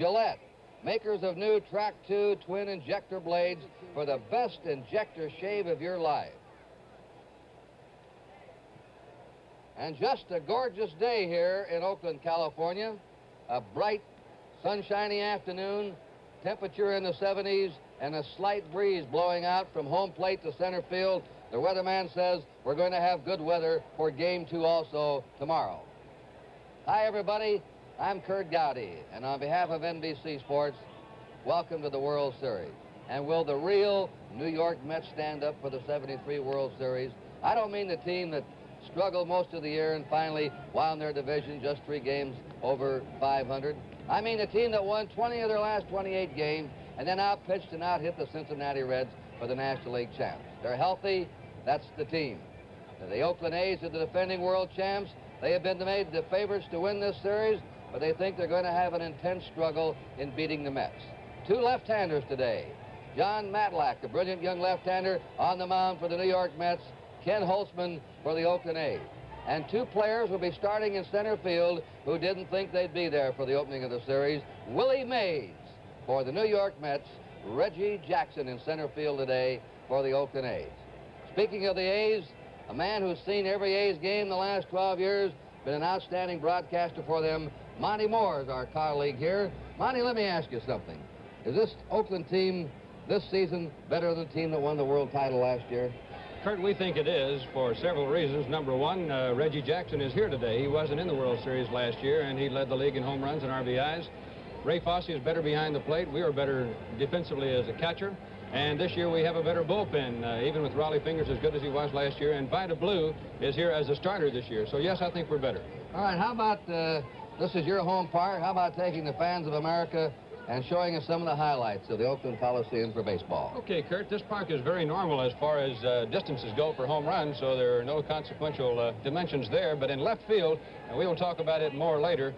Gillette, makers of new Track 2 twin injector blades for the best injector shave of your life. And just a gorgeous day here in Oakland, California. A bright, sunshiny afternoon, temperature in the 70s, and a slight breeze blowing out from home plate to center field. The weatherman says we're going to have good weather for Game 2 also tomorrow. Hi, everybody. I'm Kurt Gowdy, and on behalf of NBC Sports, welcome to the World Series. And will the real New York Mets stand up for the '73 World Series? I don't mean the team that struggled most of the year and finally won their division just 3 games over 500. I mean the team that won 20 of their last 28 games and then outpitched and out-hit the Cincinnati Reds for the National League champs. They're healthy. That's the team. The Oakland A's are the defending world champs. They have been made the favorites to win this series, but they think they're going to have an intense struggle in beating the Mets. 2 left-handers today. John Matlack, a brilliant young left-hander, on the mound for the New York Mets. Ken Holtzman for the Oakland A's. And 2 players will be starting in center field who didn't think they'd be there for the opening of the series. Willie Mays for the New York Mets. Reggie Jackson in center field today for the Oakland A's. Speaking of the A's, a man who's seen every A's game the last 12 years, been an outstanding broadcaster for them. Monty Moore is our colleague here. Monty, let me ask you something. Is this Oakland team this season better than the team that won the world title last year? Kurt, we think it is for several reasons. Number one, Reggie Jackson is here today. He wasn't in the World Series last year, and he led the league in home runs and RBIs. Ray Fosse is better behind the plate. We are better defensively as a catcher. And this year we have a better bullpen, even with Raleigh Fingers as good as he was last year. And Vida Blue is here as a starter this year. So, yes, I think we're better. All right, how about, this is your home park. How about taking the fans of America and showing us some of the highlights of the Oakland Coliseum for baseball? Okay, Kurt, this park is very normal as far as distances go for home runs, so there are no consequential dimensions there. But in left field, and we will talk about it more later,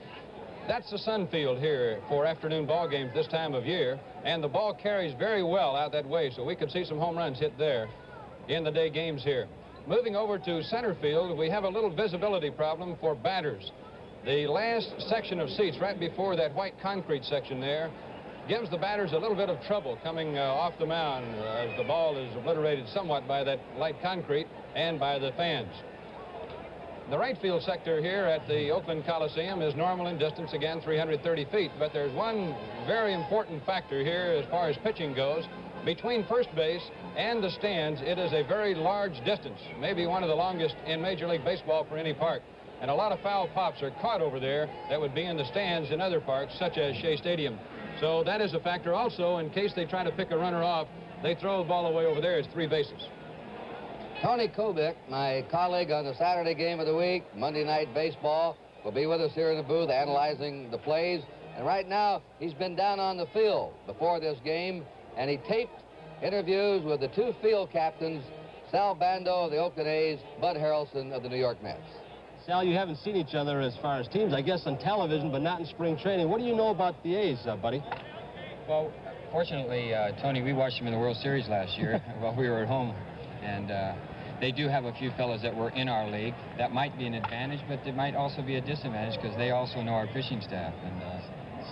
that's the sun field here for afternoon ball games this time of year, and the ball carries very well out that way, so we could see some home runs hit there in the day games here. Moving over to center field, we have a little visibility problem for batters. The last section of seats right before that white concrete section there gives the batters a little bit of trouble coming off the mound as the ball is obliterated somewhat by that light concrete and by the fans. The right field sector here at the Oakland Coliseum is normal in distance, again 330 feet, but there's one very important factor here as far as pitching goes. Between first base and the stands, it is a very large distance, maybe one of the longest in Major League Baseball for any park. And a lot of foul pops are caught over there that would be in the stands in other parks, such as Shea Stadium. So that is a factor also. In case they try to pick a runner off, they throw the ball away over there. It's 3 bases. Tony Kubik, my colleague on the Saturday game of the week, Monday Night Baseball, will be with us here in the booth analyzing the plays. And right now, he's been down on the field before this game, and he taped interviews with the 2 field captains, Sal Bando of the Oakland A's, Bud Harrelson of the New York Mets. Sal, you haven't seen each other as far as teams, I guess, on television, but not in spring training. What do you know about the A's, buddy? Well, fortunately, Tony, we watched them in the World Series last year while we were at home. And they do have a few fellows that were in our league. That might be an advantage, but it might also be a disadvantage because they also know our pitching staff. And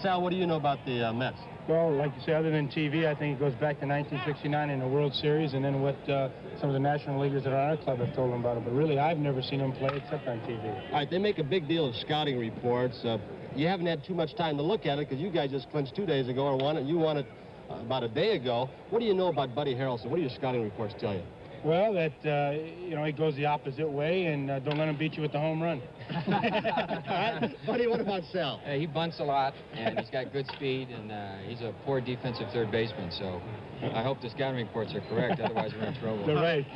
Sal, what do you know about the Mets? Well, like you say, other than TV, I think it goes back to 1969 in the World Series, and then what some of the national leaguers that are on our club have told them about it. But really, I've never seen them play except on TV. All right, they make a big deal of scouting reports. You haven't had too much time to look at it because you guys just clinched 2 days ago or won it. You won it about a day ago. What do you know about Buddy Harrelson? What do your scouting reports tell you? Well, that, you know, he goes the opposite way, and don't let him beat you with the home run. All right. Buddy, what about Sal? he bunts a lot, and he's got good speed, and he's a poor defensive third baseman. So I hope the scouting reports are correct, otherwise we're in trouble. They're right.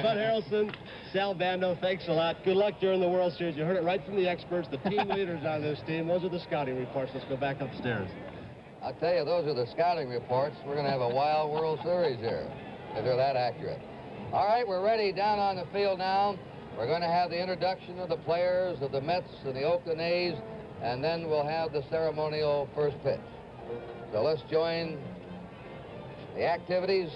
Bud Harrelson, Sal Bando, thanks a lot. Good luck during the World Series. You heard it right from the experts, the team leaders on this team. Those are the scouting reports. Let's go back upstairs. I'll tell you, those are the scouting reports. We're going to have a wild World Series here, if they're that accurate. All right, we're ready down on the field now. We're going to have the introduction of the players of the Mets and the Oakland A's, and then we'll have the ceremonial first pitch. So let's join the activities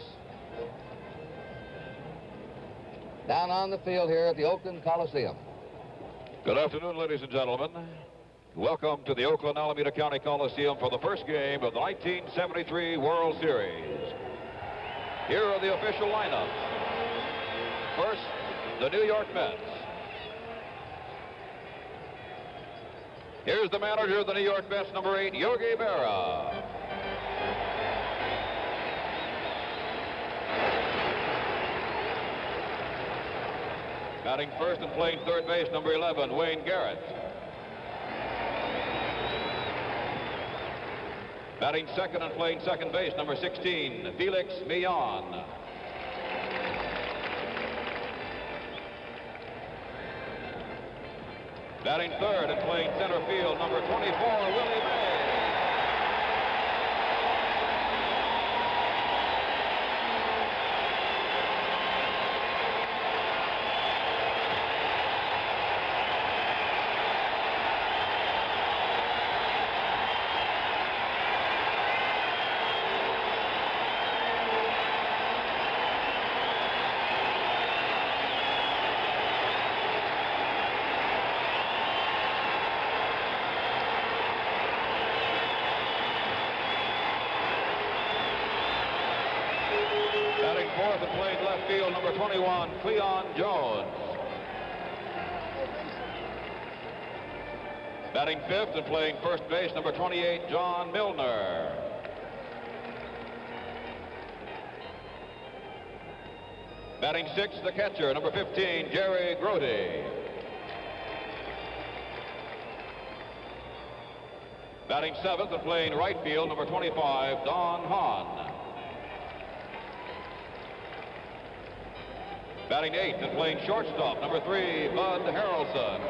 down on the field here at the Oakland Coliseum. Good afternoon, ladies and gentlemen. Welcome to the Oakland Alameda County Coliseum for the first game of the 1973 World Series. Here are the official lineups. First, the New York Mets. Here's the manager of the New York Mets, number 8, Yogi Berra. Batting first and playing third base, number 11, Wayne Garrett. Batting second and playing second base, number 16, Felix Millan. Batting third and playing center field, number 24, Willie May. Fourth and playing left field, number 21, Cleon Jones. Batting fifth and playing first base, number 28, John Milner. Batting sixth, the catcher, number 15, Jerry Grody. Batting seventh and playing right field, number 25, Don Hahn. Batting eighth and playing shortstop, number 3, Bud Harrelson.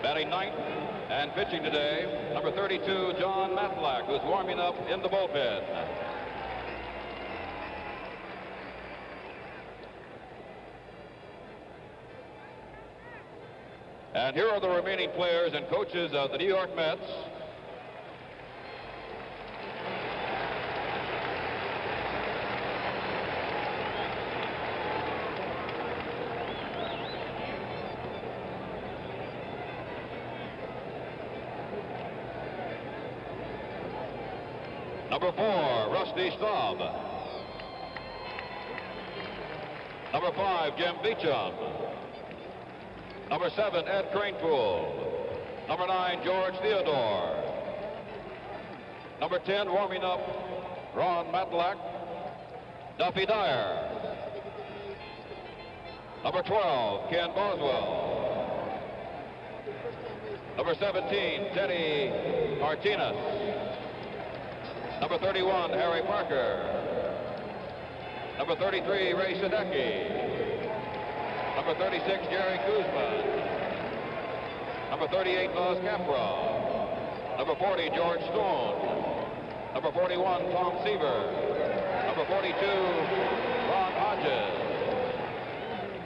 Batting ninth and pitching today, number 32, John Matlack, who's warming up in the bullpen. And here are the remaining players and coaches of the New York Mets. Number 4, Rusty Staub. Number 5, Jim Beecham. Number 7, Ed Kranepool. Number 9, George Theodore. Number 10, warming up, Ron Matlack, Duffy Dyer. Number 12, Ken Boswell. Number 17, Teddy Martinez. Number 31, Harry Parker. Number 33, Ray Sadecki. Number 36, Jerry Kuzma. Number 38, Buzz Capra. Number 40, George Stone. Number 41, Tom Seaver. Number 42, Ron Hodges.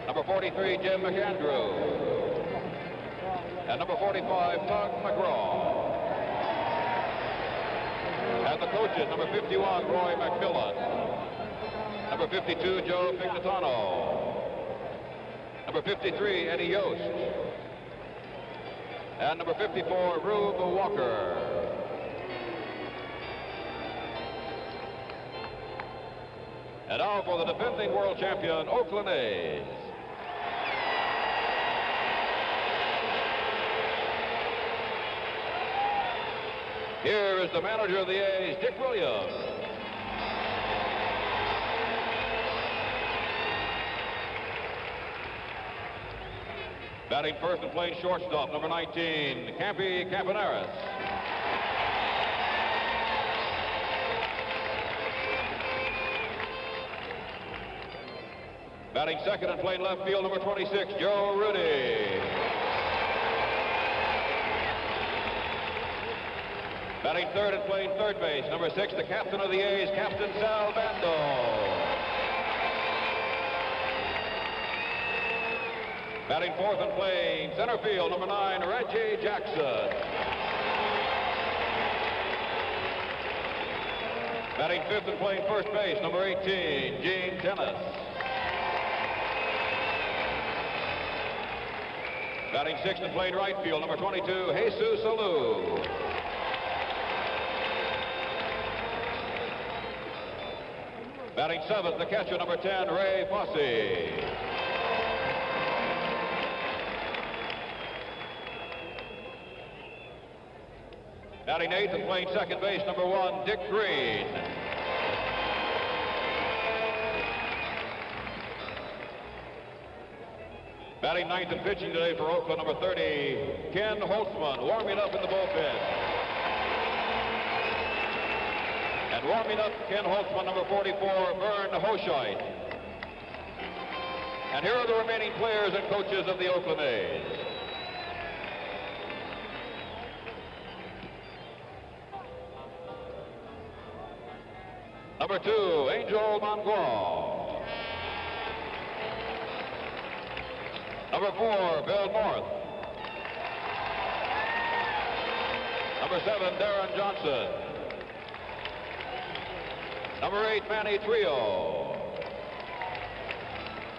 Number 43, Jim McAndrew. And number 45, Tug McGraw. And the coaches, number 51, Roy McMillan. Number 52, Joe Pignatano. Number 53, Eddie Yost. And number 54, Rube Walker. And now for the defending world champion, Oakland A's. Here is the manager of the A's, Dick Williams. Batting first and playing shortstop, number 19, Campy Campaneris. Batting second and playing left field, number 26, Joe Rudy. Batting third and playing third base, number 6, the captain of the A's, Captain Sal Bando. Batting fourth and playing center field, number 9, Reggie Jackson. Batting fifth and playing first base, number 18, Gene Dennis. Batting sixth and playing right field, number 22, Jesus Alou. Batting seventh, the catcher, number 10, Ray Fosse. Batting eighth and playing second base, number 1, Dick Green. Batting ninth and pitching today for Oakland, number 30, Ken Holtzman, warming up in the bullpen. And warming up, Ken Holtzman, number 44, Vern Hoshite. And here are the remaining players and coaches of the Oakland A's. Number 2, Angel Mangual. Number 4, Bill North. Number 7, Darren Johnson. Number 8, Manny Trio.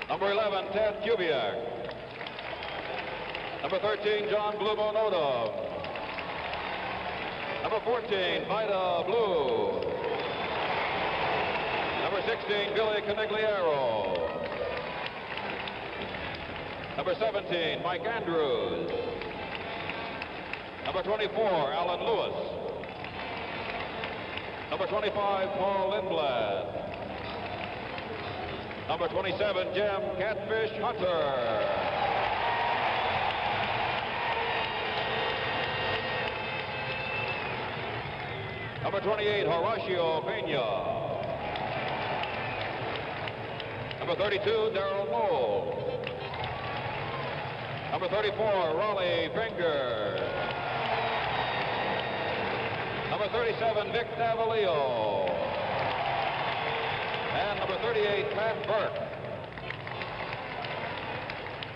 Number 11, Ted Kubiak. Number 13, John Blumo Nodum. Number 14, Vida Blue. Number 16, Billy Canigliaro. Number 17, Mike Andrews. Number 24, Alan Lewis. Number 25, Paul Lindblad. Number 27, Jim Catfish Hunter. Number 28, Horacio Pena. Number 32, Darrell Moe. Number 34, Raleigh Finger. Number 37, Vic Davalillo. And number 38, Pat Burke.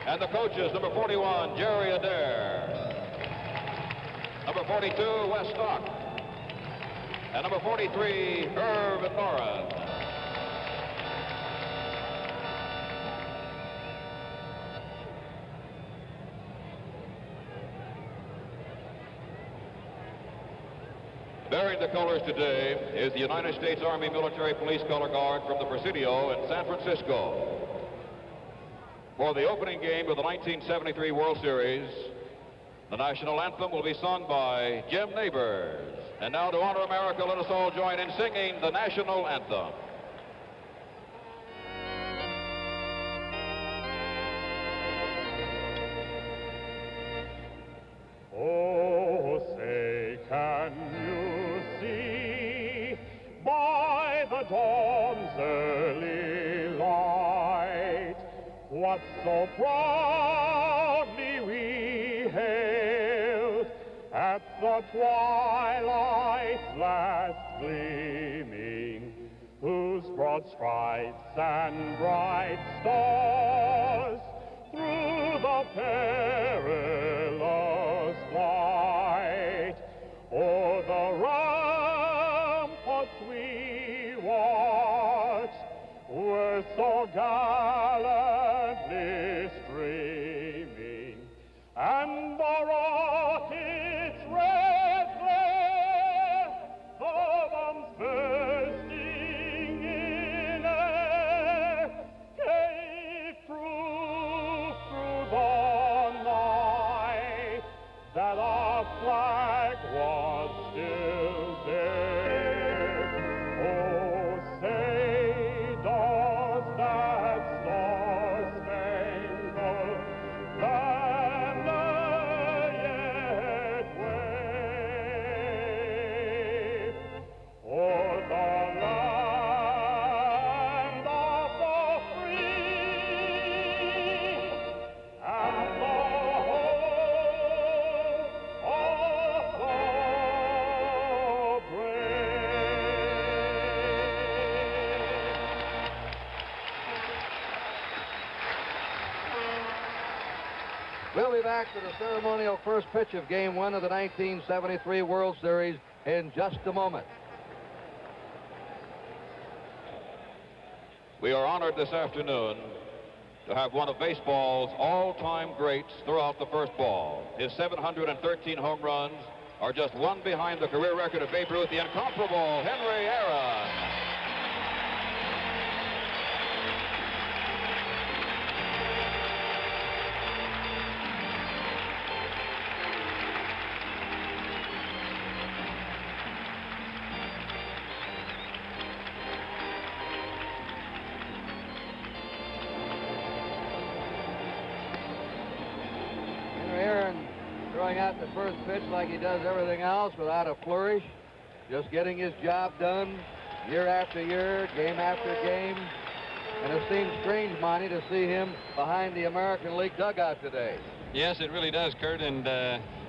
And the coaches, number 41, Jerry Adair. Number 42, Wes Stock. And number 43, Irv Noren. Bearing the colors today is the United States Army Military Police Color Guard from the Presidio in San Francisco. For the opening game of the 1973 World Series, the national anthem will be sung by Jim Neighbors. And now to honor America, let us all join in singing the national anthem. Oh, say, can you see by the dawn's early light what so proudly we hailed at the twilight's last gleaming, whose broad stripes and bright stars through the perilous flight o'er the ramparts we watched were so gallantly streaming, and the rocket's red glare, the bombs bursting in air, gave proof through the night that our flag was still there. Oh, say, does that star-spangled banner yet wave o'er the land of the free and the home of the We'll be back to the ceremonial first pitch of Game 1 of the 1973 World Series in just a moment. We are honored this afternoon to have one of baseball's all-time greats throughout the first ball. His 713 home runs are just one behind the career record of Babe Ruth, the incomparable Henry Aaron. Throwing out the first pitch like he does everything else without a flourish, just getting his job done year after year, game after game. And it seems strange, Monty, to see him behind the American League dugout today. Yes, it really does, Kurt, and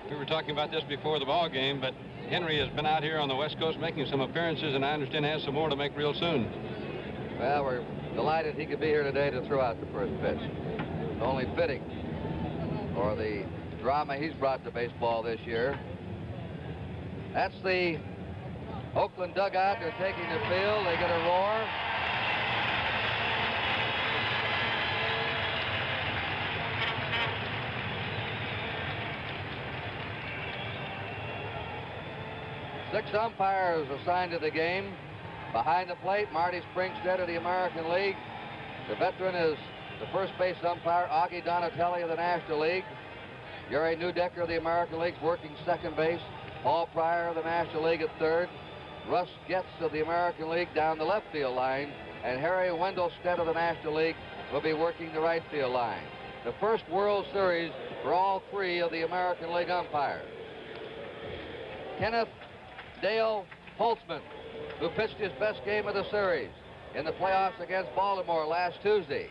we were talking about this before the ball game, but Henry has been out here on the West Coast making some appearances, and I understand has some more to make real soon. Well, we're delighted he could be here today to throw out the first pitch. It's only fitting for the drama he's brought to baseball this year. That's the Oakland dugout. They're taking the field. They get a roar. Six umpires assigned to the game. Behind the plate, Marty Springstead of the American League. The veteran is the first base umpire, Augie Donatelli of the National League. Gary Newdecker of the American League's working second base. Paul Pryor of the National League at third. Russ Getz of the American League down the left field line. And Harry Wendelstedt of the National League will be working the right field line. The first World Series for all three of the American League umpires. Kenneth Dale Holtzman, who pitched his best game of the series in the playoffs against Baltimore last Tuesday.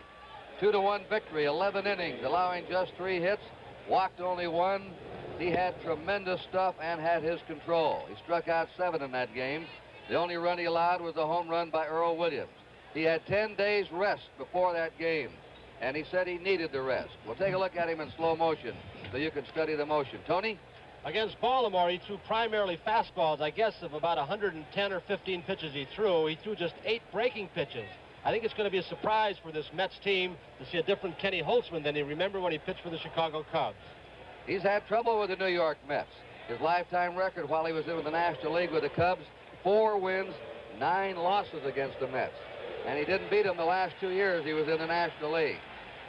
2-1 victory, 11 innings, allowing just 3 hits. Walked only 1. He had tremendous stuff and had his control. He struck out 7 in that game. The only run he allowed was a home run by Earl Williams. He had 10 days rest before that game, and he said he needed the rest. We'll take a look at him in slow motion so you can study the motion. Tony? Against Baltimore, he threw primarily fastballs. I guess of about 110 or 15 pitches he threw just 8 breaking pitches. I think it's going to be a surprise for this Mets team to see a different Kenny Holtzman than he remember when he pitched for the Chicago Cubs. He's had trouble with the New York Mets. His lifetime record while he was in the National League with the Cubs, 4 wins, 9 losses against the Mets. And he didn't beat them the last 2 years he was in the National League.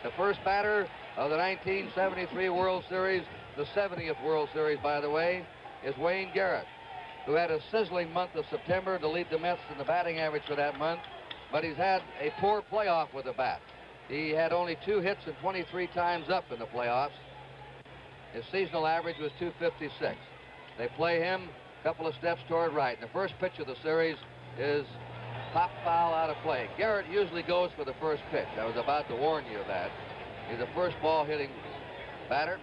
The first batter of the 1973 World Series, the 70th World Series, by the way, is Wayne Garrett, who had a sizzling month of September to lead the Mets in the batting average for that month. But he's had a poor playoff with the bat. He had only 2 hits and 23 times up in the playoffs. His seasonal average was 256. They play him a couple of steps toward right. And the first pitch of the series is pop foul out of play. Garrett usually goes for the first pitch. I was about to warn you of that. He's a first ball hitting batter.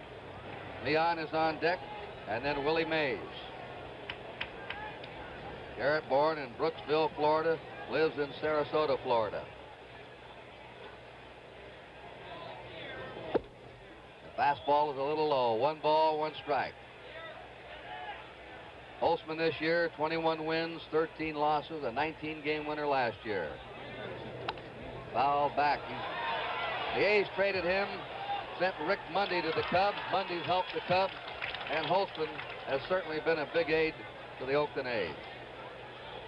Leon is on deck, and then Willie Mays. Garrett, born in Brooksville, Florida, lives in Sarasota, Florida. The fastball is a little low. 1 ball, 1 strike. Holtzman this year, 21 wins, 13 losses, a 19-game winner last year. Foul back. The A's traded him, sent Rick Mundy to the Cubs. Mundy's helped the Cubs, and Holtzman has certainly been a big aid to the Oakland A's.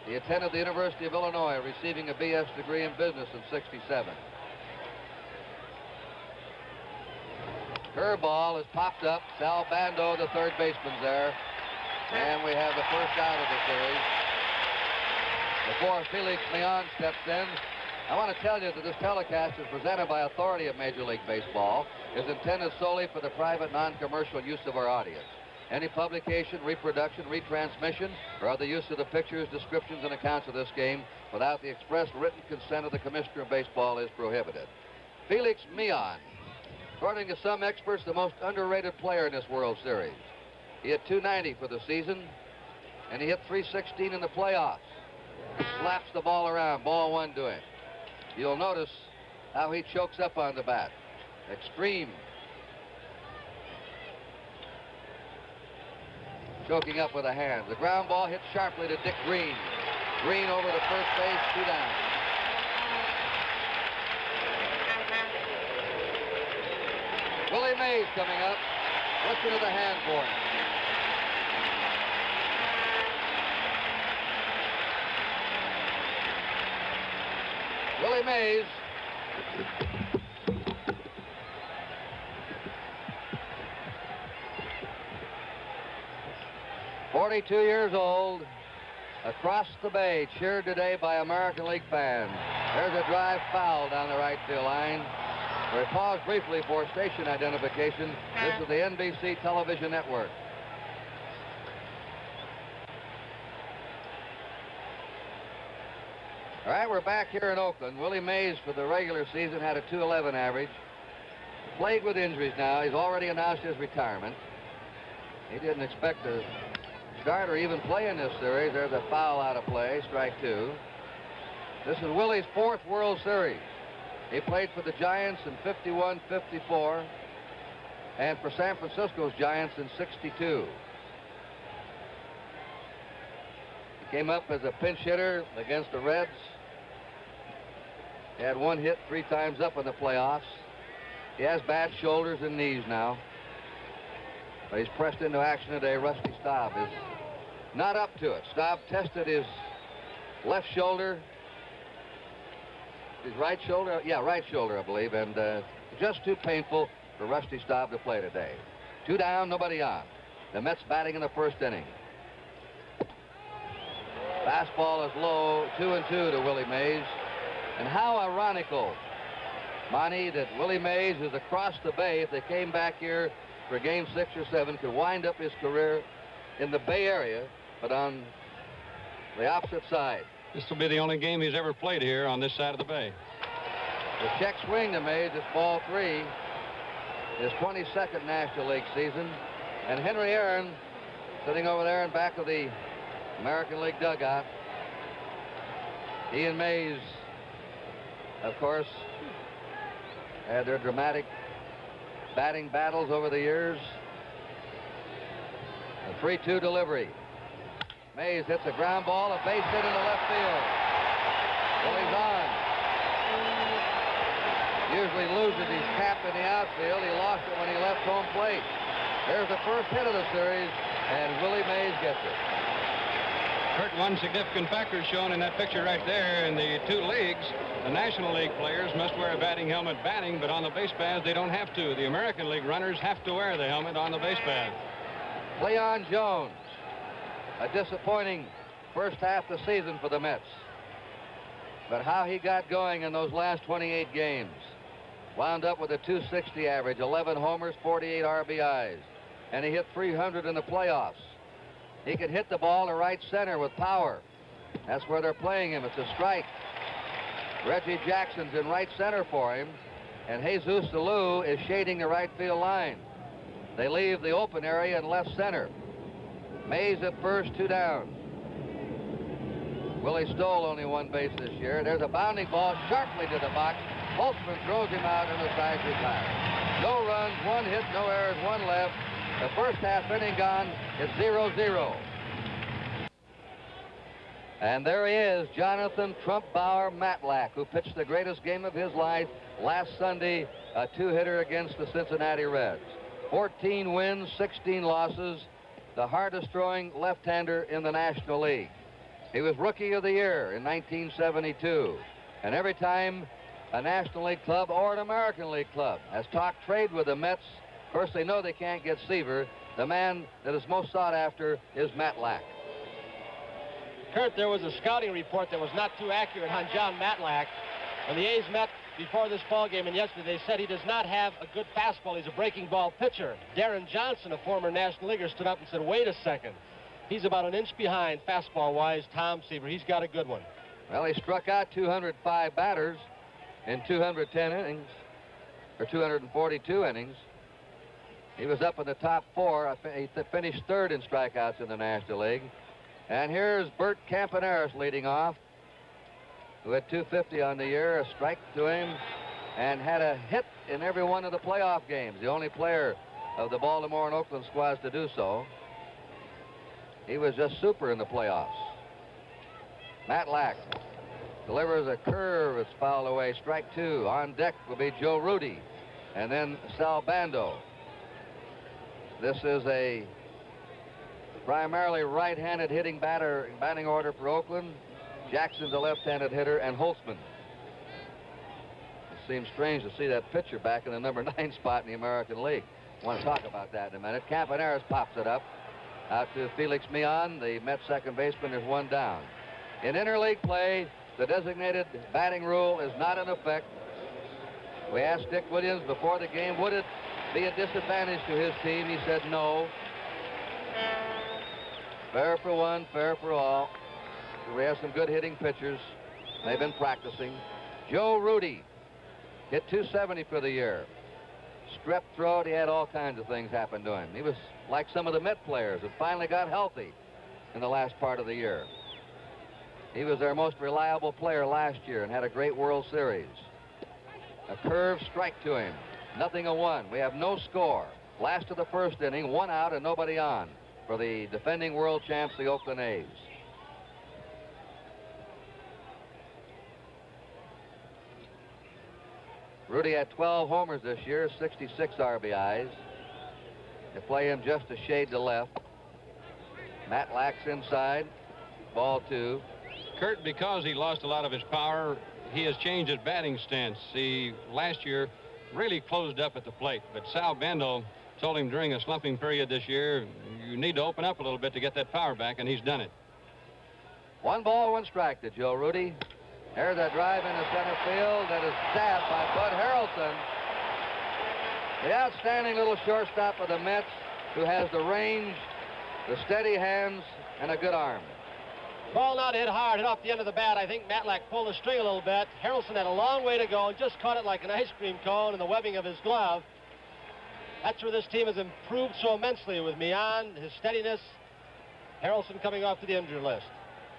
He attended the University of Illinois, receiving a BS degree in business in '67. Curveball is popped up. Sal Bando, the third baseman, there. And we have the first out of the series. Before Felix Leon steps in, I want to tell you that this telecast is presented by authority of Major League Baseball, is intended solely for the private, non-commercial use of our audience. Any publication, reproduction, retransmission, or other use of the pictures, descriptions, and accounts of this game without the express written consent of the Commissioner of Baseball is prohibited. Felix Leon, according to some experts, the most underrated player in this World Series. He hit .290 for the season, and he hit .316 in the playoffs. Slaps the ball around, ball 1 to him. You'll notice how he chokes up on the bat. Extreme. Choking up with a hand. The ground ball hit sharply to Dick Green. Green over to first base, 2 down. Mays coming up. Listen to the hand for him. Willie Mays. "42 years old, across the bay, cheered today by American League fans. There's a drive foul down the right field line. We pause briefly for station identification. This is the NBC television network. All right, we're back here in Oakland. Willie Mays for the regular season had a .211 average. Plagued with injuries now. He's already announced his retirement. He didn't expect to start or even play in this series. There's a foul out of play, strike two. This is Willie's 4th World Series. He played for the Giants in '51, '54, and for San Francisco's Giants in '62. He came up as a pinch hitter against the Reds. He had 1 hit 3 times up in the playoffs. He has bad shoulders and knees now. But he's pressed into action today. Rusty Staub is not up to it. Staub tested his left shoulder. His right shoulder? Yeah, right shoulder, I believe. And just too painful for Rusty Staub to play today. 2 down, nobody on. The Mets batting in the 1st inning. Fastball is low, 2-2 to Willie Mays. And how ironical, Monty, that Willie Mays is across the bay. If they came back here for game 6 or 7, could wind up his career in the Bay Area, but on the opposite side. This will be the only game he's ever played here on this side of the bay. The check swing to Mays, it's ball 3. His 22nd National League season. And Henry Aaron sitting over there in back of the American League dugout. He and Mays, of course, had their dramatic batting battles over the years. A 3-2 delivery. Mays hits a ground ball, a base hit into left field. Willie's on. Usually loses his cap in the outfield. He lost it when he left home plate. There's the first hit of the series, and Willie Mays gets it. Kurt, one significant factor shown in that picture right there. In the 2 leagues, the National League players must wear a batting helmet batting, but on the base paths they don't have to. The American League runners have to wear the helmet on the base path. Leon Jones, a disappointing first half of the season for the Mets. But how he got going in those last 28 games. Wound up with a .260 average, 11 homers, 48 RBIs. And he hit .300 in the playoffs. He could hit the ball to right center with power. That's where they're playing him. It's a strike. Reggie Jackson's in right center for him. And Jesus Alou is shading the right field line. They leave the open area in left center. Mays at first, 2 down. Willie stole only 1 base this year. There's a bounding ball sharply to the box. Holtzman throws him out and the side's retired. No runs, 1 hit, no errors, 1 left. The first half inning gone. It's 0-0. And there he is, Jonathan Trump Bauer Matlack, who pitched the greatest game of his life last Sunday, a 2-hitter against the Cincinnati Reds. 14 wins, 16 losses, the hardest throwing left-hander in the National League. He was Rookie of the Year in 1972. And every time a National League club or an American League club has talked trade with the Mets, of course they know they can't get Seaver. The man that is most sought after is Matlack. Kurt, there was a scouting report that was not too accurate on John Matlack. When the A's met before this ball game and yesterday, they said he does not have a good fastball. He's a breaking ball pitcher. Darren Johnson, a former National Leaguer, stood up and said, wait a second. He's about an inch behind fastball-wise Tom Seaver. He's got a good one. Well, he struck out 205 batters in 210 innings, or 242 innings. He was up in the top 4. He finished 3rd in strikeouts in the National League. And here's Bert Campaneris leading off, who had 250 on the year, a strike to him, and had a hit in every one of the playoff games. The only player of the Baltimore and Oakland squads to do so. He was just super in the playoffs. Matlack delivers a curve. It's fouled away. Strike 2. On deck will be Joe Rudy. And then Sal Bando. This is a primarily right-handed hitting batting order for Oakland. Jackson's a left-handed hitter, and Holtzman. It seems strange to see that pitcher back in the number 9 spot in the American League. I want to talk about that in a minute. Campaneris pops it up out to Felix Millan, the Mets second baseman. There's one down. In interleague play, the designated batting rule is not in effect. We asked Dick Williams before the game, would it be a disadvantage to his team? He said no. Fair for one, fair for all. We have some good hitting pitchers. They've been practicing. Joe Rudy hit .270 for the year. Strep throat, he had all kinds of things happen to him. He was like some of the Met players that finally got healthy in the last part of the year. He was their most reliable player last year and had a great World Series. A curved strike to him. 0-1. We have no score. Last of the first inning, 1 out and nobody on for the defending world champs, the Oakland A's. Rudy had 12 homers this year, 66 RBIs. They play him just a shade to left. Matlack's inside. Ball 2. Kurt, because he lost a lot of his power, he has changed his batting stance. He, last year, really closed up at the plate. But Sal Bando told him during a slumping period this year, you need to open up a little bit to get that power back, and he's done it. 1 ball, 1 strike to Joe Rudy. There's a drive into center field that is stabbed by Bud Harrelson. The outstanding little shortstop of the Mets, who has the range, the steady hands, and a good arm. Ball not hit hard, hit off the end of the bat. I think Matlack pulled the string a little bit. Harrelson had a long way to go and just caught it like an ice cream cone in the webbing of his glove. That's where this team has improved so immensely with Millan, his steadiness. Harrelson coming off to the injury list.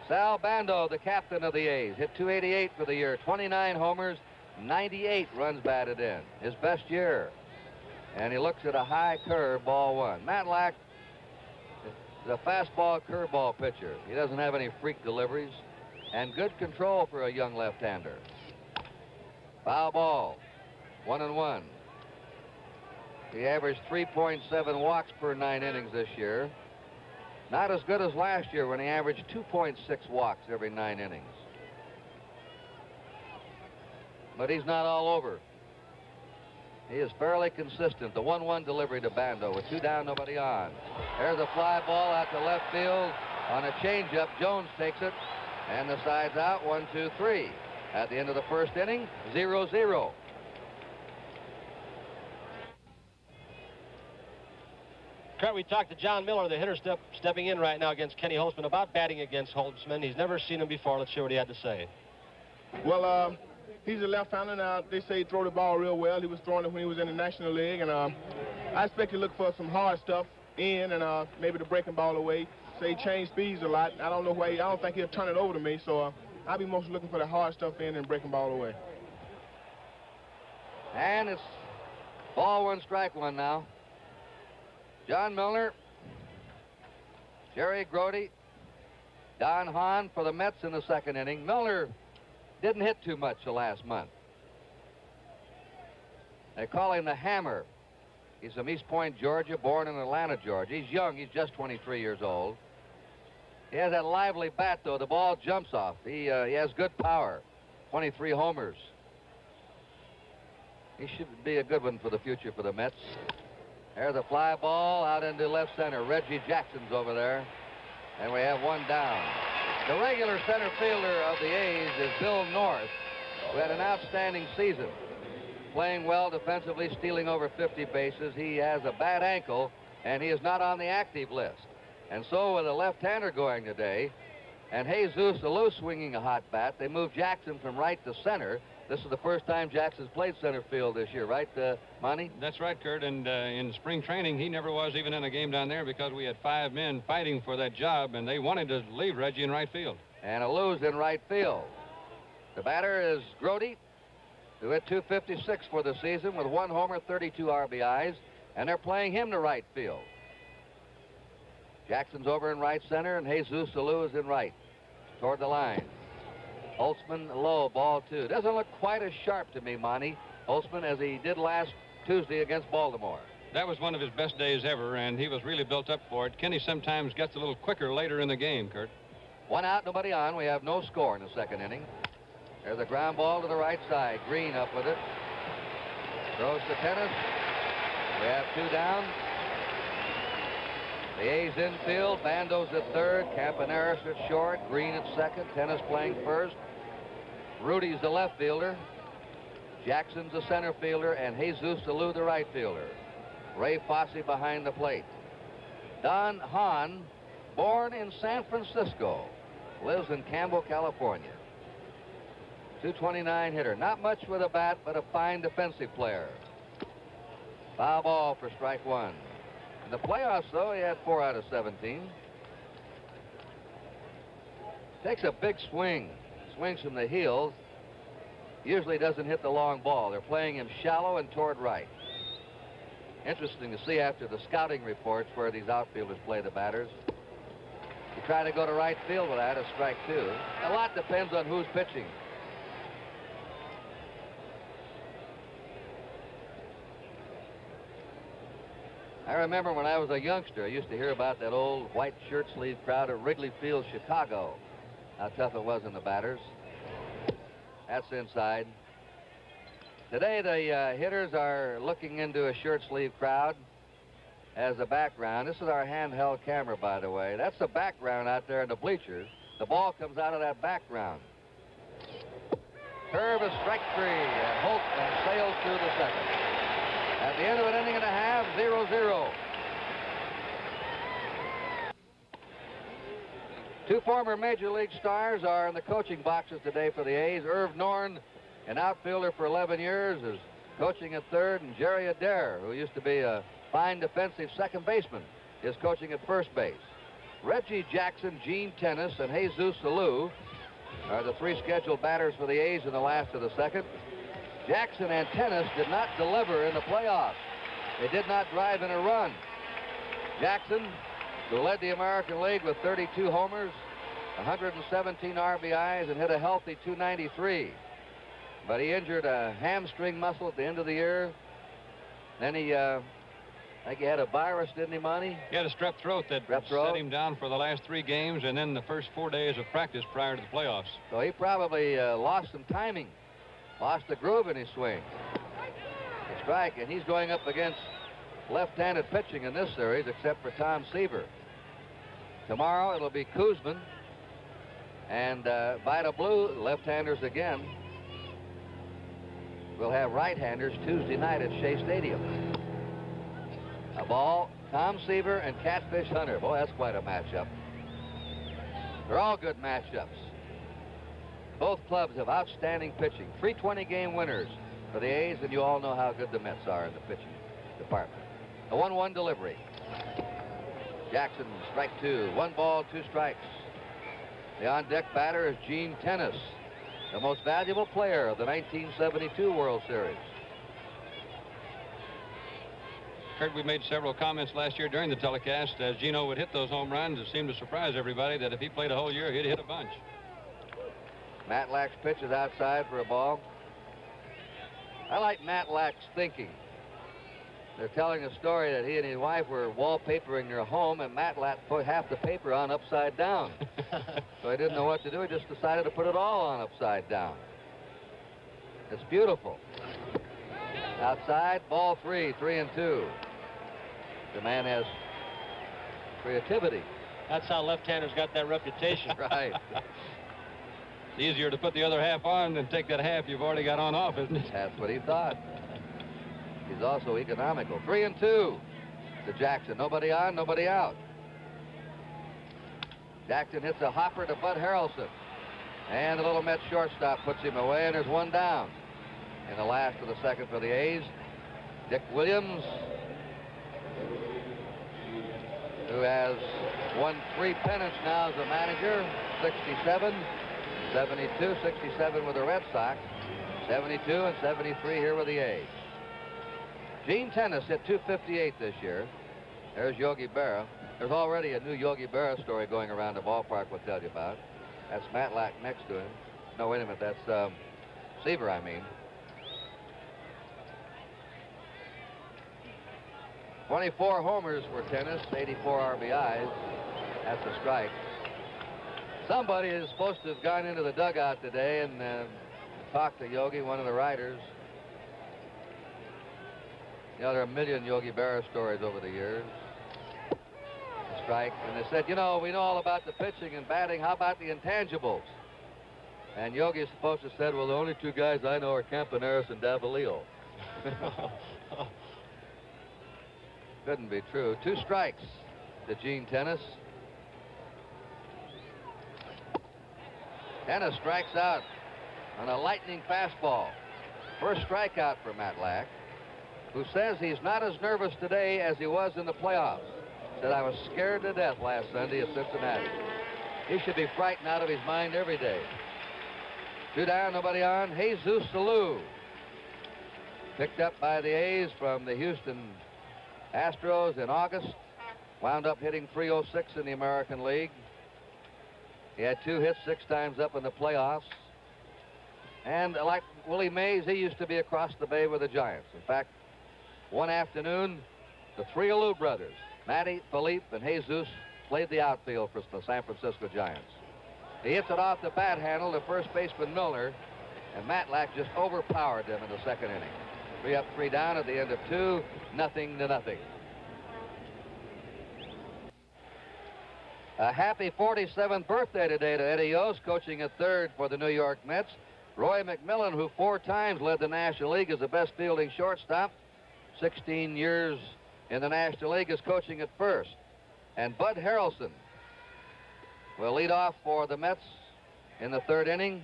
Sal Bando, the captain of the A's, hit .288 for the year, 29 homers, 98 runs batted in. His best year. And he looks at a high curve, ball 1. Matlack is a fastball curveball pitcher. He doesn't have any freak deliveries, and good control for a young left-hander. Foul ball, 1-1. He averaged 3.7 walks per 9 innings this year. Not as good as last year when he averaged 2.6 walks every 9 innings. But he's not all over. He is fairly consistent. The 1-1 delivery to Bando with 2 down, nobody on. There's a fly ball out to left field on a changeup. Jones takes it, and the side's out. 1-2-3. At the end of the first inning, 0-0. Kurt, we talked to John Miller, the hitter stepping in right now against Kenny Holtzman, about batting against Holtzman. He's never seen him before. Let's hear what he had to say. Well, he's a left-hander. Now, they say he throw the ball real well. He was throwing it when he was in the National League, and I expect to look for some hard stuff in and maybe the breaking ball away. Say he changed speeds a lot. I don't know why. I don't think he'll turn it over to me, so I'll be mostly looking for the hard stuff in and breaking ball away. And it's ball 1, strike 1 now. John Milner, Jerry Grody, Don Hahn for the Mets in the second inning. Milner didn't hit too much the last month. They call him the Hammer. He's from East Point, Georgia, born in Atlanta, Georgia. He's young. He's just 23 years old. He has that lively bat, though. The ball jumps off. He has good power. 23 homers. He should be a good one for the future for the Mets. There's a fly ball out into left center. Reggie Jackson's over there. And we have 1 down. The regular center fielder of the A's is Bill North, who had an outstanding season. Playing well defensively, stealing over 50 bases. He has a bad ankle, and he is not on the active list. And so with a left-hander going today, and Jesus Alou swinging a hot bat, they moved Jackson from right to center. This is the first time Jackson's played center field this year, right, Monty? That's right, Kurt. And in spring training, he never was even in a game down there because we had 5 men fighting for that job, and they wanted to leave Reggie in right field. And Alou's in right field. The batter is Grody, who hit .256 for the season with 1 homer, 32 RBIs, and they're playing him to right field. Jackson's over in right center, and Jesus Alou is in right, toward the line. Holtzman low, ball 2. Doesn't look quite as sharp to me, Monty, Holtzman, as he did last Tuesday against Baltimore. That was one of his best days ever, and he was really built up for it. Kenny sometimes gets a little quicker later in the game, Kurt. 1 out, nobody on. We have no score in the second inning. There's a ground ball to the right side. Green up with it. Throws to Tennis. We have 2 down. The A's infield. Bando's at third. Campaneris at short. Green at second. Tennis playing first. Rudy's the left fielder. Jackson's the center fielder. And Jesus Alou the right fielder. Ray Fosse behind the plate. Don Hahn, born in San Francisco, lives in Campbell, California. 229 hitter. Not much with a bat, but a fine defensive player. Foul ball for strike 1. In the playoffs, though, he had 4 out of 17. Takes a big swing. Swings from the heels. Usually doesn't hit the long ball. They're playing him shallow and toward right. Interesting to see after the scouting reports where these outfielders play the batters. You try to go to right field with that, a strike 2. A lot depends on who's pitching. I remember when I was a youngster, I used to hear about that old white shirt sleeve crowd at Wrigley Field, Chicago. How tough it was in the batters. That's inside. Today, the hitters are looking into a shirt sleeve crowd as a background. This is our handheld camera, by the way. That's the background out there in the bleachers. The ball comes out of that background. Curve is strike 3, and Holtzman sails through the second. At the end of an inning and a half, 0-0. 2 former Major League stars are in the coaching boxes today for the A's. Irv Norn, an outfielder for 11 years, is coaching at third, and Jerry Adair, who used to be a fine defensive second baseman, is coaching at first base. Reggie Jackson, Gene Tennis, and Jesus Alou are the 3 scheduled batters for the A's in the last of the second. Jackson and Tennis did not deliver in the playoffs. They did not drive in a run. Jackson, who led the American League with 32 homers, 117 RBIs, and hit a healthy 293. But he injured a hamstring muscle at the end of the year. Then he, I think he had a virus, didn't he, Monty? He had a strep throat that set him down for the last 3 games and then the first 4 days of practice prior to the playoffs. So he probably lost some timing, lost the groove in his swing. The strike, and he's going up against left-handed pitching in this series, except for Tom Seaver. Tomorrow it'll be Kuzman and Vida Blue, left-handers again. We'll have right-handers Tuesday night at Shea Stadium. A ball, Tom Seaver and Catfish Hunter. Boy, that's quite a matchup. They're all good matchups. Both clubs have outstanding pitching. 320 game winners for the A's, and you all know how good the Mets are in the pitching department. A 1-1 delivery. Jackson, strike 2. 1 ball, 2 strikes. The on-deck batter is Gene Tennis, the most valuable player of the 1972 World Series. Kurt, we made several comments last year during the telecast. As Gino would hit those home runs, it seemed to surprise everybody that if he played a whole year, he'd hit a bunch. Matlack's pitch is outside for a ball. I like Matlack's thinking. They're telling a story that he and his wife were wallpapering their home, and Matlack put half the paper on upside down. So he didn't know what to do. He just decided to put it all on upside down. It's beautiful. Outside, ball 3, 3-2. The man has creativity. That's how left-handers got that reputation. Right. It's easier to put the other half on than take that half you've already got on off, isn't it? That's what he thought. He's also economical. 3-2 to Jackson. Nobody on, nobody out. Jackson hits a hopper to Bud Harrelson. And the little Met shortstop puts him away, and there's 1 down. In the last of the second for the A's, Dick Williams, who has won 3 pennants now as a manager, 67, 72, 67 with the Red Sox, 72 and 73 here with the A's. Gene Tennis hit 258 this year. There's Yogi Berra. There's already a new Yogi Berra story going around the ballpark we'll tell you about. That's Matlack next to him. No, wait a minute, that's Seaver, I mean. 24 homers for Tennis, 84 RBIs. That's a strike. Somebody is supposed to have gone into the dugout today and talked to Yogi, one of the writers. You know, there are a million Yogi Berra stories over the years. A strike. And they said, you know, we know all about the pitching and batting. How about the intangibles? And Yogi is supposed to have said, well, the only two guys I know are Campaneris and Davalillo. Couldn't be true. 2 strikes to Gene Tennis. Tennis strikes out on a lightning fastball. First strikeout for Matlack, who says he's not as nervous today as he was in the playoffs. Said, I was scared to death last Sunday at Cincinnati. He should be frightened out of his mind every day. 2 down, nobody on. Jesus Salou, picked up by the A's from the Houston Astros in August, wound up hitting .306 in the American League. He had 2 hits 6 times up in the playoffs. And like Willie Mays, he used to be across the bay with the Giants. In fact, one afternoon, the 3 Alou brothers, Matty, Philippe, and Jesus, played the outfield for the San Francisco Giants. He hits it off the bat handle to first baseman Milner, and Matlack just overpowered them in the second inning. 3 up, 3 down at the end of 2, 0-0. A happy 47th birthday today to Eddie Yost, coaching at third for the New York Mets. Roy McMillan, who 4 times led the National League as the best fielding shortstop, 16 years in the National League, is coaching at first. And Bud Harrelson will lead off for the Mets in the 3rd inning.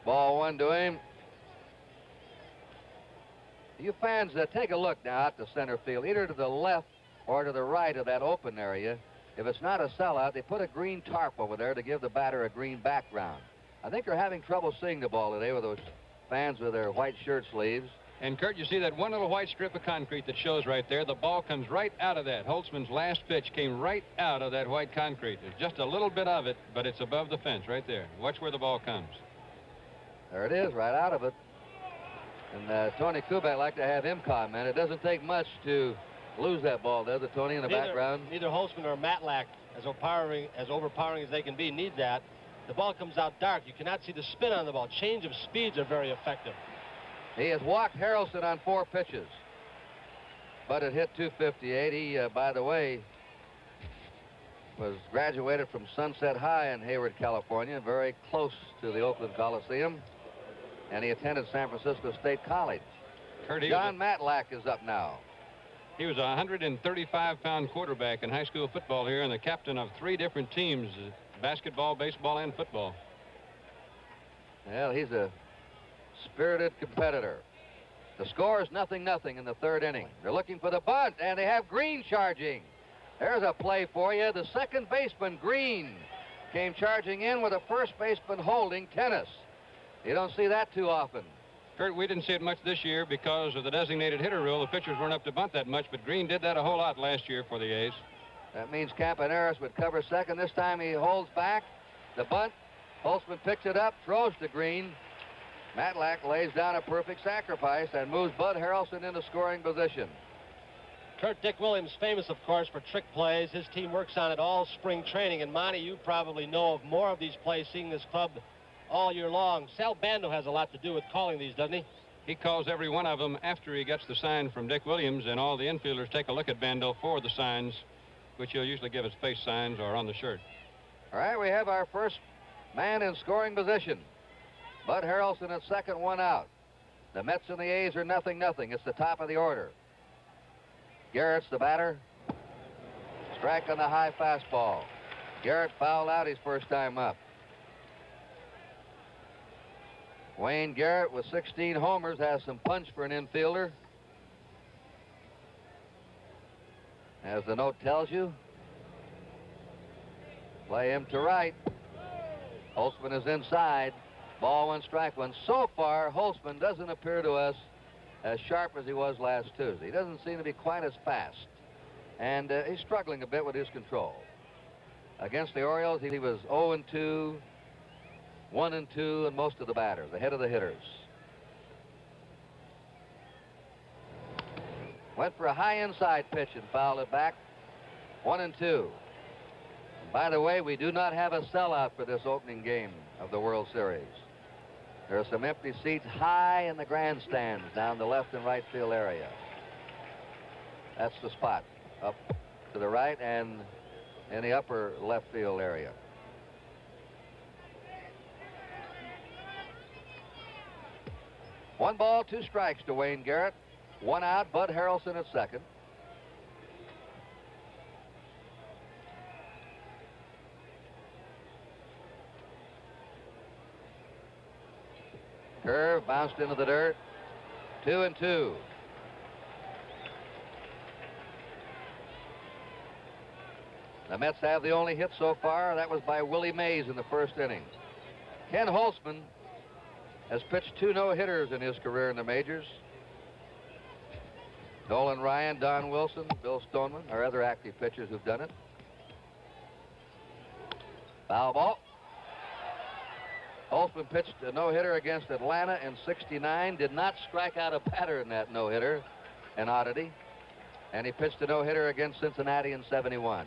Ball 1 to him. You fans, take a look now out to center field, either to the left or to the right of that open area. If it's not a sellout, they put a green tarp over there to give the batter a green background. I think they're having trouble seeing the ball today with those fans with their white shirt sleeves. And, Kurt, you see that one little white strip of concrete that shows right there? The ball comes right out of that. Holtzman's last pitch came right out of that white concrete. There's just a little bit of it, but it's above the fence right there. Watch where the ball comes. There it is, right out of it. And Tony Kubek like to have him comment. It doesn't take much to lose that ball, does it, Tony, in the background? Neither Holtzman or Matlack, as overpowering as they can be, need that. The ball comes out dark. You cannot see the spin on the ball. Change of speeds are very effective. He has walked Harrelson on 4 pitches, but it hit .258. He, by the way, was graduated from Sunset High in Hayward, California, very close to the Oakland Coliseum, and he attended San Francisco State College. Kurt, John Matlack is up now. He was a 135-pound quarterback in high school football here and the captain of 3 different teams, basketball, baseball, and football. Well, he's a spirited competitor. The score is 0-0 in the 3rd inning. They're looking for the bunt, and they have Green charging. There's a play for you. The second baseman, Green, came charging in with a first baseman holding Tennis. You don't see that too often. Kurt, we didn't see it much this year because of the designated hitter rule. The pitchers weren't up to bunt that much, but Green did that a whole lot last year for the A's. That means Campaneris would cover second. This time he holds back. The bunt. Holtzman picks it up, throws to Green. Matlack lays down a perfect sacrifice and moves Bud Harrelson into scoring position. Kurt, Dick Williams, famous, of course, for trick plays. His team works on it all spring training. And, Monty, you probably know of more of these plays, seeing this club all year long. Sal Bando has a lot to do with calling these, doesn't he? He calls every one of them after he gets the sign from Dick Williams, and all the infielders take a look at Bando for the signs, which he'll usually give as face signs or on the shirt. All right, we have our first man in scoring position. Bud Harrelson at second, 1 out. The Mets and the A's are 0-0. It's the top of the order. Garrett's the batter. Strike on the high fastball. Garrett fouled out his first time up. Wayne Garrett with 16 homers has some punch for an infielder. As the note tells you, play him to right. Holtzman is inside. Ball 1, strike 1. So far, Holtzman doesn't appear to us as sharp as he was last Tuesday. He doesn't seem to be quite as fast. And he's struggling a bit with his control. Against the Orioles, he was 0-2, 1-2, and most of the batters, ahead of the hitters. Went for a high inside pitch and fouled it back. 1-2. By the way, we do not have a sellout for this opening game of the World Series. There are some empty seats high in the grandstands down the left and right field area. That's the spot up to the right and in the upper left field area. One ball, 2 strikes to Wayne Garrett. 1 out, Bud Harrelson at second. Curve bounced into the dirt. 2-2. The Mets have the only hit so far. That was by Willie Mays in the first inning. Ken Holtzman has pitched 2 no-hitters in his career in the majors. Nolan Ryan, Don Wilson, Bill Stoneman are other active pitchers who've done it. Foul ball. Holtzman pitched a no-hitter against Atlanta in '69. Did not strike out a batter in that no-hitter, an oddity. And he pitched a no-hitter against Cincinnati in '71.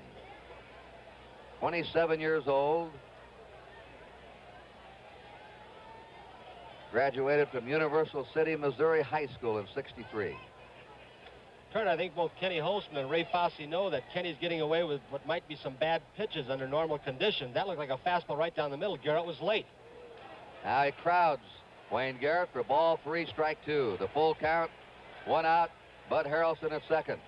27 years old. Graduated from Universal City, Missouri High School in '63. Kurt, I think both Kenny Holtzman and Ray Fosse know that Kenny's getting away with what might be some bad pitches under normal conditions. That looked like a fastball right down the middle. Garrett was late. Now he crowds Wayne Garrett for ball 3, strike 2. The full count, 1 out, Bud Harrelson at second.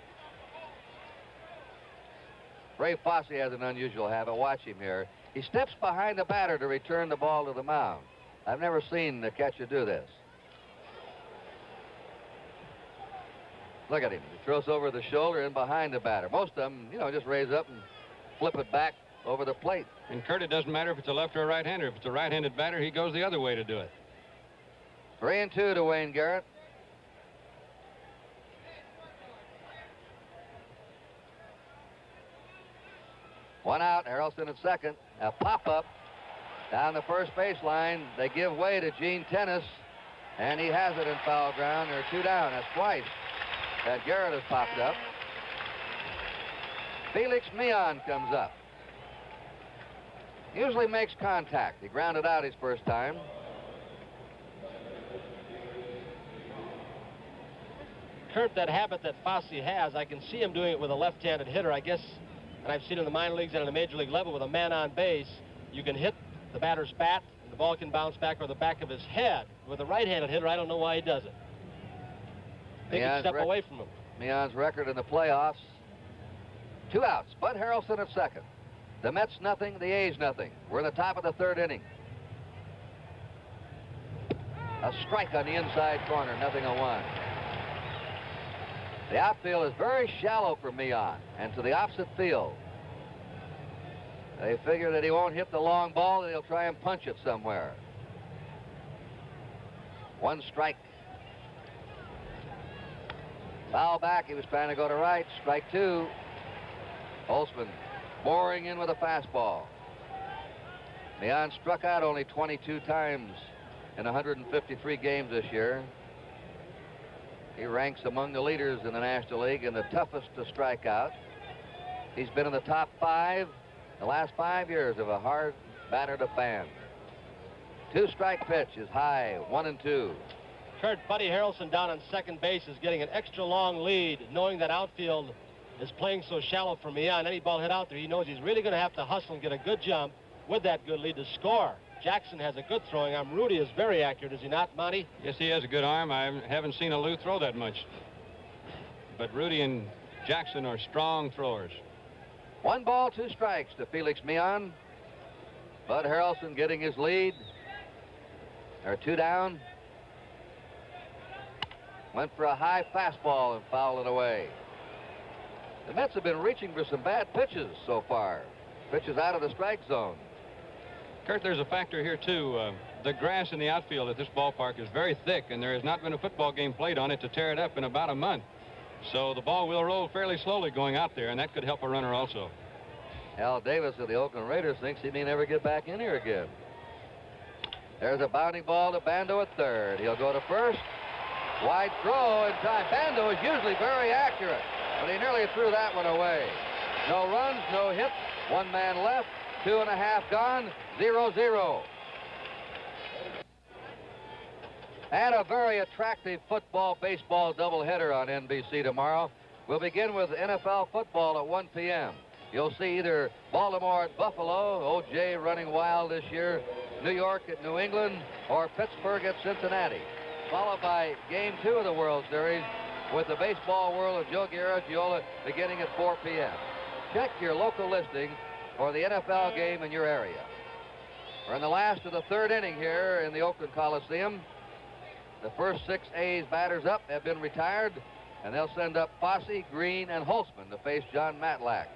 Ray Fosse has an unusual habit. Watch him here. He steps behind the batter to return the ball to the mound. I've never seen the catcher do this. Look at him. He throws over the shoulder and behind the batter. Most of them, just raise up and flip it back over the plate. And Kurt, it doesn't matter if it's a left or a right-hander. If it's a right-handed batter, he goes the other way to do it. 3-2 to Wayne Garrett. One out, Harrelson at second. A pop-up down the first baseline. They give way to Gene Tennis, and he has it in foul ground. There are 2 down. That's twice that Garrett has popped up. Felix Mion comes up. Usually makes contact. He grounded out his first time. Kurt, that habit that Fosse has, I can see him doing it with a left-handed hitter, I guess, and I've seen it in the minor leagues and at the major league level with a man on base. You can hit the batter's bat, and the ball can bounce back over the back of his head. With a right-handed hitter, I don't know why he does it. They can step away from him. Mion's record in the playoffs, 2 outs. Bud Harrelson at second. The Mets nothing, the A's nothing. We're in the top of the 3rd inning. A strike on the inside corner, 0-1. The outfield is very shallow for Mion and to the opposite field. They figure that he won't hit the long ball and he'll try and punch it somewhere. 1 strike. Foul back. He was trying to go to right. Strike 2. Holtzman boring in with a fastball. Mion struck out only 22 times in 153 games this year. He ranks among the leaders in the National League and the toughest to strike out. He's been in the top 5 the last 5 years of a hard batter to fan. 2-strike pitch is high, 1-2. Kurt, Buddy Harrelson down on second base is getting an extra long lead, knowing that outfield is playing so shallow for Mion. Any ball hit out there, he knows he's really going to have to hustle and get a good jump with that good lead to score. Jackson has a good throwing arm. Rudy is very accurate, is he not, Monty? Yes, he has a good arm. I haven't seen a Lou throw that much. But Rudy and Jackson are strong throwers. 1 ball, 2 strikes to Felix Mion. Bud Harrelson getting his lead. There are 2 down. Went for a high fastball and fouled it away. The Mets have been reaching for some bad pitches so far. Pitches out of the strike zone. Kurt, there's a factor here, too. The grass in the outfield at this ballpark is very thick, and there has not been a football game played on it to tear it up in about a month. So the ball will roll fairly slowly going out there, and that could help a runner also. Al Davis of the Oakland Raiders thinks he may never get back in here again. There's a bounding ball to Bando at third. He'll go to first. Wide throw in time. Bando is usually very accurate, but he nearly threw that one away. No runs, no hits, 1 man left, 2.5 gone, 0-0. And a very attractive football, baseball doubleheader on NBC tomorrow. We'll begin with NFL football at 1 p.m. You'll see either Baltimore at Buffalo, O.J. running wild this year, New York at New England, or Pittsburgh at Cincinnati. Followed by Game 2 of the World Series with the Baseball World of Joe Garagiola beginning at 4 p.m. Check your local listing for the NFL game in your area. We're in the last of the 3rd inning here in the Oakland Coliseum. The first 6 A's batters up have been retired, and they'll send up Fosse, Green, and Holtzman to face John Matlack.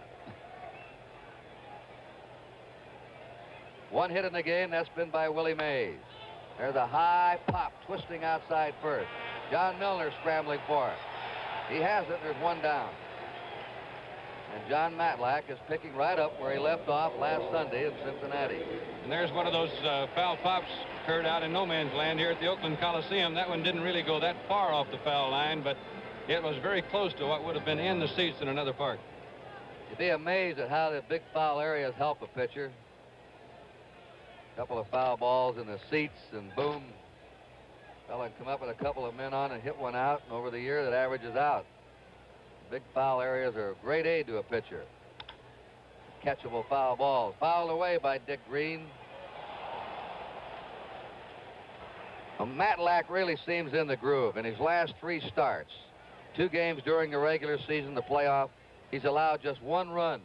1 hit in the game, that's been by Willie Mays. There's a high pop, twisting outside first. John Milner scrambling for it. He has it, there's 1 down. And John Matlack is picking right up where he left off last Sunday in Cincinnati. And there's one of those foul pops occurred out in no man's land here at the Oakland Coliseum. That one didn't really go that far off the foul line, but it was very close to what would have been in the seats in another park. You'd be amazed at how the big foul areas help a pitcher. A couple of foul balls in the seats, and boom, fella can come up with a couple of men on and hit one out, and over the year that averages out. Big foul areas are a great aid to a pitcher. Catchable foul balls. Fouled away by Dick Green. Well, Matlack really seems in the groove. In his last 3 starts, 2 games during the regular season, the playoff, he's allowed just 1 run.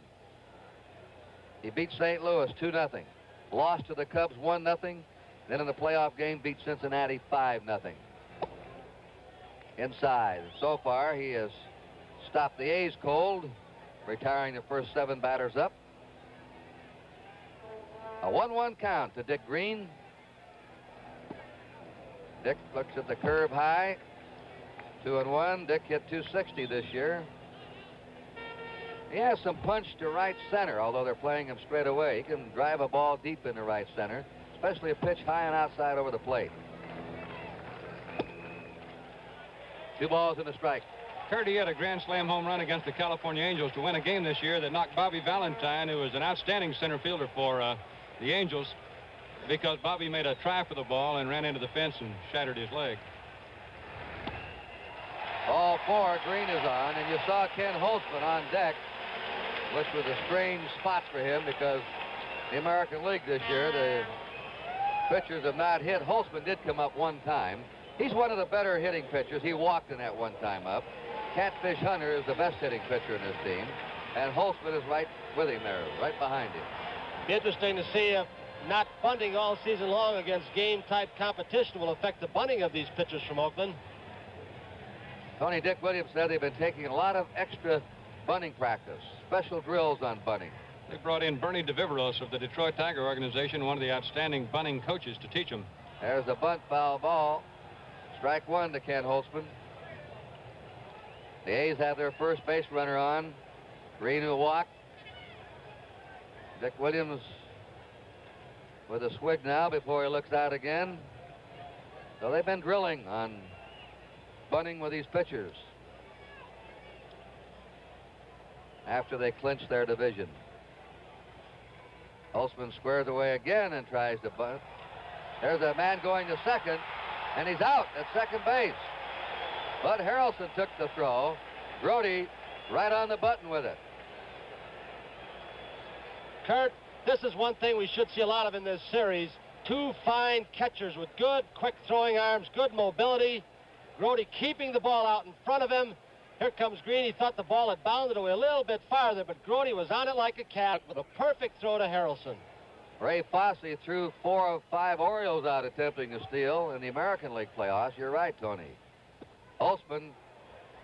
He beat St. Louis 2-0. Lost to the Cubs 1-0. Then in the playoff game, beat Cincinnati 5-0. Inside. So far, he has stopped the A's cold, retiring the first 7 batters up. A 1-1 count to Dick Green. Dick looks at the curve high. 2-1. Dick hit .260 this year. He has some punch to right center, although they're playing him straight away. He can drive a ball deep into right center, especially a pitch high and outside over the plate. 2 balls and a strike. Curdy had a grand slam home run against the California Angels to win a game this year that knocked Bobby Valentine, who was an outstanding center fielder for the Angels, because Bobby made a try for the ball and ran into the fence and shattered his leg. All 4, Green is on, and you saw Ken Holtzman on deck, which was a strange spot for him because the American League this year, the pitchers have not hit. Holtzman did come up 1 time. He's one of the better hitting pitchers. He walked in that 1 time up. Catfish Hunter is the best hitting pitcher in this team, and Holtzman is right with him there, right behind him. Be interesting to see if not bunting all season long against game-type competition will affect the bunting of these pitchers from Oakland. Tony Dick Williams said they've been taking a lot of extra bunting practice, special drills on bunting. They brought in Bernie DeViveros of the Detroit Tiger organization, one of the outstanding bunting coaches, to teach them. There's the bunt, foul ball. Strike 1 to Ken Holtzman. The A's have their first base runner on. Green will walk. Dick Williams with a swig now before he looks out again. So they've been drilling on bunting with these pitchers after they clinched their division. Holtzman squares away again and tries to bunt. There's a man going to second, and he's out at second base. Bud Harrelson took the throw. Grody right on the button with it. Kurt, this is one thing we should see a lot of in this series. 2 fine catchers with good, quick throwing arms, good mobility. Grody keeping the ball out in front of him. Here comes Green. He thought the ball had bounded away a little bit farther, but Grody was on it like a cat with a perfect throw to Harrelson. Ray Fosse threw 4 of 5 Orioles out attempting to steal in the American League playoffs. You're right, Tony. Holtzman,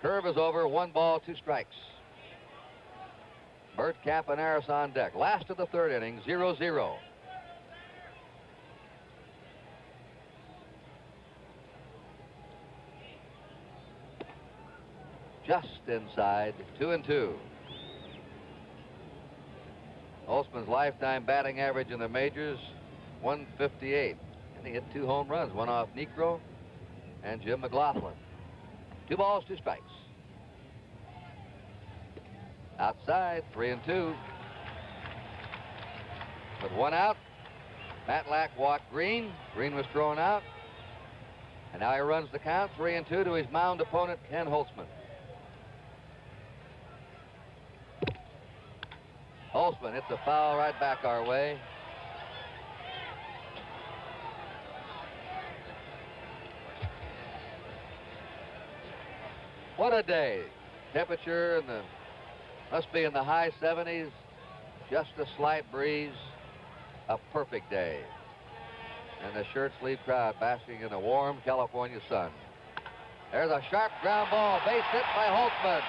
curve is over, 1 ball, 2 strikes. Bert Campaneris on deck. Last of the 3rd inning, 0-0. Just inside, 2-2. Holtzman's lifetime batting average in the majors, 158. And he hit 2 home runs, one off Necro and Jim McLaughlin. 2 balls, 2 strikes. Outside, 3-2. With 1 out, Matlack walked Green. Green was thrown out. And now he runs the count, 3-2 to his mound opponent, Ken Holtzman. Holtzman hits a foul right back our way. What a day. Temperature must be in the high 70s. Just a slight breeze. A perfect day. And the shirt sleeve crowd basking in a warm California sun. There's a sharp ground ball. Base hit by Holtzman.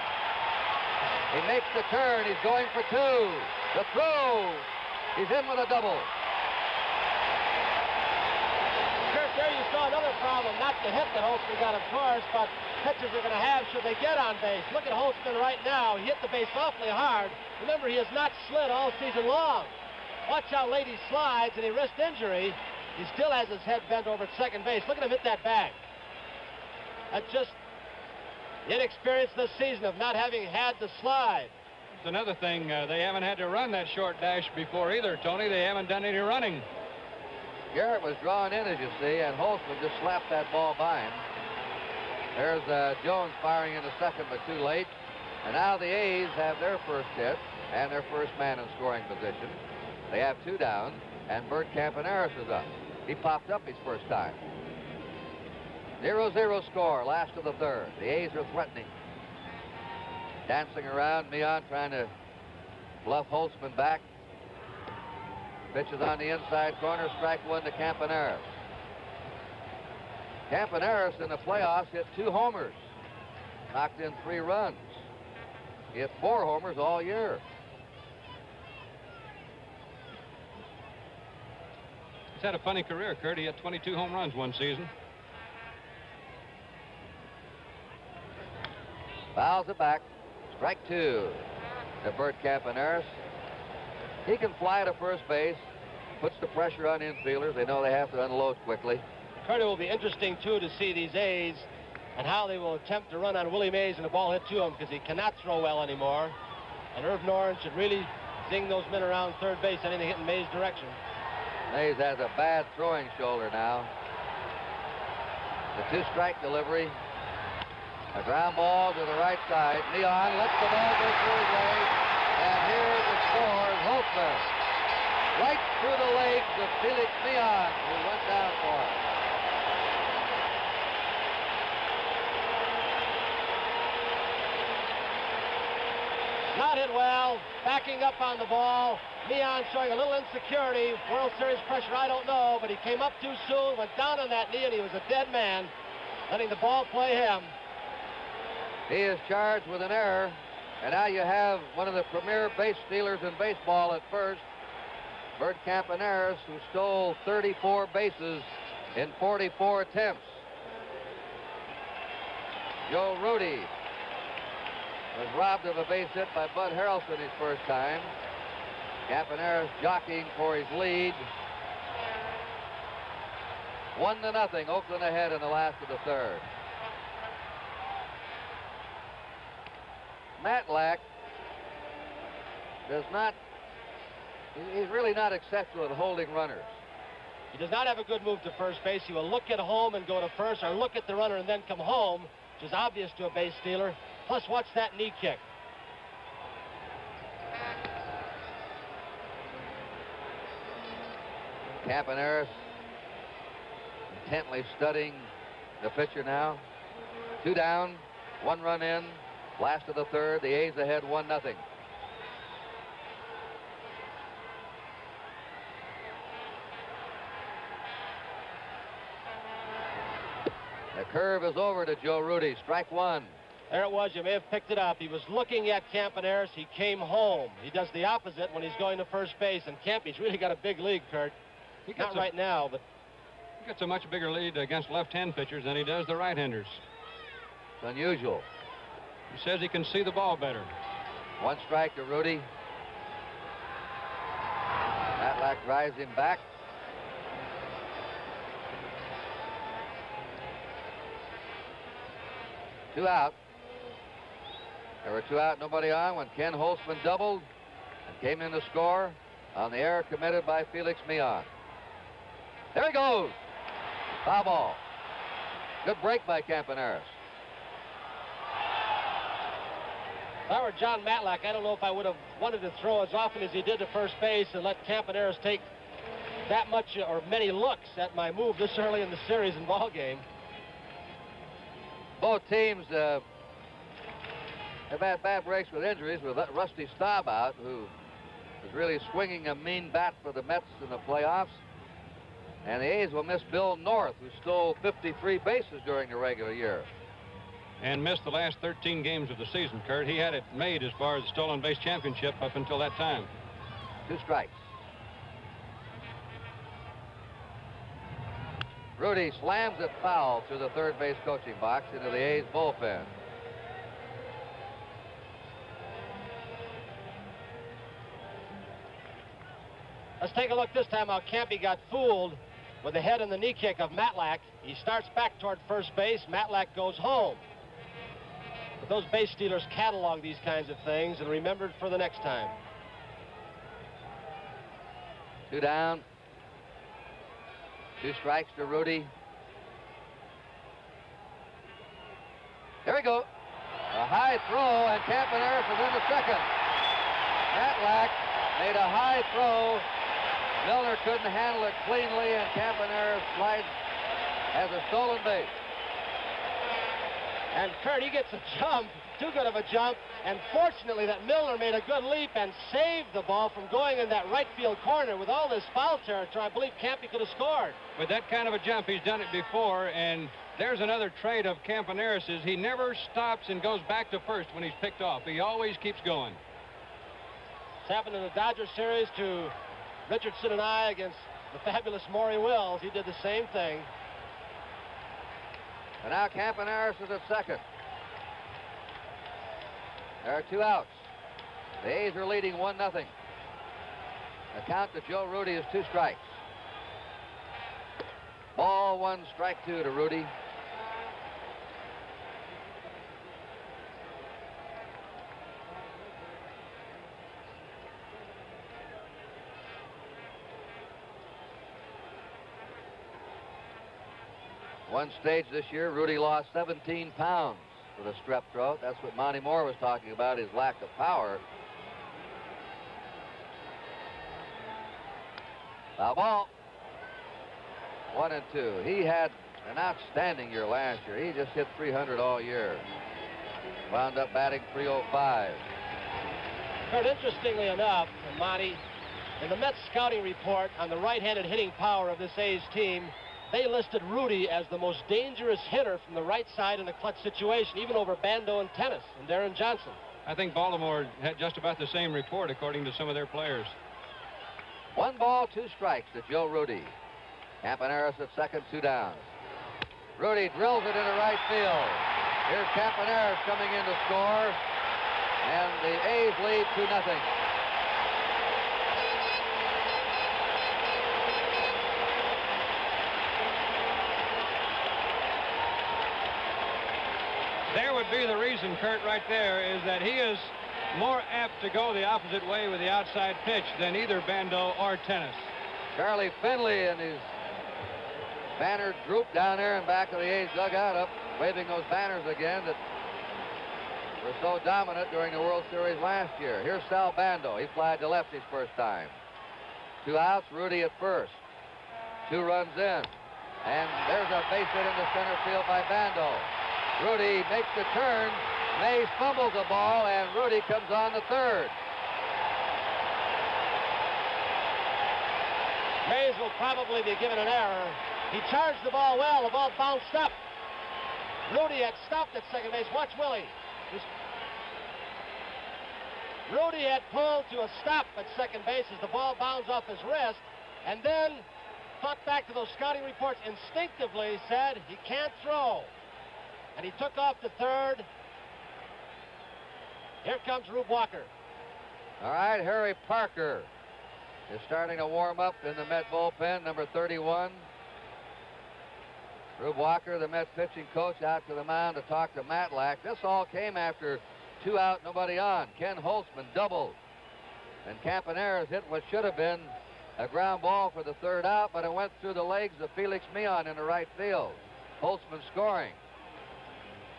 He makes the turn. He's going for 2. The throw. He's in with a double. Kurt, there you saw another problem. Not the hit that Holtzman got, of course, but pitchers are going to have should they get on base. Look at Holtzman right now. He hit the base awfully hard. Remember, he has not slid all season long. Watch how late he slides, and he risked injury. He still has his head bent over at second base. Look at him hit that bag. That's just inexperience this season of not having had the slide. It's another thing, they haven't had to run that short dash before either, Tony. They haven't done any running. Garrett was drawn in, as you see, and Holtzman just slapped that ball by him. There's Jones firing into second, but too late. And now the A's have their first hit and their first man in scoring position. They have 2 down, and Bert Campaneris is up. He popped up his first time. 0-0 score, last of the third. The A's are threatening. Dancing around, Meehan trying to bluff Holtzman back. Pitches on the inside corner, strike 1 to Campaneris. Campaneris in the playoffs hit 2 homers, knocked in 3 runs. He hit 4 homers all year. He's had a funny career, Kurt. He had 22 home runs one season. Fouls it back. Strike 2 to Bert Campaneris. He can fly to first base, puts the pressure on infielders. They know they have to unload quickly. Kurt, it will be interesting, too, to see these A's and how they will attempt to run on Willie Mays and the ball hit to him because he cannot throw well anymore. And Irv Noren should really zing those men around third base, anything hitting Mays' direction. Mays has a bad throwing shoulder now. The 2-strike delivery. A ground ball to the right side. Meehan lets the ball go through his legs. And here the score is Holtzman. Right through the legs of Felix Meehan, who went down for it. Not hit well. Backing up on the ball. Meehan showing a little insecurity. World Series pressure, I don't know, but he came up too soon, went down on that knee, and he was a dead man, letting the ball play him. He is charged with an error, and now you have one of the premier base stealers in baseball at first, Bert Campaneris, who stole 34 bases in 44 attempts. Joe Rudy was robbed of a base hit by Bud Harrelson his first time. Campaneris jockeying for his lead. 1-0, Oakland ahead in the last of the third. Matlack he's really not exceptional at holding runners. He does not have a good move to first base. He will look at home and go to first, or look at the runner and then come home, which is obvious to a base stealer. Plus, watch that knee kick. Campaneris intently studying the pitcher now. 2 down, 1 run in. Last of the third, the A's ahead 1-0. The curve is over to Joe Rudy. Strike 1. There it was. You may have picked it up. He was looking at Campaneris. He came home. He does the opposite when he's going to first base, and Campy's really got a big lead, Kurt. Not right now, but He gets a much bigger lead against left-hand pitchers than he does the right-handers. It's unusual. He says he can see the ball better. 1 strike to Rudy. Matlack drives him back. 2 out. There were 2 out, nobody on when Ken Holtzman doubled and came in to score on the error committed by Felix Mion. There he goes. Foul ball. Good break by Campaneris. If I were John Matlack, I don't know if I would have wanted to throw as often as he did to first base and let Campaneris take that much or many looks at my move this early in the series and ball game. Both teams have had bad breaks with injuries, with Rusty Staub out, who is really swinging a mean bat for the Mets in the playoffs. And the A's will miss Bill North, who stole 53 bases during the regular year. And missed the last 13 games of the season, Kurt. He had it made as far as the stolen base championship up until that time. 2 strikes. Rudy slams it foul through the third base coaching box into the A's bullpen. Let's take a look this time how Campy got fooled with the head and the knee kick of Matlack. He starts back toward first base. Matlack goes home. But those base stealers catalog these kinds of things and remembered for the next time. 2 down. 2 strikes to Rudy. There we go. A high throw, and Campaneris is in the second. Matlack made a high throw. Milner couldn't handle it cleanly, and Campaneris slides as a stolen base. And Kurt, he gets a jump, too good of a jump, and fortunately that Milner made a good leap and saved the ball from going in that right field corner. With all this foul territory, I believe Campy could have scored. With that kind of a jump, he's done it before, and there's another trait of Campaneris' he never stops and goes back to first when he's picked off. He always keeps going. It's happened in the Dodger series to Richardson and I against the fabulous Maury Wills. He did the same thing. And now Campaneris is at second. There are 2 outs. The A's are leading 1-0. The count to Joe Rudy is 2 strikes. Ball 1, strike 2 to Rudy. One stage this year, Rudy lost 17 pounds with a strep throat. That's what Monty Moore was talking about, his lack of power. Foul ball. 1-2. He had an outstanding year last year. He just hit 300 all year. Wound up batting .305. Kurt, interestingly enough, Monty, in the Mets scouting report on the right-handed hitting power of this A's team, they listed Rudy as the most dangerous hitter from the right side in a clutch situation, even over Bando and Tennis and Darren Johnson. I think Baltimore had just about the same report, according to some of their players. 1 ball, 2 strikes to Joe Rudy. Campaneris at second, 2 down. Rudy drills it into right field. Here's Campaneris coming in to score, and the A's lead 2-0. There would be the reason, Kurt, right there, is that he is more apt to go the opposite way with the outside pitch than either Bando or Tennis. Charlie Finley and his banner group down there in back of the A's dugout, up waving those banners again that were so dominant during the World Series last year. Here's Sal Bando. He flied to left his first time. 2 outs, Rudy at first. 2 runs in. And there's a base hit into center field by Bando. Rudy makes the turn. Mays fumbles the ball, and Rudy comes on the third. Mays will probably be given an error. He charged the ball well. The ball bounced up. Rudy had stopped at second base. Watch Willie. Rudy had pulled to a stop at second base as the ball bounced off his wrist, and then thought back to those scouting reports, instinctively said he can't throw. And he took off to third. Here comes Rube Walker. All right, Harry Parker is starting to warm up in the Met bullpen, number 31. Rube Walker, the Mets pitching coach, out to the mound to talk to Matlack. This all came after 2 out, nobody on. Ken Holtzman doubled. And Campaneris hit what should have been a ground ball for the 3rd out, but it went through the legs of Felix Meon in the right field. Holtzman scoring.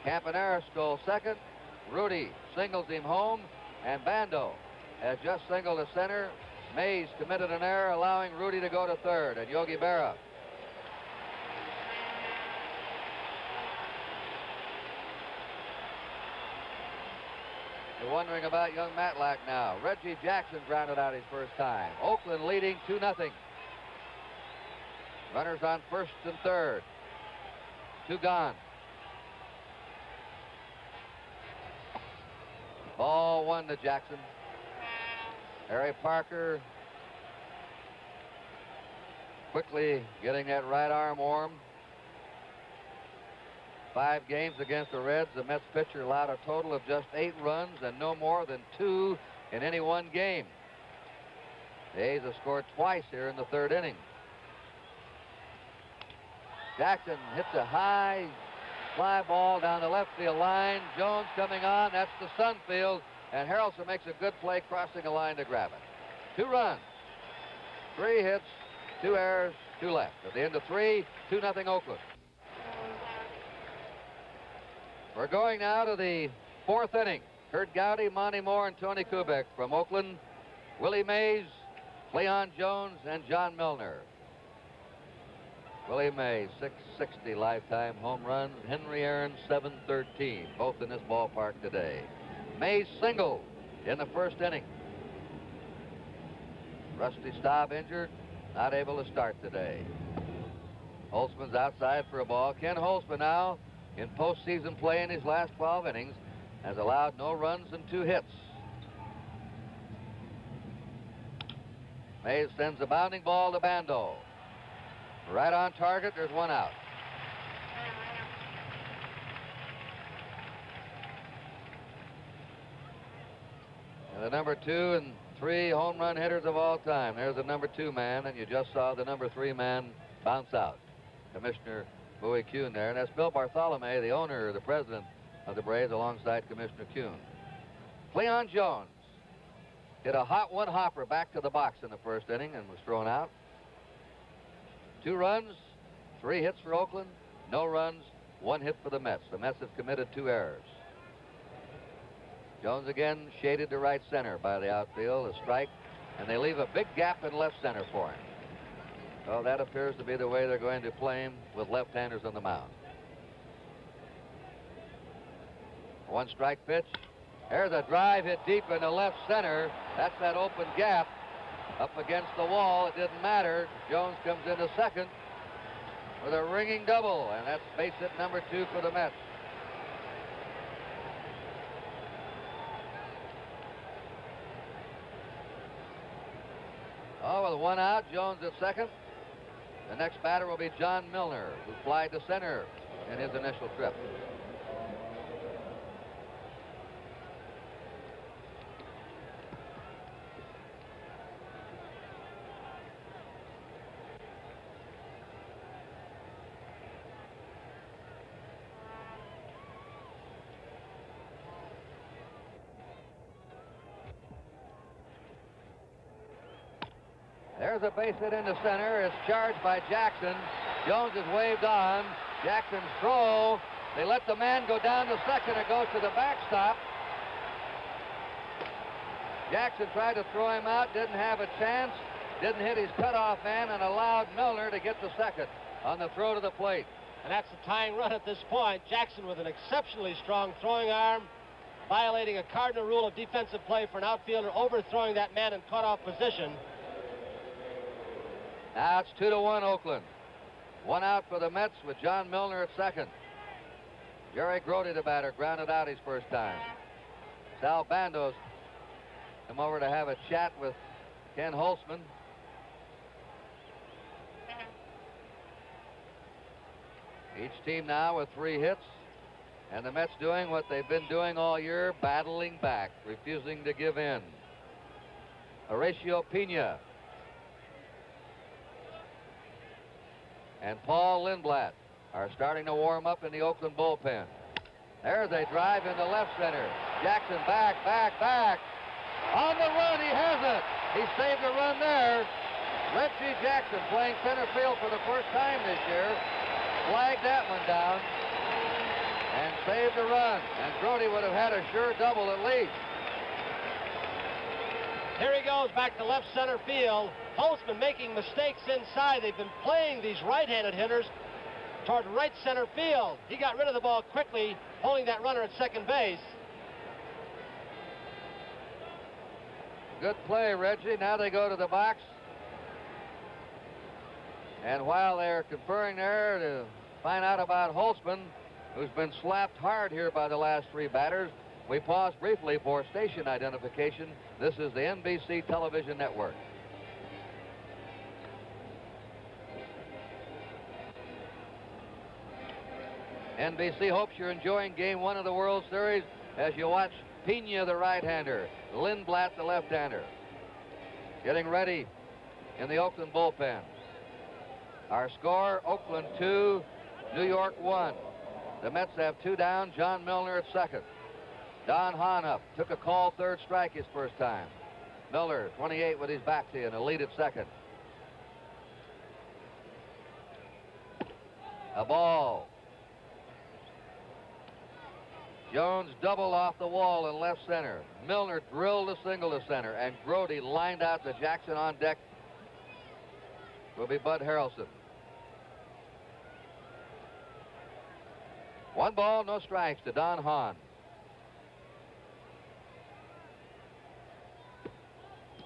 Campaneris stole second. Rudy singles him home, and Bando has just singled to center. Mays committed an error, allowing Rudy to go to 3rd, and Yogi Berra. You're wondering about young Matlack now. Reggie Jackson grounded out his first time. Oakland leading 2-0. Runners on 1st and 3rd. 2 gone. Ball 1 to Jackson. Harry Parker quickly getting that right arm warm. 5 games against the Reds, the Mets pitcher allowed a total of just 8 runs and no more than 2 in any one game. The A's have scored twice here in the 3rd inning. Jackson hits a high fly ball down the left field line. Jones coming on. That's the Sun field. And Harrelson makes a good play crossing the line to grab it. 2 runs, 3 hits, 2 errors, 2 left. At the end of 3, 2-0 Oakland. We're going now to the 4th inning. Kurt Gowdy, Monty Moore, and Tony Kubek from Oakland. Willie Mays, Leon Jones, and John Milner. Willie Mays, 660 lifetime home runs. Henry Aaron, 713, both in this ballpark today. Mays singled in the 1st inning. Rusty Staub injured, not able to start today. Holtzman's outside for a ball. Ken Holtzman now in postseason play in his last 12 innings has allowed no runs and 2 hits. Mays sends a bounding ball to Bando. Right on target, there's 1 out. And the number 2 and 3 home run hitters of all time. There's the number 2 man, and you just saw the number 3 man bounce out. Commissioner Bowie Kuhn there, and that's Bill Bartholomew, the owner, the president of the Braves, alongside Commissioner Kuhn. Leon Jones hit a hot 1 hopper back to the box in the 1st inning and was thrown out. 2 runs, 3 hits for Oakland, no runs, 1 hit for the Mets. The Mets have committed 2 errors. Jones again shaded to right center by the outfield, a strike, and they leave a big gap in left center for him. Well, that appears to be the way they're going to play him with left-handers on the mound. 1 strike pitch. There's a drive hit deep into left center. That's that open gap up against the wall. It didn't matter. Jones comes into second with a ringing double, and that's base hit number 2 for the Mets. Oh, with 1 out, Jones at second. The next batter will be John Milner, who flied to center in his initial trip. There's a base hit into center. It's charged by Jackson. Jones is waved on. Jackson's throw. They let the man go down to second. It goes to the backstop. Jackson tried to throw him out. Didn't have a chance. Didn't hit his cutoff man and allowed Milner to get to second on the throw to the plate. And that's the tying run at this point. Jackson with an exceptionally strong throwing arm, violating a cardinal rule of defensive play for an outfielder, overthrowing that man in cutoff position. Now it's 2-1 Oakland. 1 out for the Mets with John Milner at second. Jerry Grody, the batter, grounded out his first time. Sal Bandos come over to have a chat with Ken Holtzman. Each team now with 3 hits, and the Mets doing what they've been doing all year, battling back, refusing to give in. Horacio Pena and Paul Lindblad are starting to warm up in the Oakland bullpen. There's a drive into left center. Jackson back. On the run, he has it. He saved a run there. Reggie Jackson, playing center field for the first time this year, flagged that one down and saved a run. And Grody would have had a sure double at least. Here he goes back to left center field. Holtzman making mistakes inside. They've been playing these right-handed hitters toward right center field. He got rid of the ball quickly, holding that runner at second base. Good play, Reggie. Now they go to the box. And while they're conferring there to find out about Holtzman, who's been slapped hard here by the last three batters, we pause briefly for station identification. This is the NBC television network. NBC hopes you're enjoying Game 1 of the World Series as you watch Pena, the right-hander, Lindblad, the left-hander, getting ready in the Oakland bullpen. Our score, Oakland 2, New York 1. The Mets have 2 down. John Milner at second. Don Hahn up. Took a call, third strike his first time. Miller, 28 with his back to you, and a lead at second. A ball. Jones doubled off the wall in left center. Milner drilled a single to center, and Grody lined out to Jackson on deck. Will be Bud Harrelson. 1 ball, no strikes to Don Hahn.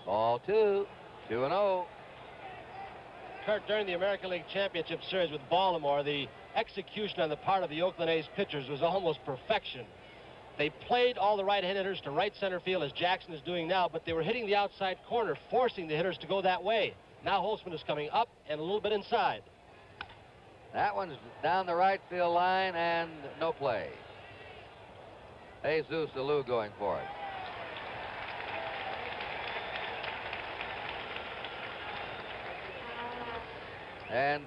Ball 2, 2-0. Kurt, during the American League Championship Series with Baltimore, the execution on the part of the Oakland A's pitchers was almost perfection. They played all the right-hand hitters to right center field, as Jackson is doing now, but they were hitting the outside corner, forcing the hitters to go that way. Now Holtzman is coming up and a little bit inside. That one's down the right field line and no play. Jesus Alou going for it. And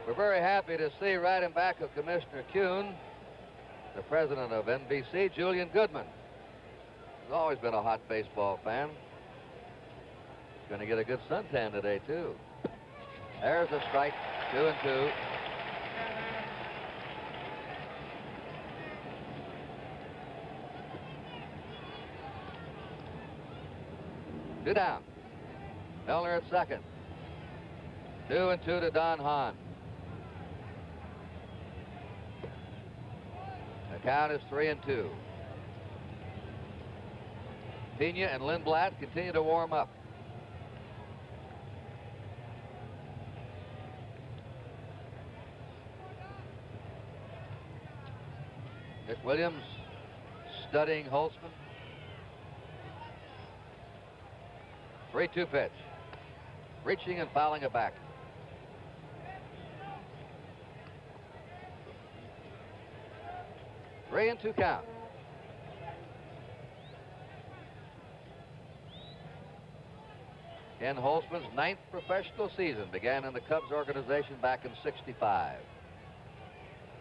we're very happy to see right in back of Commissioner Kuhn, the president of NBC, Julian Goodman. He's always been a hot baseball fan. He's going to get a good suntan today, too. There's a strike, 2-2. Two down. Milner at second. 2-2 to Don Hahn. The count is 3-2. Pena and Lindblad continue to warm up. Dick Williams studying Holtzman. 3-2 pitch. Reaching and fouling it back. Three and 2 count. Ken Holtzman's 9th professional season began in the Cubs organization back in '65.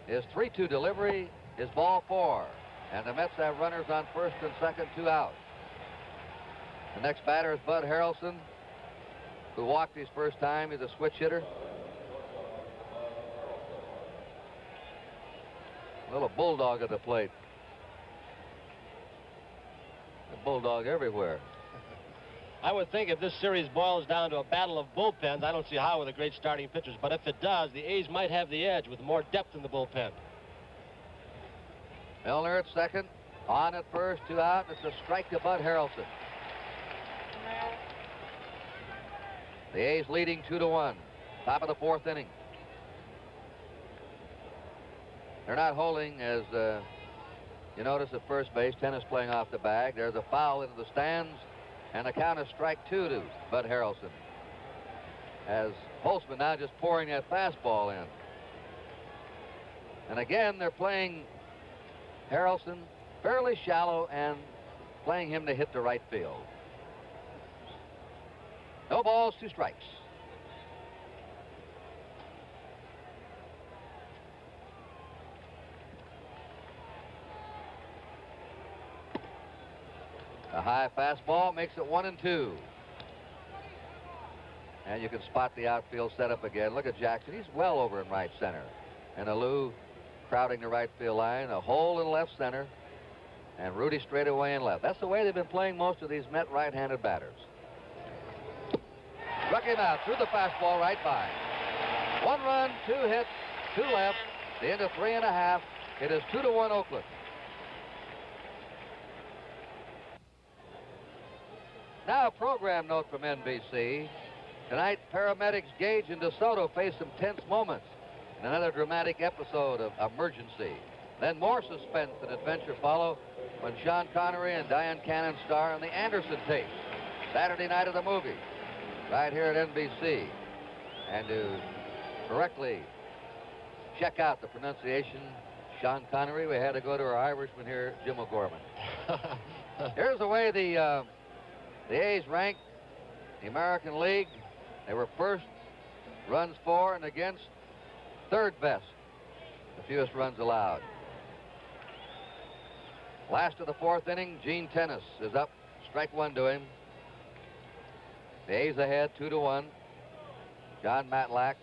His 3-2 delivery is ball 4, and the Mets have runners on first and second, 2 out. The next batter is Bud Harrelson, who walked his first time. He's a switch hitter. A little bulldog at the plate. A bulldog everywhere. I would think if this series boils down to a battle of bullpens, I don't see how with the great starting pitchers, but if it does, the A's might have the edge with more depth in the bullpen. Milner at second, on at first, 2 out, and it's a strike to Bud Harrelson. The A's leading 2-1, top of the 4th inning. They're not holding, as you notice at first base. Tennis playing off the bag. There's a foul into the stands, and a count of strike 2 to Bud Harrelson, as Holtzman now just pouring that fastball in. And again, they're playing Harrelson fairly shallow and playing him to hit the right field. No balls, 2 strikes. A high fastball makes it 1-2. And you can spot the outfield setup again. Look at Jackson. He's well over in right center. And Alou crowding the right field line. A hole in left center. And Rudy straight away in left. That's the way they've been playing most of these Met right-handed batters. Struck him out through the fastball right by. 1 run, 2 hits, 2 left. The end of 3.5. It is 2-1 Oakland. Now a program note from NBC. Tonight, paramedics Gage and DeSoto face some tense moments in another dramatic episode of emergency. Then more suspense and adventure follow when Sean Connery and Diane Cannon star in the Anderson tapes. Saturday night of the movie, right here at NBC. And to correctly check out the pronunciation, Sean Connery, we had to go to our Irishman here, Jim O'Gorman. Here's the way the A's ranked the American League. They were first, runs for and against, third best, the fewest runs allowed. Last of the 4th inning, Gene Tennis is up. Strike 1 to him. The A's ahead 2-1. John Matlack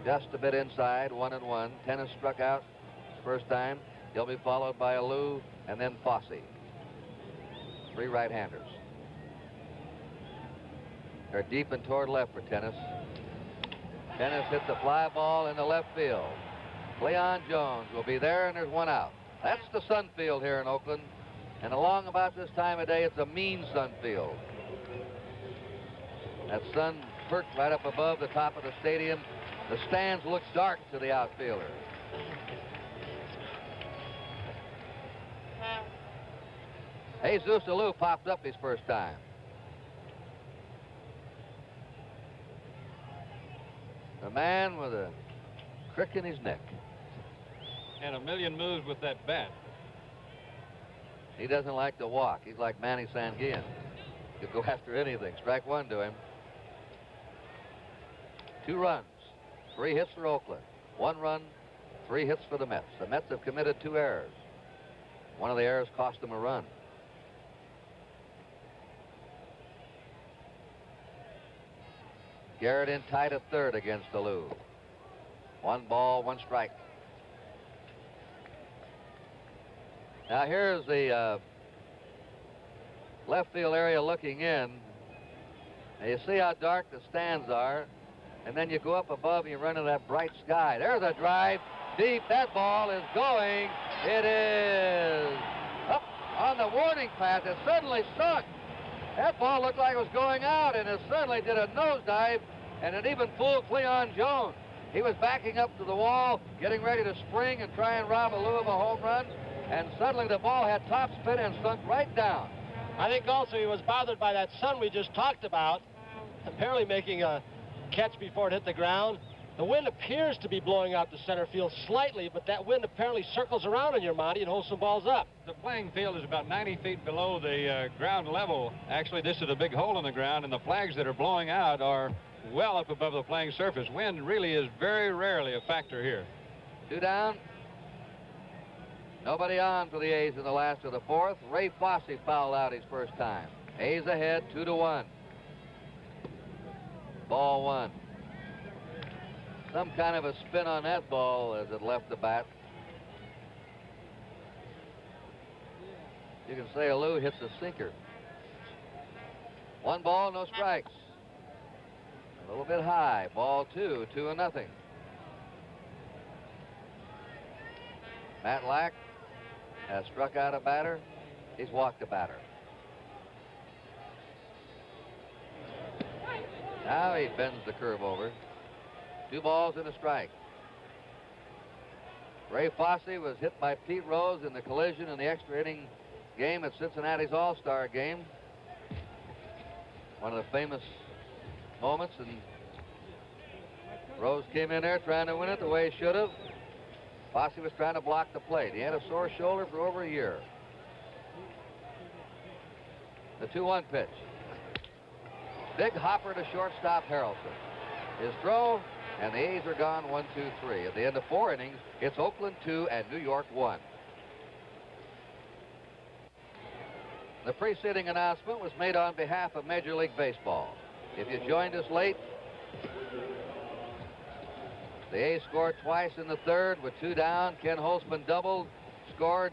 just a bit inside, 1-1. Tennis struck out his first time. He'll be followed by Alou and then Fosse. 3 right-handers. They're deep and toward left for Tennis. Tennis hits a fly ball in the left field. Cleon Jones will be there, and there's 1 out. That's the sun field here in Oakland. And along about this time of day, it's a mean sun field. That sun perched right up above the top of the stadium. The stands look dark to the outfielder. Jesus Alou popped up his first time. The man with a crick in his neck. And a million moves with that bat. He doesn't like to walk. He's like Manny Sanguillen. He'll go after anything. Strike 1 to him. 2 runs, 3 hits for Oakland. 1 run, 3 hits for the Mets. The Mets have committed 2 errors. One of the errors cost them a run. Garrett in tight at third against Alou. 1 ball, 1 strike. Now here's the left field area looking in. Now you see how dark the stands are, and then you go up above and you run into that bright sky. There's a drive deep. That ball is going. It is up on the warning path. It suddenly sunk. That ball looked like it was going out, and it suddenly did a nosedive, and it even fooled Cleon Jones. He was backing up to the wall, getting ready to spring and try and rob Alou of a home run, and suddenly the ball had top spin and sunk right down. I think also he was bothered by that sun we just talked about, apparently making a catch before it hit the ground. The wind appears to be blowing out to center field slightly, but that wind apparently circles around in your Monty and holds some balls up. The playing field is about 90 feet below the ground level. Actually, this is a big hole in the ground, and the flags that are blowing out are well up above the playing surface. Wind really is very rarely a factor here. 2 down. Nobody on for the A's in the last of the 4th. Ray Fosse fouled out his first time. A's ahead 2-1. Ball 1. Some kind of a spin on that ball as it left the bat. You can say Alou hits a sinker. 1 ball, no strikes. A little bit high. Ball 2, 2-0. Matlack has struck out a batter. He's walked a batter. Now he bends the curve over. 2 balls and a strike. Ray Fosse was hit by Pete Rose in the collision in the extra inning game at Cincinnati's All-Star game. One of the famous moments, and Rose came in there trying to win it the way he should have. Fosse was trying to block the plate. He had a sore shoulder for over a year. The 2-1 pitch. Big hopper to shortstop Harrelson. His throw, and the A's are gone 1-2-3. At the end of 4 innings, it's Oakland 2 and New York 1. The preceding announcement was made on behalf of Major League Baseball. If you joined us late, the A's scored twice in the third with 2 down. Ken Holtzman doubled, scored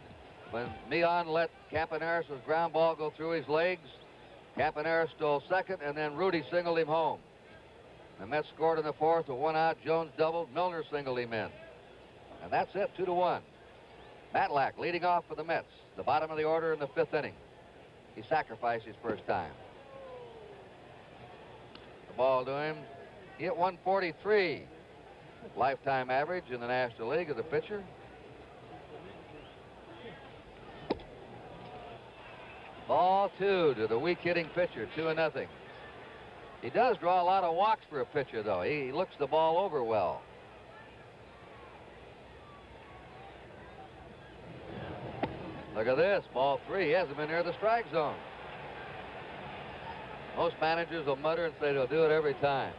when Meehan let Campaneris' ground ball go through his legs. Campaneris stole second, and then Rudy singled him home. The Mets scored in the fourth with 1 out. Jones doubled. Milner singled him in. And that's it, 2-1. Matlack leading off for the Mets, the bottom of the order in the 5th inning. He sacrificed his first time. The ball to him. He hit 143. Lifetime average in the National League as a pitcher. Ball 2 to the weak hitting pitcher, 2-0. He does draw a lot of walks for a pitcher, though. He looks the ball over well. Look at this, ball 3. He hasn't been near the strike zone. Most managers will mutter and say they'll do it every time.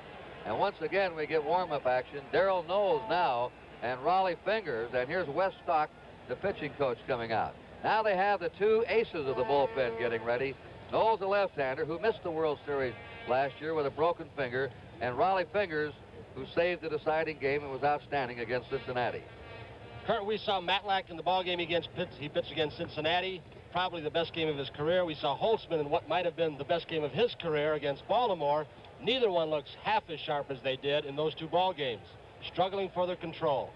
And once again, we get warm-up action. Darrell Knowles now and Raleigh Fingers. And here's Wes Stock, the pitching coach, coming out. Now they have the 2 aces of the bullpen getting ready. Knowles, a left-hander, who missed the World Series last year with a broken finger. And Raleigh Fingers, who saved the deciding game and was outstanding against Cincinnati. Kurt, we saw Matlack in the ball game he pitched against Cincinnati, probably the best game of his career. We saw Holtzman in what might have been the best game of his career against Baltimore. Neither one looks half as sharp as they did in those 2 ball games, struggling for their control.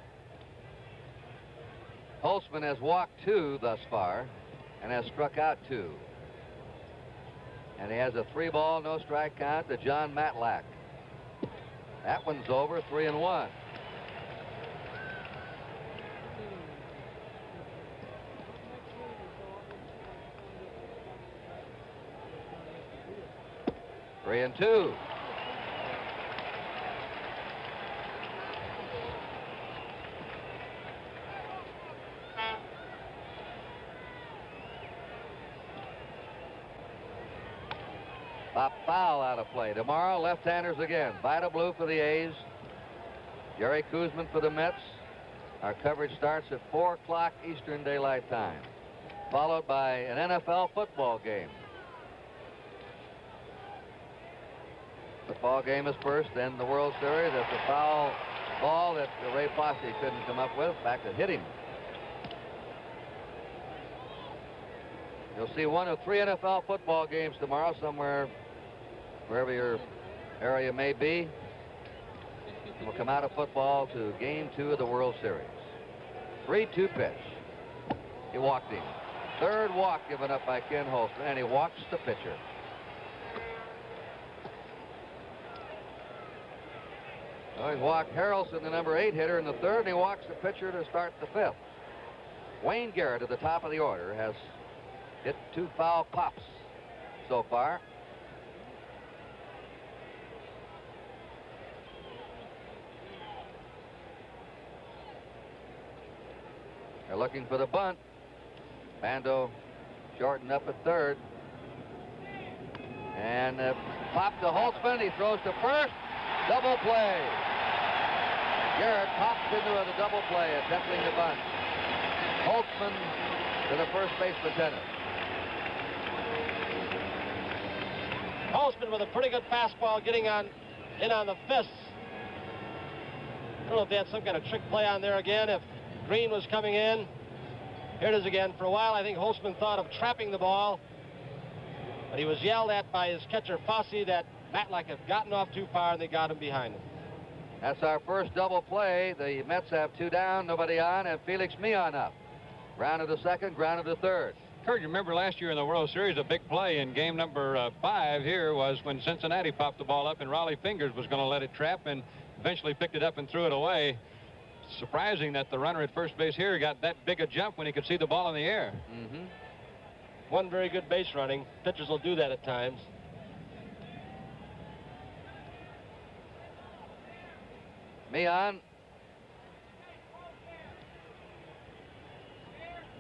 Holtzman has walked 2 thus far and has struck out 2. And he has a 3-ball, no strike count to John Matlack. That one's over, 3-1. Three and 2. Pop foul out of play. Tomorrow, left-handers again. Vida Blue for the A's. Jerry Koosman for the Mets. Our coverage starts at 4 o'clock Eastern Daylight Time, followed by an NFL football game. Football game is first, then the World Series. That's a foul ball that Ray Fosse couldn't come up with. In fact, it hit him. You'll see 1 of 3 NFL football games tomorrow somewhere, wherever your area may be. And we'll come out of football to game 2 of the World Series. 3-2 pitch. He walked him. 3rd walk given up by Ken Holtzman, and he walks the pitcher. Well, he's walked Harrelson, the number 8 hitter, in the 3rd, and he walks the pitcher to start the 5th. Wayne Garrett at the top of the order has hit 2 foul pops so far. They're looking for the bunt. Bando shortened up at 3rd. And pop to Holtzman. He throws to first. Double play. Garrett pops into the double play, attempting the bunt. Holtzman to the first baseman tennis. Holtzman with a pretty good fastball getting in on the fists. I don't know if they had some kind of trick play on there again. If Green was coming in. Here it is again. For a while, I think Holtzman thought of trapping the ball. But he was yelled at by his catcher, Fosse, that Matlack had gotten off too far, and they got him behind him. That's our first double play. The Mets have 2 down, nobody on, and Felix Meehan up. Grounded to 2nd, grounded to 3rd. Kurt, you remember last year in the World Series, a big play in game number 5 here was when Cincinnati popped the ball up and Raleigh Fingers was going to let it trap and eventually picked it up and threw it away. Surprising that the runner at first base here got that big a jump when he could see the ball in the air. Mm-hmm. One very good base running. Pitchers will do that at times. Meehan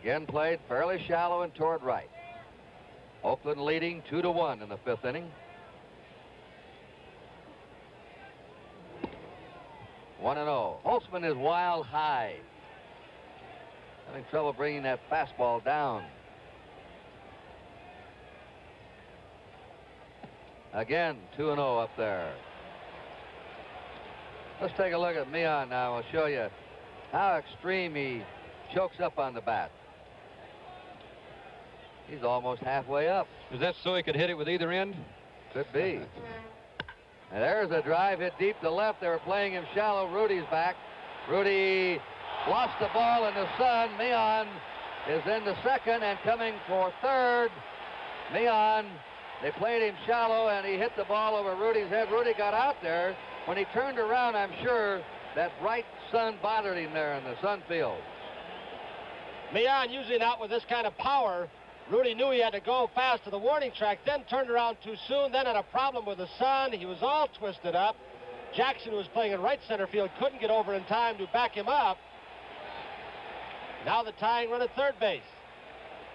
again played fairly shallow and toward right. Oakland leading 2-1 in the 5th inning. 1-0. Holtzman is wild high. Having trouble bringing that fastball down. Again, 2-0 up there. Let's take a look at Meehan now. I'll show you how extreme he chokes up on the bat. He's almost halfway up. Is that so he could hit it with either end? Could be. And there's a drive hit deep to left. They were playing him shallow. Rudy's back. Rudy lost the ball in the sun. Meehan is in the second and coming for third. Meehan, they played him shallow and he hit the ball over Rudy's head. Rudy got out there. When he turned around, I'm sure that bright sun bothered him there in the sun field. Meehan using out with this kind of power. Rudy knew he had to go fast to the warning track, then turned around too soon, then had a problem with the sun. He was all twisted up. Jackson, who was playing in right center field, couldn't get over in time to back him up. Now the tying run at third base.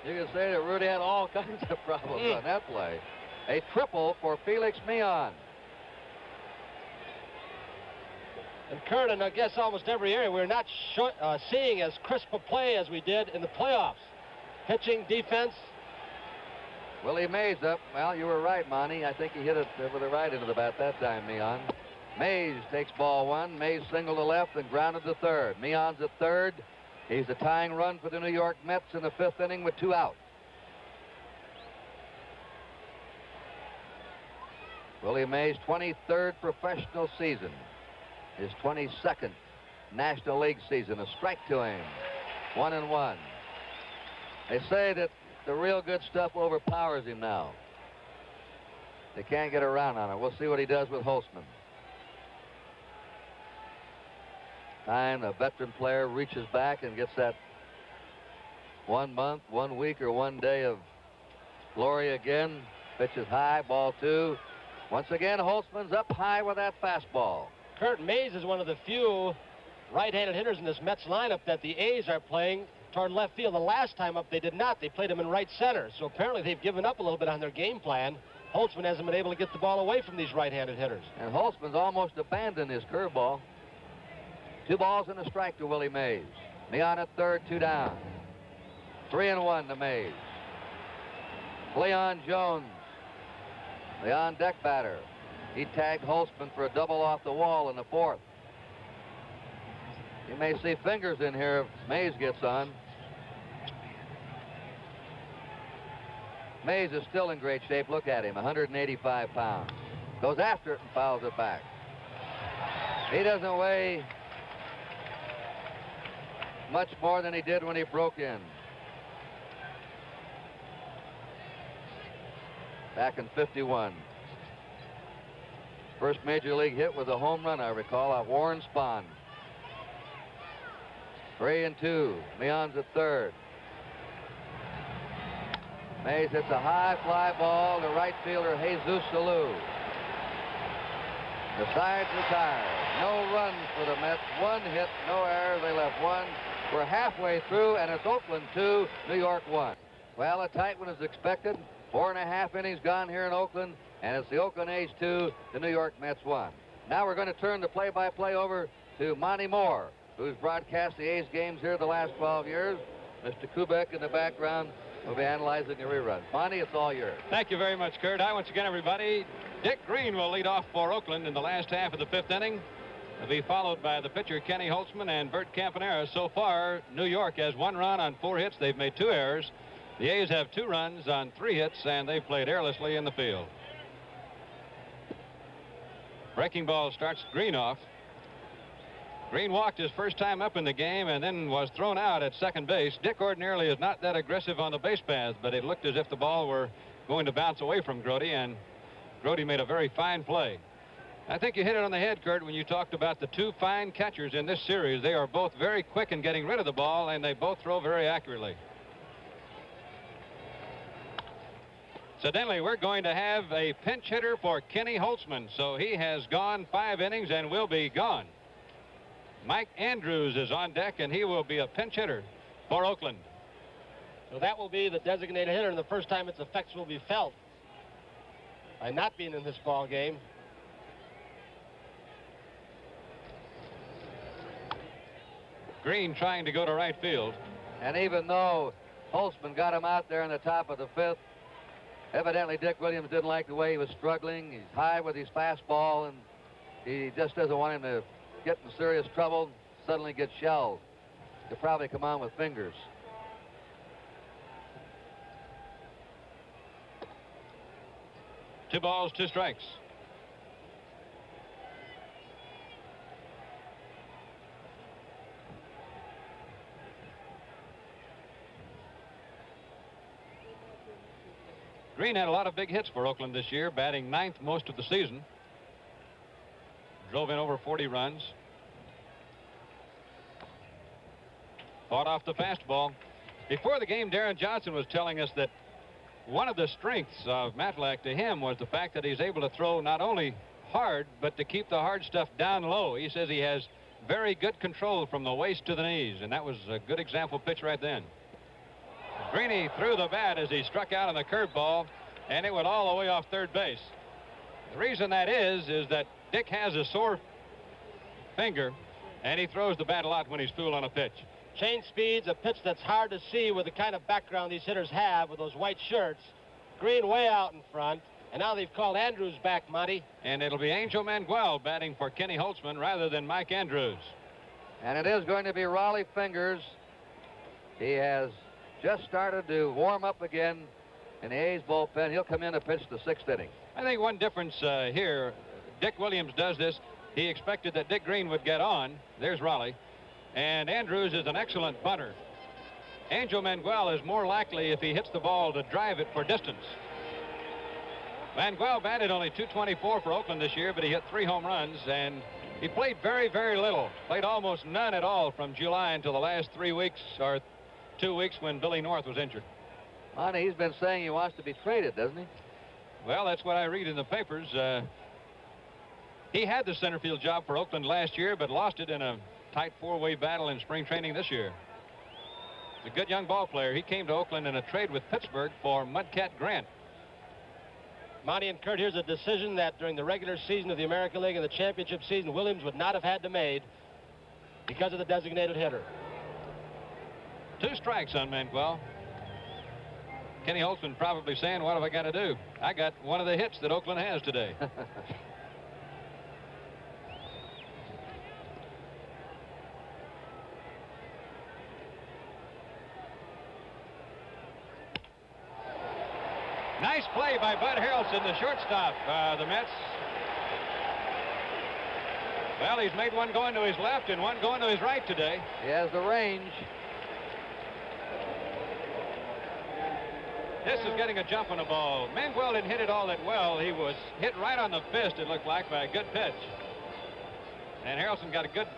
You can say that Rudy had all kinds of problems on that play. A triple for Felix Meehan. And Kurt, and I guess almost every area, we're not seeing as crisp a play as we did in the playoffs. Pitching, defense. Willie Mays up. Well, you were right, Monty. I think he hit it with the right into the bat that time, Meehan. Mays takes ball one. Mays single to left and grounded to third. Meehan's at third. He's the tying run for the New York Mets in the fifth inning with 2 out. Willie Mays' 23rd professional season. His 22nd National League season. A strike to him. 1-1. They say that the real good stuff overpowers him now. They can't get around on it. We'll see what he does with Holtzman. Time a veteran player reaches back and gets that 1 month, 1 week, or 1 day of glory again. Pitches high, ball 2. Once again, Holtzman's up high with that fastball. Kurt, Mays is one of the few right-handed hitters in this Mets lineup that the A's are playing toward left field. The last time up, they did not. They played him in right center. So apparently they've given up a little bit on their game plan. Holtzman hasn't been able to get the ball away from these right-handed hitters. And Holtzman's almost abandoned his curveball. 2 balls and a strike to Willie Mays. Meehan at third, 2 down. 3-1 to Mays. Leon Jones, the on-deck batter. He tagged Holtzman for a double off the wall in the fourth. You may see fingers in here if Mays gets on. Mays is still in great shape. Look at him, 185 pounds. Goes after it and fouls it back. He doesn't weigh much more than he did when he broke in. Back in 51. First major league hit was a home run, I recall, off Warren Spahn. 3-2. Meehan's at third. Mays hits a high fly ball to right fielder Jesus Salou. The side's retired. No runs for the Mets. 1 hit, no errors. They left 1. We're halfway through, and it's Oakland 2, New York 1. Well, a tight one is expected. 4.5 innings gone here in Oakland, and it's the Oakland A's 2, the New York Mets 1. Now we're going to turn the play-by-play over to Monty Moore, who's broadcast the A's games here the last 12 years. Mr. Kubek in the background will be analyzing the reruns. Monty, it's all yours. Thank you very much, Kurt. Hi once again, everybody. Dick Green will lead off for Oakland in the last half of the 5th inning. He'll be followed by the pitcher Kenny Holtzman and Bert Campanera. So far, New York has 1 run on 4 hits. They've made 2 errors. The A's have 2 runs on 3 hits, and they've played airlessly in the field. Breaking ball starts Green off. Green walked his first time up in the game and then was thrown out at second base. Dick ordinarily is not that aggressive on the base paths, but it looked as if the ball were going to bounce away from Grody, and Grody made a very fine play. I think you hit it on the head, Kurt, when you talked about the 2 fine catchers in this series. They are both very quick in getting rid of the ball, and they both throw very accurately. Incidentally, we're going to have a pinch hitter for Kenny Holtzman, so he has gone 5 innings and will be gone. Mike Andrews is on deck, and he will be a pinch hitter for Oakland. So that will be the designated hitter, and the first time its effects will be felt by not being in this ball game. Green trying to go to right field. And even though Holtzman got him out there in the top of the 5th, Evidently, Dick Williams didn't like the way he was struggling. He's high with his fastball, and he just doesn't want him to get in serious trouble, suddenly get shelled. He'll probably come on with fingers. Two balls, two strikes. Green had a lot of big hits for Oakland this year, batting ninth most of the season. Drove in over 40 runs. Fought off the fastball. Before the game, Darren Johnson was telling us that one of the strengths of Matlack to him was the fact that he's able to throw not only hard, but to keep the hard stuff down low. He says he has very good control from the waist to the knees, and that was a good example pitch right then. Greeny threw the bat as he struck out on the curveball, and it went all the way off third base. The reason that is that Dick has a sore finger, and he throws the bat a lot when he's fooled on a pitch. Change speed's a pitch that's hard to see with the kind of background these hitters have with those white shirts. Green way out in front, and now they've called Andrews back, Monty. And it'll be Angel Manuel batting for Kenny Holtzman rather than Mike Andrews. And it is going to be Raleigh Fingers. He has just started to warm up again in the A's bullpen. He'll come in to pitch the sixth inning. I think one difference here, Dick Williams does this. He expected that Dick Green would get on. There's Raleigh. And Andrews is an excellent bunter. Angel Manuel is more likely, if he hits the ball, to drive it for distance. Manuel batted only .224 for Oakland this year, but he hit 3 home runs, and he played very, very little. Played almost none at all from July until the last 3 weeks or 2 weeks when Billy North was injured. Monty, he's been saying he wants to be traded, doesn't he? Well, that's what I read in the papers. He had the center field job for Oakland last year, but lost it in a tight 4-way battle in spring training this year. He's a good young ball player. He came to Oakland in a trade with Pittsburgh for Mudcat Grant. Monty and Kurt, here's a decision that during the regular season of the American League and the championship season, Williams would not have had to made because of the designated hitter. 2 strikes on Manuel. Kenny Holtzman probably saying, what have I got to do? I got one of the hits that Oakland has today. Nice play by Bud Harrelson, the shortstop, the Mets. Well, he's made one going to his left and one going to his right today. He has the range. This is getting a jump on the ball. Manuel didn't hit it all that well. He was hit right on the fist, it looked like, by a good pitch. And Harrelson got a good,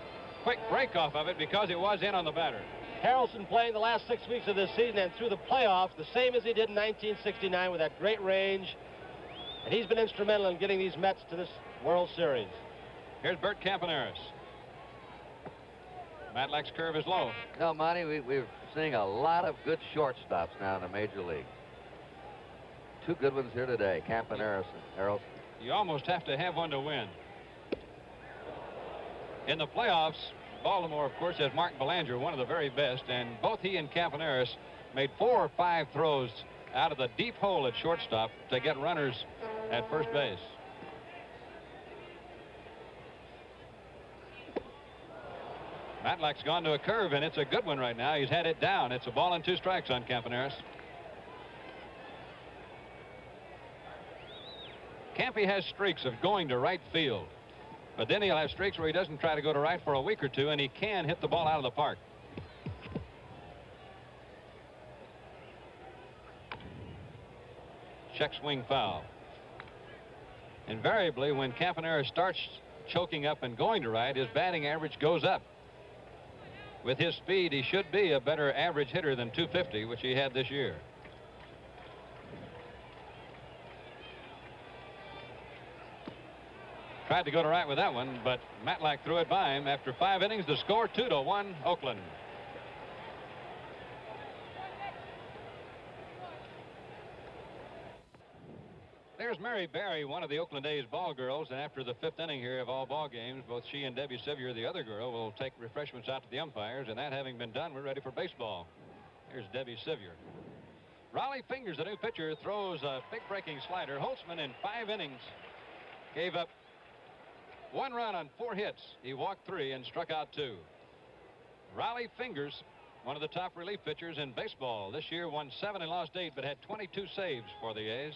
quick break off of it because it was in on the batter. Harrelson playing the last 6 weeks of this season and through the playoffs the same as he did in 1969 with that great range. And he's been instrumental in getting these Mets to this World Series. Here's Bert Campaneris. Matlack's curve is low. No, Monty, we're seeing a lot of good shortstops now in the major league. 2 good ones here today, Campaneris and Harrelson. You almost have to have one to win. In the playoffs, Baltimore, of course, has Mark Belanger, one of the very best, and both he and Campaneris made 4 or 5 throws out of the deep hole at shortstop to get runners at first base. Matlack's gone to a curve, and it's a good one right now. He's had it down. It's a ball and 2 strikes on Campaneris. Campy has streaks of going to right field. But then he'll have streaks where he doesn't try to go to right for a week or 2, and he can hit the ball out of the park. Check swing foul. Invariably, when Campaneris starts choking up and going to right, his batting average goes up. With his speed, he should be a better average hitter than .250, which he had this year. Tried to go to right with that one, but Matlack threw it by him. After 5 innings, the score 2-1 Oakland. There's Mary Barry, one of the Oakland A's ball girls, and after the 5th inning here of all ball games, both she and Debbie Sevier, the other girl, will take refreshments out to the umpires, and that having been done, we're ready for baseball. Here's Debbie Sevier. Raleigh Fingers, the new pitcher, throws a big breaking slider. Holtzman in 5 innings gave up 1 run on 4 hits. He walked 3 and struck out 2. Raleigh Fingers, one of the top relief pitchers in baseball, this year won 7 and lost 8, but had 22 saves for the A's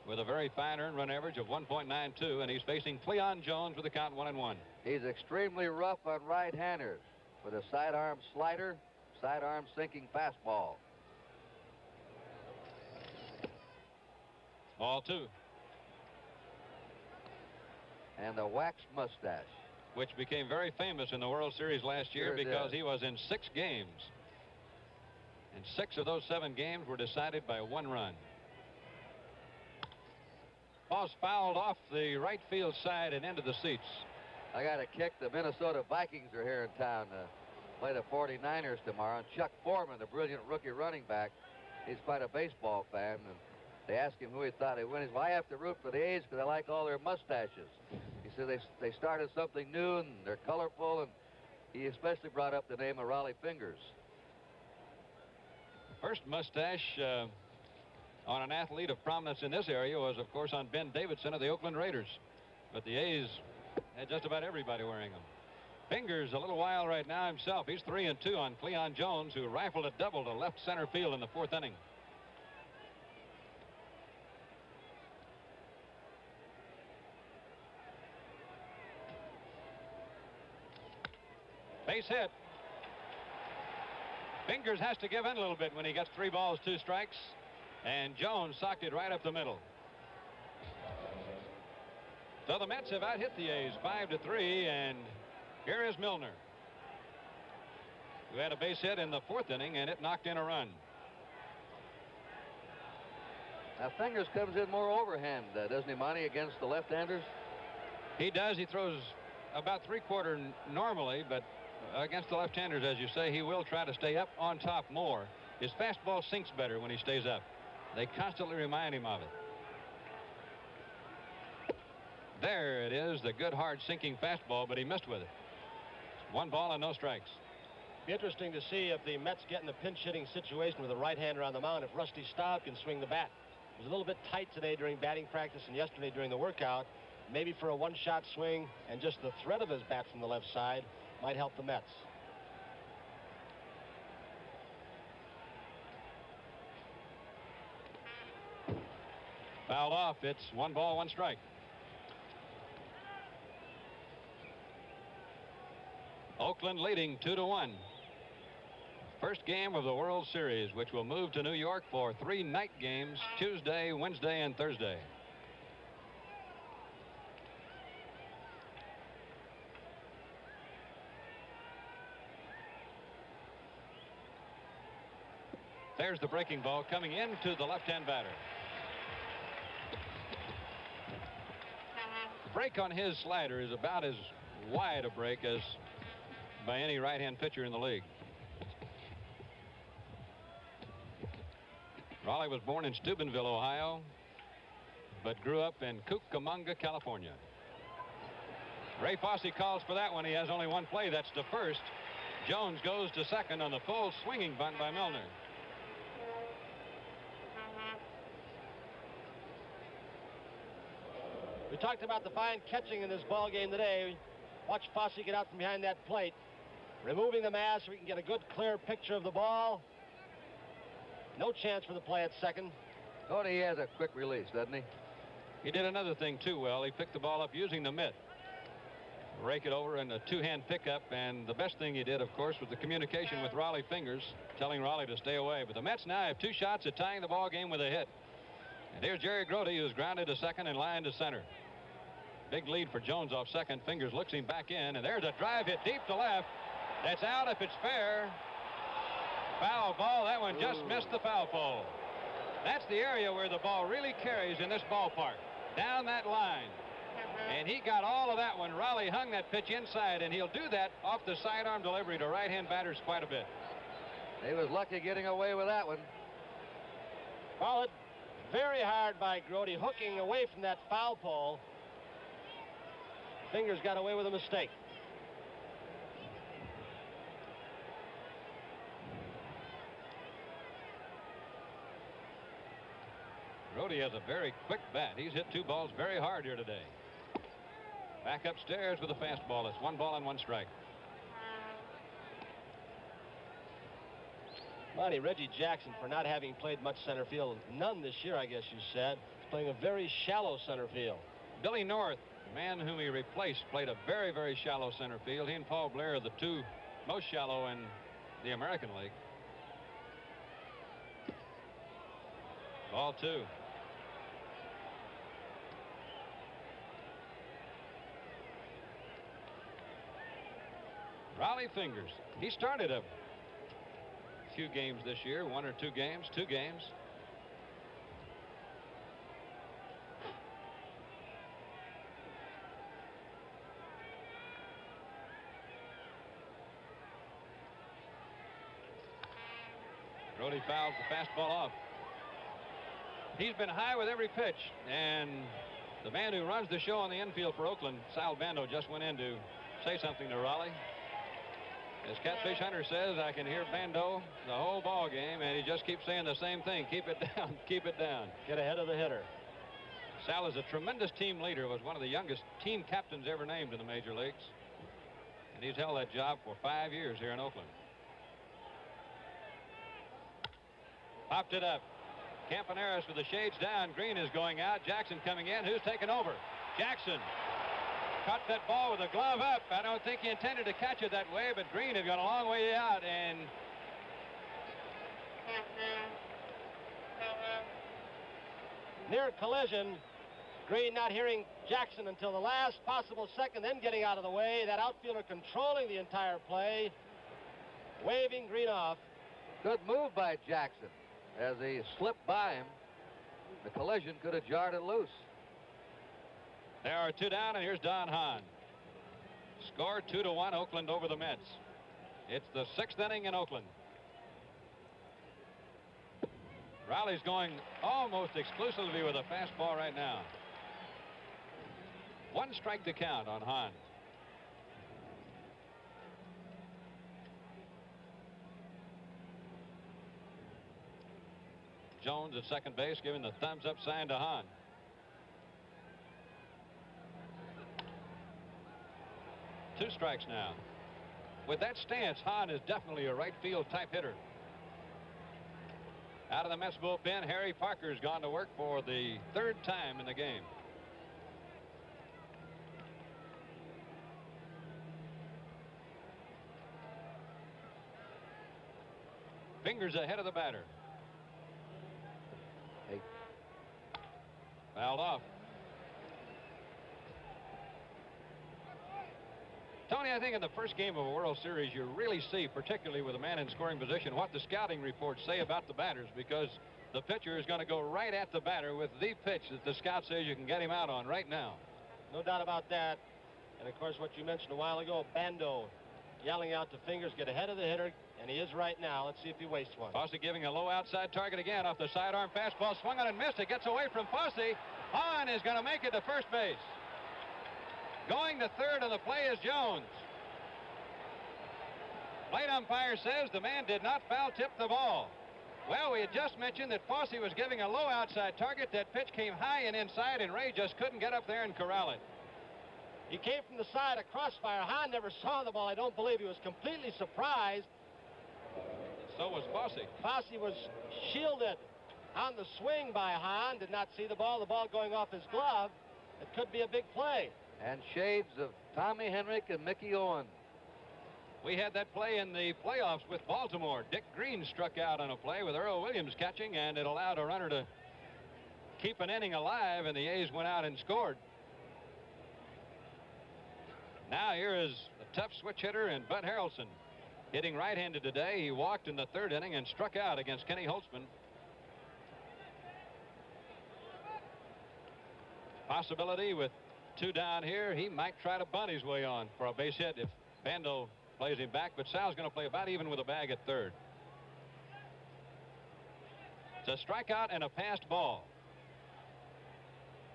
with a very fine earned run average of 1.92, and he's facing Cleon Jones with a count 1-1. He's extremely rough on right-handers with a sidearm slider, sidearm sinking fastball. Ball 2. And a wax mustache. Which became very famous in the World Series last year Sure because did. he was in 6 games. And 6 of those 7 games were decided by 1 run. Ball's fouled off the right field side and into the seats. I got a kick. The Minnesota Vikings are here in town to play the 49ers tomorrow. And Chuck Foreman, the brilliant rookie running back, he's quite a baseball fan. And they asked him who he thought he'd win. He said, well, I have to root for the A's because I like all their mustaches. He said they started something new and they're colorful, and he especially brought up the name of Raleigh Fingers. First mustache on an athlete of prominence in this area was, of course, on Ben Davidson of the Oakland Raiders. But the A's had just about everybody wearing them. Fingers a little wild right now himself. He's 3-2 on Cleon Jones, who rifled a double to left center field in the 4th inning. Base hit. Fingers has to give in a little bit when he gets 3 balls, 2 strikes. And Jones socked it right up the middle. So the Mets have out-hit the A's 5-3, and here is Milner, who had a base hit in the 4th inning, and it knocked in a run. Now, Fingers comes in more overhand, doesn't he, Monty, against the left-handers? He does. He throws about 3/4 normally, but against the left-handers, as you say, he will try to stay up on top more. His fastball sinks better when he stays up. They constantly remind him of it. There it is, the good hard sinking fastball, but he missed with it. 1 ball and no strikes. Be interesting to see if the Mets get in a pinch hitting situation with a right-hander on the mound, if Rusty Staub can swing the bat. It was a little bit tight today during batting practice and yesterday during the workout. Maybe for a 1-shot swing and just the threat of his bat from the left side might help the Mets. Fouled off. It's 1 ball, 1 strike. Oakland leading 2-1. First game of the World Series, which will move to New York for 3 night games, Tuesday, Wednesday, and Thursday. There's the breaking ball coming into the left-hand batter. The break on his slider is about as wide a break as by any right-hand pitcher in the league. Raleigh was born in Steubenville, Ohio, but grew up in Cucamonga, California. Ray Fosse calls for that one. He has only 1 play. That's to first. Jones goes to second on the full swinging bunt by Milner. We talked about the fine catching in this ball game today. Watch Fosse get out from behind that plate, removing the mask so we can get a good clear picture of the ball. No chance for the play at second. Tony, he has a quick release, doesn't he? He did another thing too well. He picked the ball up using the mitt. Rake it over in a 2-hand pickup, and the best thing he did, of course, was the communication with Raleigh Fingers, telling Raleigh to stay away. But the Mets now have 2 shots at tying the ball game with a hit. And here's Jerry Grote, who's grounded to second and lined to center. Big lead for Jones off second. Fingers looks him back in, and there's a drive hit deep to left. That's out if it's fair. Foul ball. That one just missed the foul pole. That's the area where the ball really carries in this ballpark. Down that line. And he got all of that one. Raleigh hung that pitch inside, and he'll do that off the sidearm delivery to right-hand batters quite a bit. He was lucky getting away with that one. Followed very hard by Grote, hooking away from that foul pole. Fingers got away with a mistake. Rhodey has a very quick bat. He's hit 2 balls very hard here today. Back upstairs with a fastball. It's 1 ball and 1 strike. Monty, Reggie Jackson, for not having played much center field, none this year, I guess you said, is playing a very shallow center field. Billy North, the man whom he replaced, played a very, very shallow center field. He and Paul Blair are the 2 most shallow in the American League. Ball 2. Raleigh Fingers. He started a few games this year, 1 or 2 games, 2 games. Rhodey fouls the fastball off. He's been high with every pitch, and the man who runs the show on the infield for Oakland, Sal Bando, just went in to say something to Raleigh. As Catfish Hunter says, I can hear Bando the whole ball game, and he just keeps saying the same thing. Keep it down, keep it down. Get ahead of the hitter. Sal is a tremendous team leader, was one of the youngest team captains ever named in the major leagues. And he's held that job for 5 years here in Oakland. Popped it up. Campaneris with the shades down. Green is going out. Jackson coming in. Who's taking over? Jackson caught that ball with a glove up. I don't think he intended to catch it that way, but Green had gone a long way out, and near collision. Green not hearing Jackson until the last possible second, then getting out of the way. That outfielder controlling the entire play, waving Green off. Good move by Jackson. As he slipped by him, the collision could have jarred it loose. there are 2 down, and here's Don Hahn. Score 2-1, Oakland over the Mets. It's the 6th inning in Oakland. Riley's going almost exclusively with a fastball right now. 1 strike to count on Hahn. Jones at second base giving the thumbs up sign to Hahn. Two strikes now. With that stance, Hahn is definitely a right field type hitter. Out of the Mets bullpen, Harry Parker's gone to work for the 3rd time in the game. Fingers ahead of the batter. Fouled off. Tony, I think in the first game of a World Series, you really see, particularly with a man in scoring position, what the scouting reports say about the batters, because the pitcher is going to go right at the batter with the pitch that the scout says you can get him out on right now. No doubt about that. And, of course, what you mentioned a while ago, Bando yelling out to Fingers, get ahead of the hitter, and he is right now. Let's see if he wastes one. Fosse giving a low outside target again off the sidearm fastball. Swung on and missed. It gets away from Fosse. Hahn is going to make it to first base. Going to third on the play is Jones. Plate umpire says the man did not foul tip the ball. Well, we had just mentioned that Fosse was giving a low outside target. That pitch came high and inside, and Ray just couldn't get up there and corral it. He came from the side, a crossfire. Hahn never saw the ball. I don't believe he was completely surprised. So was Fosse. Fosse was shielded on the swing by Hahn. Did not see the ball going off his glove. It could be a big play. And shades of Tommy Henrik and Mickey Owen. We had that play in the playoffs with Baltimore. Dick Green struck out on a play with Earl Williams catching, and it allowed a runner to keep an inning alive, and the A's went out and scored. Now here is a tough switch hitter and Bud Harrelson, hitting right-handed today. He walked in the 3rd inning and struck out against Kenny Holtzman. Possibility with 2 down here, he might try to bunt his way on for a base hit if Bando plays him back, but Sal's going to play about even with a bag at 3rd. It's a strikeout and a passed ball.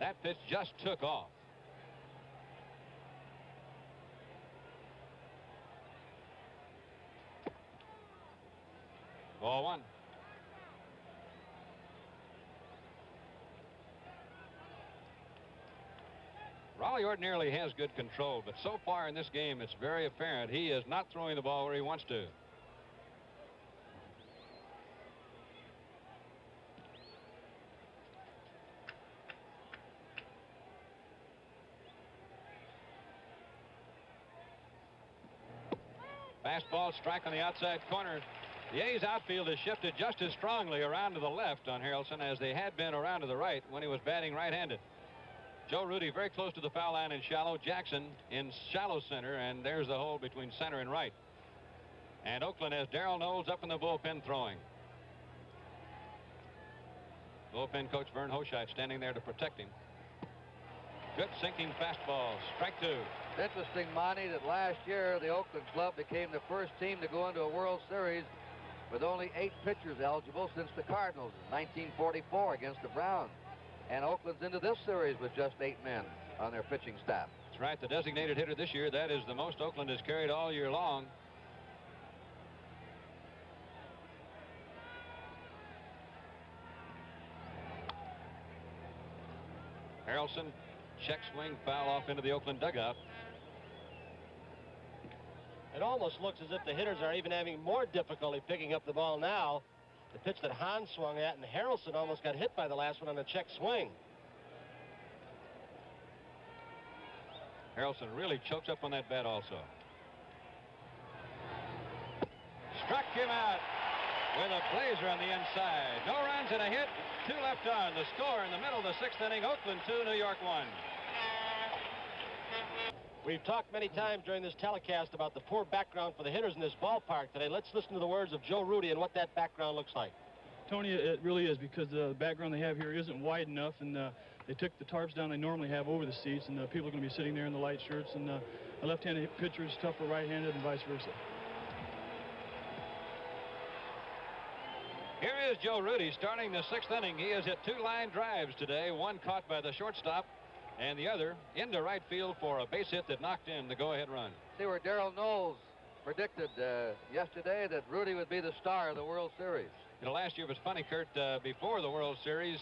That pitch just took off. Ball 1. Well, he ordinarily has good control, but so far in this game, it's very apparent he is not throwing the ball where he wants to. Fastball strike on the outside corner. The A's outfield has shifted just as strongly around to the left on Harrelson as they had been around to the right when he was batting right-handed. Joe Rudi very close to the foul line in shallow. Jackson in shallow center, and there's the hole between center and right. And Oakland has Darrell Knowles up in the bullpen throwing. Bullpen coach Vern Hochheit standing there to protect him. Good sinking fastball. Strike two. It's interesting, Monty, that last year the Oakland club became the first team to go into a World Series with only 8 pitchers eligible since the Cardinals in 1944 against the Browns. And Oakland's into this series with just 8 men on their pitching staff. That's right. The designated hitter this year, that is the most Oakland has carried all year long. Harrelson, check swing, foul off into the Oakland dugout. It almost looks as if the hitters are even having more difficulty picking up the ball now. The pitch that Hahn swung at, and Harrelson almost got hit by the last one on a check swing. Harrelson really chokes up on that bat also. Struck him out with a blazer on the inside. No runs and a hit, 2 left on. The score in the middle of the 6th inning, Oakland 2, New York 1. We've talked many times during this telecast about the poor background for the hitters in this ballpark today. Let's listen to the words of Joe Rudi and what that background looks like. Tony, it really is, because the background they have here isn't wide enough, and they took the tarps down they normally have over the seats, and people are going to be sitting there in the light shirts, and a left-handed pitcher is tougher right-handed and vice versa. Here is Joe Rudi starting the 6th inning. He has hit 2 line drives today, one caught by the shortstop and the other into right field for a base hit that knocked in the go-ahead run. See where Darrell Knowles predicted yesterday that Rudi would be the star of the World Series. You know, last year was funny, Kurt. Before the World Series,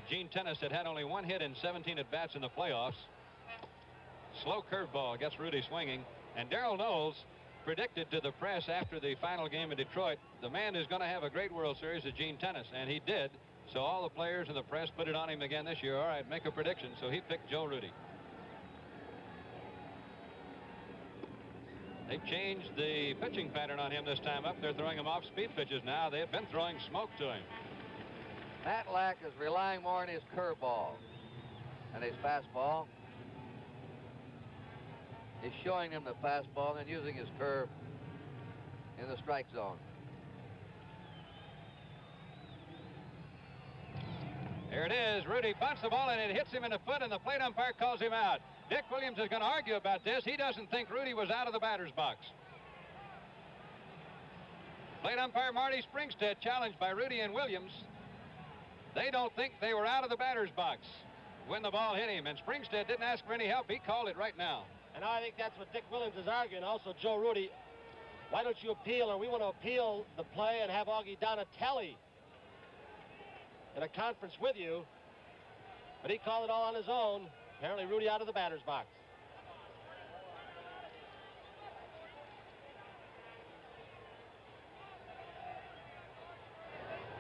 Gene Tennis had only 1 hit in 17 at-bats in the playoffs. Slow curveball gets Rudi swinging, and Darrell Knowles predicted to the press after the final game in Detroit, the man is going to have a great World Series at Gene Tennis, and he did. So all the players and the press put it on him again this year. All right, make a prediction. So he picked Joe Rudi. They've changed the pitching pattern on him this time up. They're throwing him off speed pitches now. They've been throwing smoke to him. Matlack is relying more on his curveball and his fastball. He's showing him the fastball and using his curve in the strike zone. There it is. Rudi bunts the ball, and it hits him in the foot, and the plate umpire calls him out. Dick Williams is going to argue about this. He doesn't think Rudi was out of the batter's box. Plate umpire Marty Springstead challenged by Rudi and Williams. They don't think they were out of the batter's box when the ball hit him, and Springstead didn't ask for any help. He called it right now. And I think that's what Dick Williams is arguing. Also, Joe Rudi, why don't you appeal, or we want to appeal the play and have Augie Donatelli in a conference with you. But he called it all on his own. Apparently Rudi out of the batter's box.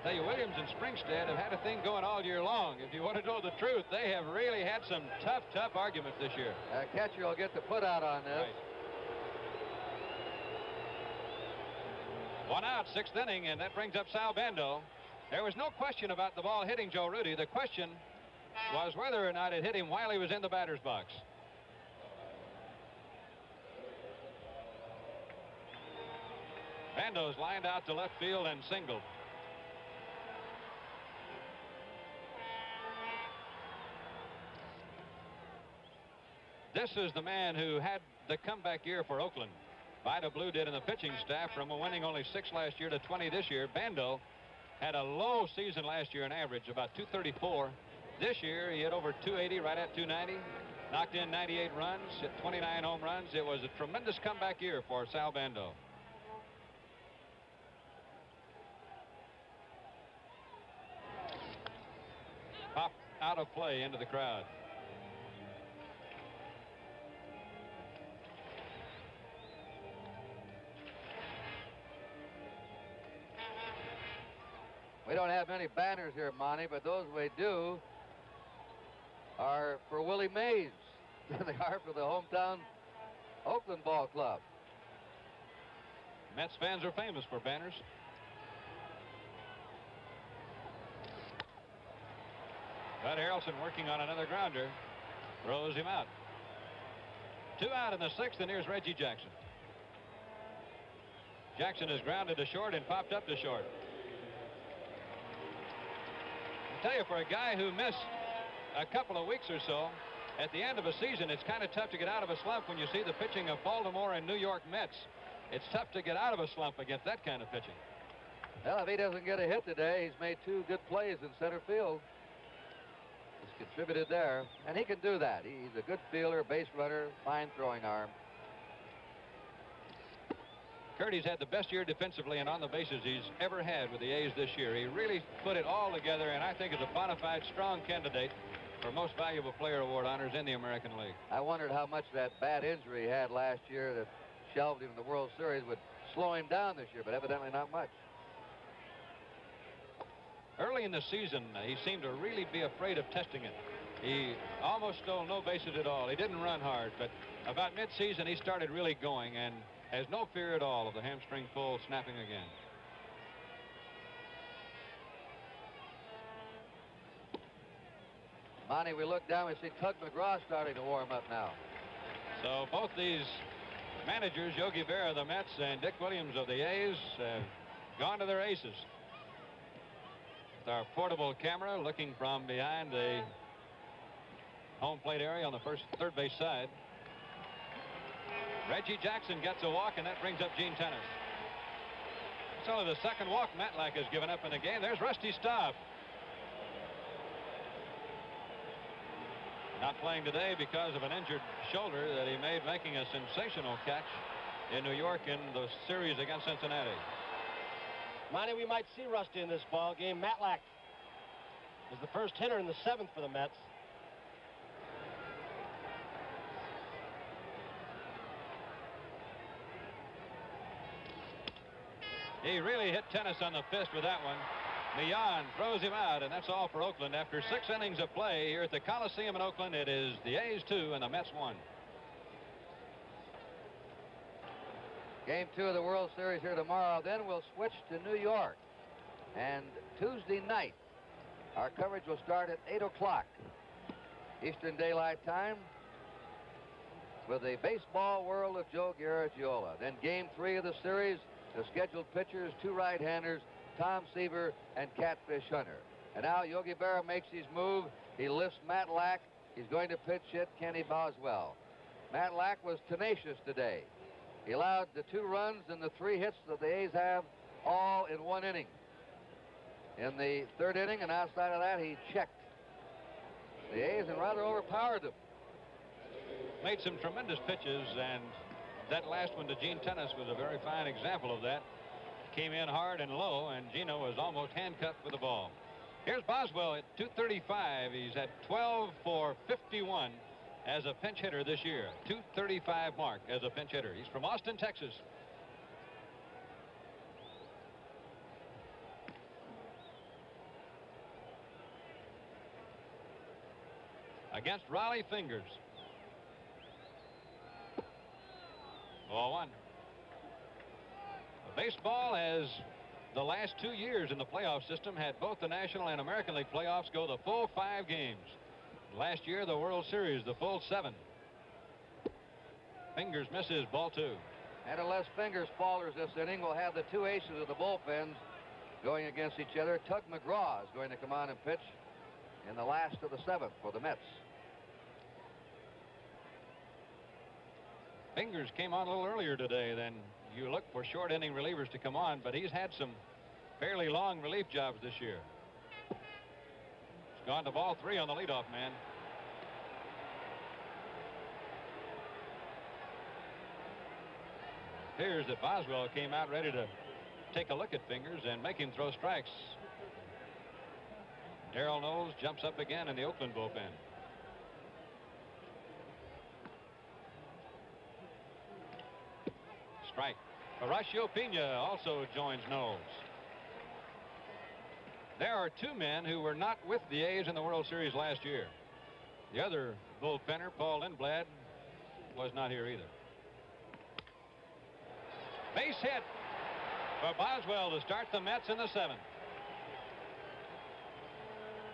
Tell you, Williams and Springstead have had a thing going all year long. If you want to know the truth, they have really had some tough arguments this year. Catcher will get the put out on this. Right. 1 out, 6th inning, and that brings up Sal Bando. There was no question about the ball hitting Joe Rudi. The question was whether or not it hit him while he was in the batter's box. Bando's lined out to left field and singled. This is the man who had the comeback year for Oakland. Vida Blue did in the pitching staff, from winning only 6 last year to 20 this year. Bando had a low season last year in average, about 234. This year, he hit over 280, right at 290. Knocked in 98 runs, hit 29 home runs. It was a tremendous comeback year for Sal Bando. Pop out of play into the crowd. have many banners here, Monty, but those we do are for Willie Mays. They are for the hometown Oakland Ball Club. Mets fans are famous for banners. Bud Harrelson working on another grounder. Throws him out. 2 out in the 6th, and here's Reggie Jackson. Jackson is grounded to short and popped up to short. I tell you, for a guy who missed a couple of weeks or so, at the end of a season, it's kind of tough to get out of a slump when you see the pitching of Baltimore and New York Mets. It's tough to get out of a slump against that kind of pitching. Well, if he doesn't get a hit today, he's made 2 good plays in center field. He's contributed there, and he can do that. He's a good fielder, base runner, fine throwing arm. Curdy's had the best year defensively and on the bases he's ever had with the A's this year. He really put it all together, and I think is a bona fide strong candidate for most valuable player award honors in the American League. I wondered how much that bad injury he had last year that shelved him in the World Series would slow him down this year, but evidently not much. Early in the season, he seemed to really be afraid of testing it. He almost stole no bases at all. He didn't run hard, but about mid-season he started really going and has no fear at all of the hamstring pull snapping again. Monty, we look down, we see Tug McGraw starting to warm up now. So both these managers, Yogi Berra of the Mets and Dick Williams of the A's, have gone to their aces. With our portable camera looking from behind the home plate area on the third base side. Reggie Jackson gets a walk, and that brings up Gene Tennis. It's only the second walk Matlack has given up in the game. There's Rusty Staub. Not playing today because of an injured shoulder that he made making a sensational catch in New York in the series against Cincinnati. Monty, we might see Rusty in this ball game. Matlack is the first hitter in the 7th for the Mets. He really hit Tennis on the fist with that one. Millan throws him out, and that's all for Oakland. After 6 innings of play here at the Coliseum in Oakland, it is the A's 2 and the Mets 1. Game 2 of the World Series here tomorrow. Then we'll switch to New York. And Tuesday night, our coverage will start at 8 o'clock Eastern Daylight Time with the baseball world of Joe Garagiola. Then Game 3 of the series, the scheduled pitchers, 2 right-handers, Tom Seaver and Catfish Hunter. And now Yogi Berra makes his move. He lifts Matlack. He's going to pitch hit Kenny Boswell. Matlack was tenacious today. He allowed the 2 runs and the 3 hits that the A's have all in 1 inning. In the 3rd inning, and outside of that, he checked the A's and rather overpowered them. Made some tremendous pitches, and that last one to Gene Tennis was a very fine example of that. Came in hard and low, and Gino was almost handcuffed with the ball. Here's Boswell at 235. He's at 12 for 51 as a pinch hitter this year. 235 mark as a pinch hitter. He's from Austin, Texas. Against Raleigh Fingers. 0-1. Baseball has the last 2 years in the playoff system had both the National and American League playoffs go the full 5 games. Last year, the World Series, the full 7. Fingers misses, ball 2. And unless Fingers falters this inning, we'll have the 2 aces of the bullpens going against each other. Tug McGraw is going to come on and pitch in the last of the 7th for the Mets. Fingers came on a little earlier today than you look for short inning relievers to come on, but he's had some fairly long relief jobs this year. He's gone to ball 3 on the leadoff man. It appears that Boswell came out ready to take a look at Fingers and make him throw strikes. Darrell Knowles jumps up again in the Oakland bullpen. Strike. Horacio Pena also joins Knowles. There are two men who were not with the A's in the World Series last year. The other bullpenner, Paul Lindblad, was not here either. Base hit for Boswell to start the Mets in the 7th.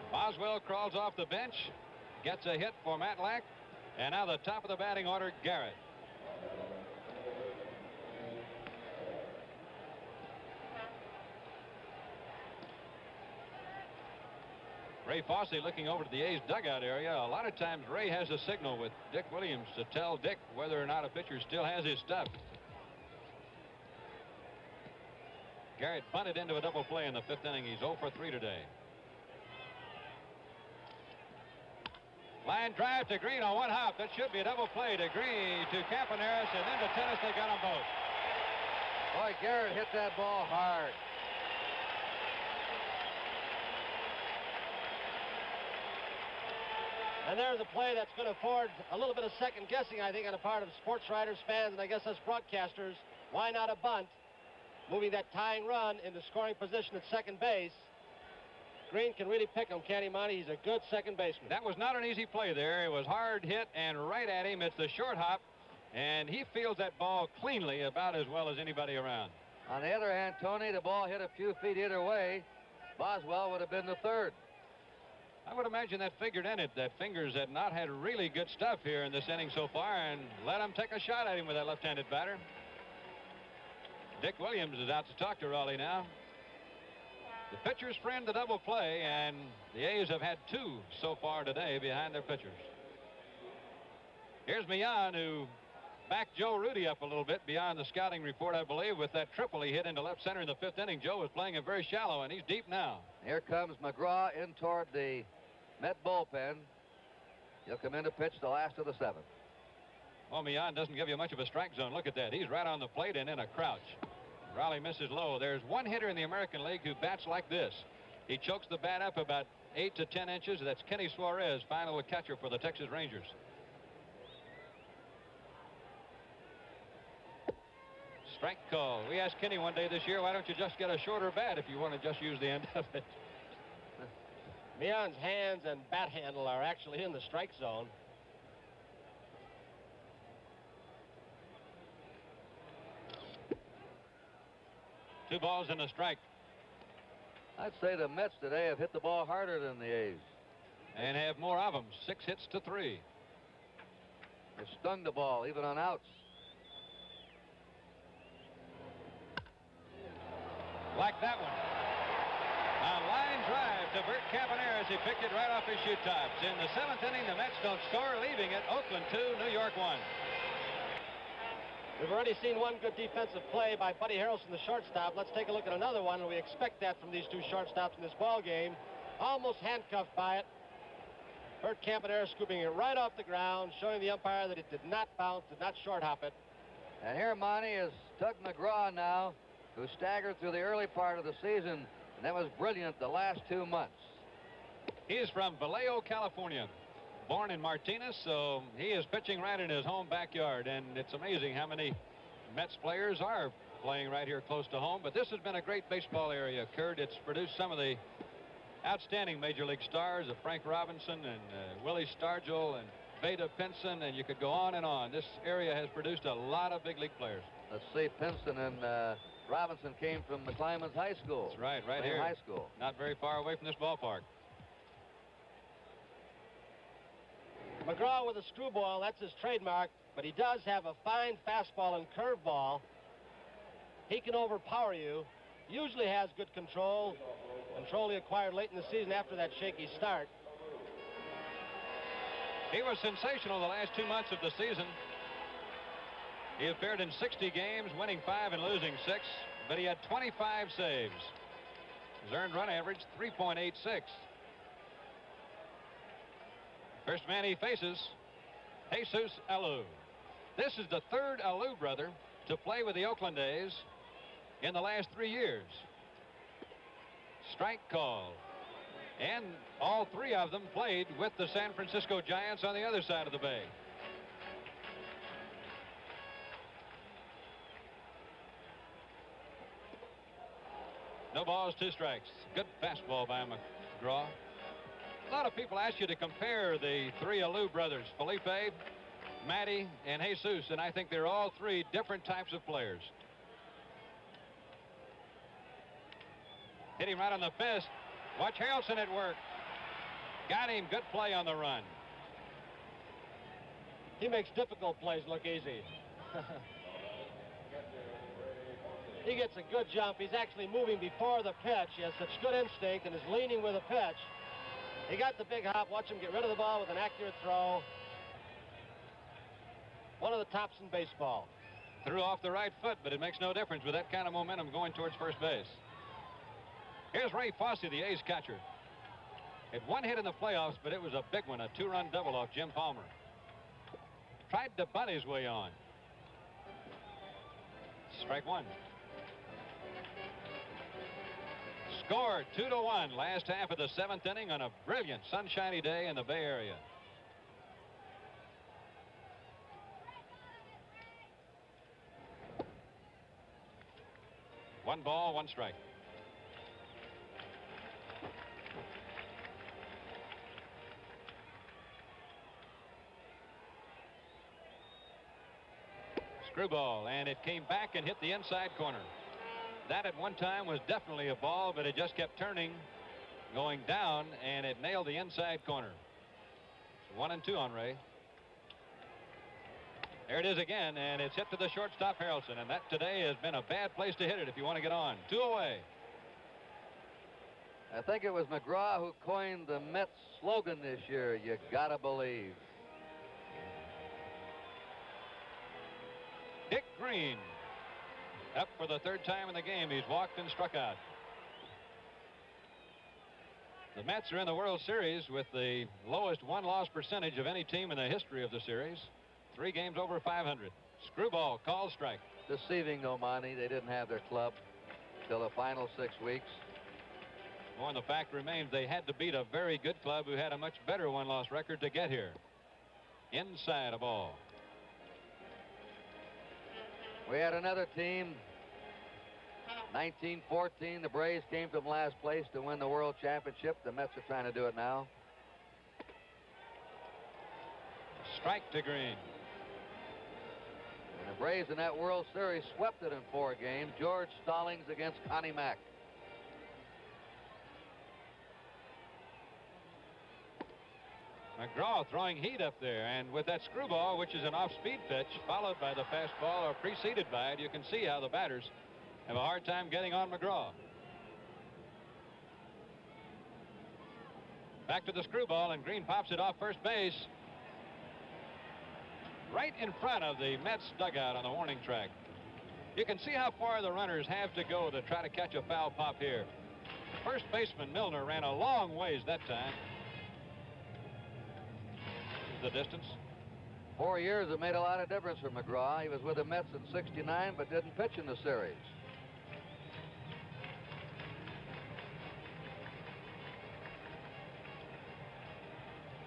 Boswell crawls off the bench, gets a hit for Matlack, and now the top of the batting order, Garrett. Ray Fosse looking over to the A's dugout area. A lot of times Ray has a signal with Dick Williams to tell Dick whether or not a pitcher still has his stuff. Garrett bunted into a double play in the 5th inning. He's 0 for 3 today. Line drive to Green on one hop. That should be a double play to Green, to Campaneris, and then to Tennis. They got them both. Boy, Garrett hit that ball hard. And there's a play that's going to afford a little bit of second guessing, I think, on the part of sports writers, fans, and I guess us broadcasters. Why not a bunt? Moving that tying run into scoring position at second base. Green can really pick him, can't he, Monty? He's a good second baseman. That was not an easy play there. It was hard hit and right at him. It's the short hop, and he fields that ball cleanly about as well as anybody around. On the other hand, Tony, the ball hit a few feet either way. Boswell would have been the 3rd. I would imagine that figured in it, that Fingers had not had really good stuff here in this inning so far, and let him take a shot at him with that left-handed batter. Dick Williams is out to talk to Raleigh now. The pitcher's friend, the double play, and the A's have had 2 so far today behind their pitchers. Here's Millan, who backed Joe Rudy up a little bit beyond the scouting report, I believe, with that triple he hit into left center in the 5th inning. Joe was playing it very shallow, and he's deep now. Here comes McGraw in toward the Met bullpen. He'll come in to pitch the last of the 7th. Well, Millan doesn't give you much of a strike zone. Look at that. He's right on the plate and in a crouch. Raleigh misses low. There's one hitter in the American League who bats like this. He chokes the bat up about 8 to 10 inches. That's Kenny Suarez, final catcher for the Texas Rangers. Strike call. We asked Kenny one day this year, why don't you just get a shorter bat if you want to just use the end of it? Millan's hands and bat handle are actually in the strike zone. Two balls and a strike. I'd say the Mets today have hit the ball harder than the A's. And have more of them. 6 hits to 3. They stung the ball even on outs. Like that one. A line drive to Bert Campaneris. He picked it right off his shoe tops. In the 7th inning, the Mets don't score, leaving it Oakland 2, New York 1. We've already seen one good defensive play by Buddy Harrelson, the shortstop. Let's take a look at another one, and we expect that from these 2 shortstops in this ball game. Almost handcuffed by it. Bert Campaneris scooping it right off the ground, showing the umpire that it did not bounce, did not short hop it. And here, Monty, is Tug McGraw now, who staggered through the early part of the season, and that was brilliant the last 2 months. He is from Vallejo, California. Born in Martinez, so he is pitching right in his home backyard, and it's amazing how many Mets players are playing right here close to home. But this has been a great baseball area, Kurt. It's produced some of the outstanding Major League stars of Frank Robinson and Willie Stargell and Veda Pinson, and you could go on and on. This area has produced a lot of big league players. Let's see, Pinson and Robinson came from McClymonds High School. That's right, right here. High school. Not very far away from this ballpark. McGraw with a screwball, that's his trademark, but he does have a fine fastball and curveball. He can overpower you. Usually has good control. Control he acquired late in the season after that shaky start. He was sensational the last 2 months of the season. He appeared in 60 games, winning 5 and losing 6, but he had 25 saves. His earned run average 3.86. First man he faces, Jesus Alou. This is the 3rd Alou brother to play with the Oakland A's in the last 3 years. Strike call. And all 3 of them played with the San Francisco Giants on the other side of the bay. No balls, 2 strikes. Good fastball by McGraw. A lot of people ask you to compare the 3 Alou brothers, Felipe, Matty, and Jesus, and I think they're all 3 different types of players. Hit him right on the fist. Watch Harrelson at work. Got him. Good play on the run. He makes difficult plays look easy. He gets a good jump. He's actually moving before the pitch. He has such good instinct and is leaning with a pitch. He got the big hop. Watch him get rid of the ball with an accurate throw. One of the tops in baseball. Threw off the right foot, but it makes no difference with that kind of momentum going towards first base. Here's Ray Fosse, the A's catcher. Had 1 hit in the playoffs, but it was a big one, a 2-run double off Jim Palmer. Tried to bunt his way on. Strike 1. Score 2-1 last half of the 7th inning on a brilliant sunshiny day in the Bay Area. One ball, 1 strike. Screwball, and it came back and hit the inside corner. That at one time was definitely a ball, but it just kept turning, going down, and it nailed the inside corner. It's 1-2 on Ray. There it is again, and it's hit to the shortstop Harrelson, and that today has been a bad place to hit it if you want to get on. 2 away. I think it was McGraw who coined the Mets slogan this year, "You gotta believe." Dick Green, up for the 3rd time in the game. He's walked and struck out. The Mets are in the World Series with the lowest 1-loss percentage of any team in the history of the series. 3 games over 500. Screwball, called strike. Deceiving, though, Monty. They didn't have their club till the final 6 weeks. More than the fact remains they had to beat a very good club who had a much better 1-loss record to get here. Inside a ball. We had another team. 1914, the Braves came from last place to win the World Championship. The Mets are trying to do it now. Strike to Green. And the Braves in that World Series swept it in 4 games. George Stallings against Connie Mack. McGraw throwing heat up there, and with that screwball, which is an off-speed pitch, followed by the fastball or preceded by it, you can see how the batters have a hard time getting on McGraw. Back to the screwball, and Green pops it off first base. Right in front of the Mets dugout on the warning track. You can see how far the runners have to go to try to catch a foul pop here. First baseman Milner ran a long ways that time. The distance. 4 years have made a lot of difference for McGraw. He was with the Mets in '69, but didn't pitch in the series.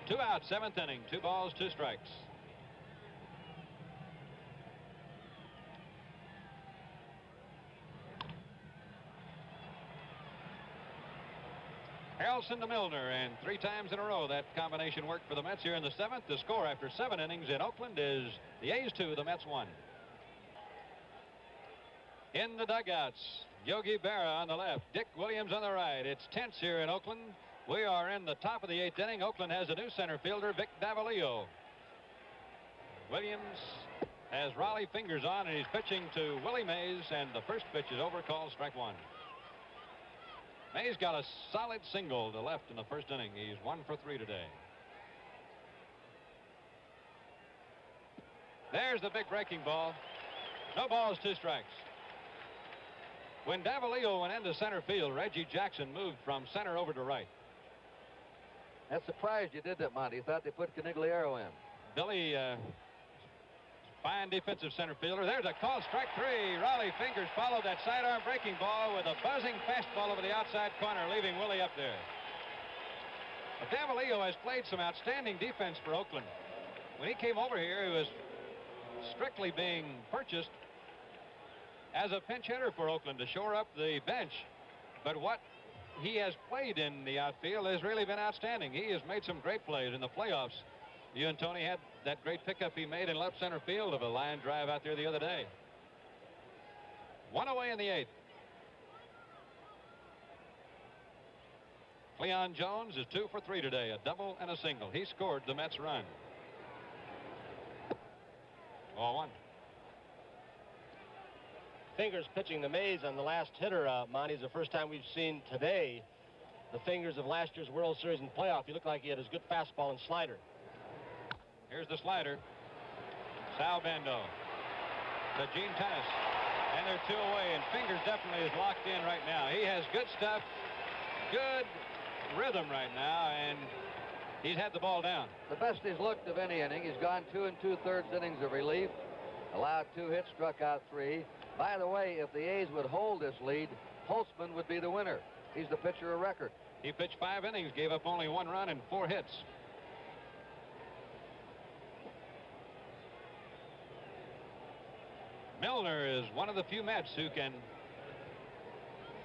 Two out, 7th inning. 2 balls, 2 strikes. Harrelson to Milner, and 3 times in a row that combination worked for the Mets here in the 7th. The score after 7 innings in Oakland is the A's 2, the Mets 1. In the dugouts, Yogi Berra on the left, Dick Williams on the right. It's tense here in Oakland. We are in the top of the 8th inning. Oakland has a new center fielder, Vic Davalillo. Williams has Raleigh fingers on, and he's pitching to Willie Mays, and the first pitch is over, called strike 1. Mays got a solid single to left in the first inning. He's 1 for 3 today. There's the big breaking ball. No balls, 2 strikes. When Davalillo went into center field, Reggie Jackson moved from center over to right. That surprised you, did that, Monty? You thought they put Canigliaro in. Billy, fine defensive center fielder. There's a call, strike 3. Raleigh fingers followed that sidearm breaking ball with a buzzing fastball over the outside corner, leaving Willie up there. But Davalillo has played some outstanding defense for Oakland. When he came over here, he was strictly being purchased as a pinch hitter for Oakland to shore up the bench. But what he has played in the outfield has really been outstanding. He has made some great plays in the playoffs. You and Tony had that great pickup he made in left center field of a line drive out there the other day. One away in the 8th. Cleon Jones is 2 for 3 today, a double and a single. He scored the Mets run. 0-1. Fingers pitching the Mays on the last hitter, Monty, is the first time we've seen today the fingers of last year's World Series and playoff. He looked like he had his good fastball and slider. Here's the slider. Sal Bando to Gene Tennis. And they're 2 away, and Fingers definitely is locked in right now. He has good stuff, good rhythm right now, and he's had the ball down. The best he's looked of any inning. He's gone 2 2/3 innings of relief, allowed 2 hits, struck out 3. By the way, if the A's would hold this lead, Holtzman would be the winner. He's the pitcher of record. He pitched 5 innings, gave up only 1 run and 4 hits. Milner is one of the few Mets who can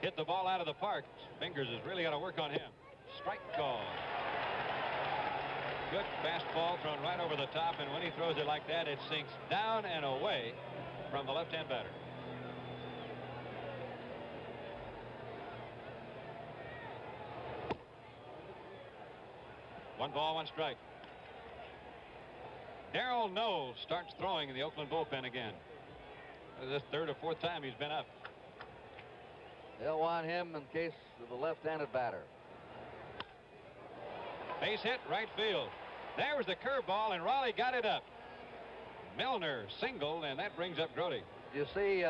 hit the ball out of the park. Fingers has really got to work on him. Strike call. Good fastball thrown right over the top, and when he throws it like that, it sinks down and away from the left-hand batter. One ball, 1 strike. Darrell Knowles starts throwing in the Oakland bullpen again. This 3rd or 4th time he's been up. They'll want him in case of a left-handed batter. Base hit, right field. There was the curveball, and Raleigh got it up. Milner singled, and that brings up Grody. You see,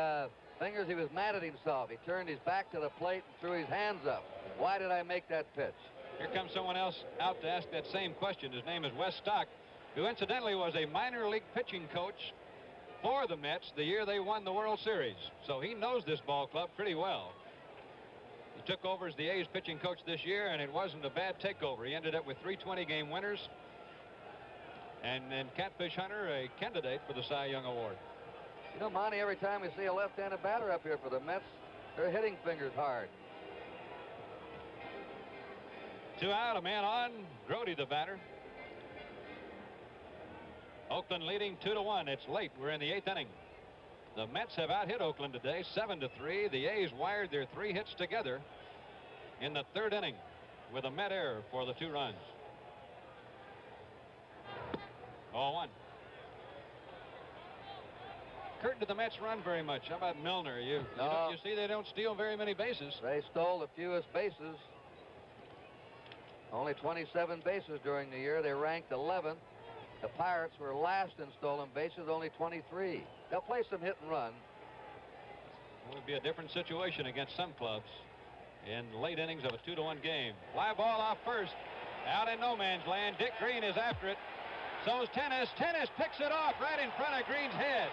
Fingers, he was mad at himself. He turned his back to the plate and threw his hands up. Why did I make that pitch? Here comes someone else out to ask that same question. His name is Wes Stock, who incidentally was a minor league pitching coach for the Mets the year they won the World Series. So he knows this ball club pretty well. He took over as the A's pitching coach this year, and it wasn't a bad takeover. He ended up with 3 20-game winners. And then Catfish Hunter, a candidate for the Cy Young Award. You know, Monty, every time we see a left-handed batter up here for the Mets, they're hitting Fingers hard. 2 out, a man on. Grody the batter. Oakland leading 2-1. It's late. We're in the 8th inning. The Mets have out-hit Oakland today, 7-3. The A's wired their 3 hits together in the 3rd inning with a Met error for the 2 runs. 0-1. Curtin, did the Mets run very much? How about Milner? You see they don't steal very many bases. They stole the fewest bases. Only 27 bases during the year. They ranked 11th. The Pirates were last in stolen bases, only 23. They'll play some hit and run. It would be a different situation against some clubs in late innings of a 2-1 game. Fly ball off first. Out in no man's land. Dick Green is after it. So's Tennis. Tennis picks it off right in front of Green's head.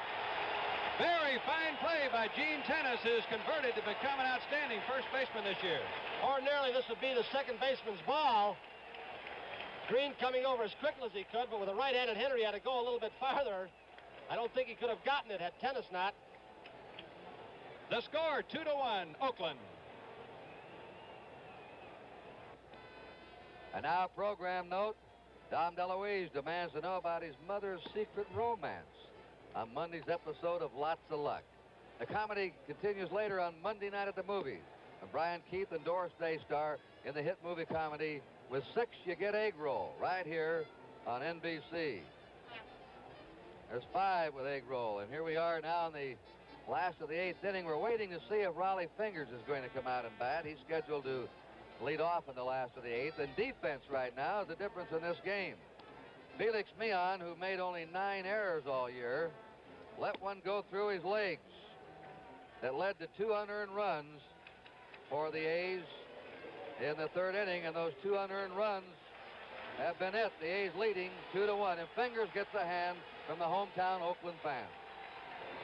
Very fine play by Gene Tennis, who's converted to become an outstanding first baseman this year. Ordinarily, this would be the second baseman's ball. Green coming over as quickly as he could, but with a right-handed hitter, he had to go a little bit farther. I don't think he could have gotten it had Tennis not. The score, 2-1, Oakland. And now, program note. Dom DeLuise demands to know about his mother's secret romance on Monday's episode of Lots of Luck. The comedy continues later on Monday night at the movies. And Brian Keith and Doris Day star in the hit movie comedy With 6 You Get Egg Roll, right here on NBC. There's 5 with Egg Roll, and here we are now in the last of the 8th inning. We're waiting to see if Raleigh Fingers is going to come out and bat. He's scheduled to lead off in the last of the 8th, and defense right now is the difference in this game. Felix Mion, who made only 9 errors all year, let one go through his legs that led to 2 unearned runs for the A's in the 3rd inning, and those 2 unearned runs have been it. The A's leading 2-1, and Fingers gets a hand from the hometown Oakland fans.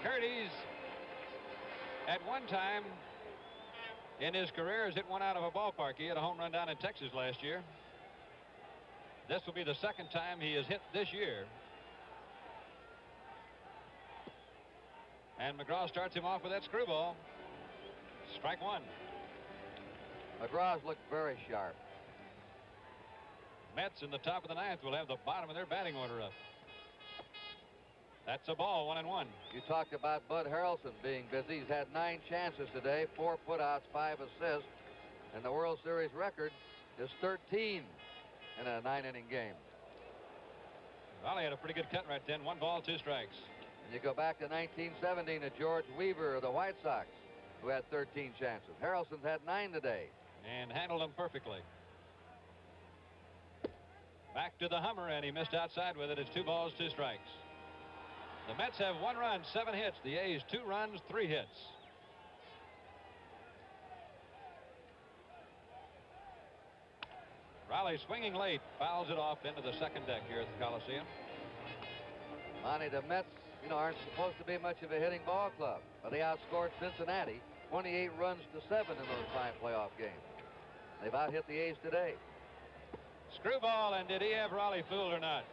Curtis, at one time in his career, has hit one out of a ballpark. He had a home run down in Texas last year. This will be the 2nd time he has hit this year. And McGraw starts him off with that screwball. Strike 1. McGraw's looked very sharp. Mets in the top of the ninth will have the bottom of their batting order up. That's a ball, 1-1. You talked about Bud Harrelson being busy. He's had 9 chances today, 4 putouts, 5 assists, and the World Series record is 13 in a 9-inning game. Raleigh had a pretty good cut right then. 1 ball, 2 strikes. And you go back to 1917 to George Weaver of the White Sox, who had 13 chances. Harrelson's had 9 today. And handled them perfectly. Back to the Hummer, and he missed outside with it. It's 2 balls, 2 strikes. The Mets have 1 run, 7 hits. The A's 2 runs, 3 hits. Raleigh swinging late, fouls it off into the second deck here at the Coliseum. Monty, the Mets, aren't supposed to be much of a hitting ball club, but they outscored Cincinnati 28 runs to 7 in those 5 playoff games. They've out-hit the A's today. Screwball, and did he have Raleigh fooled or not?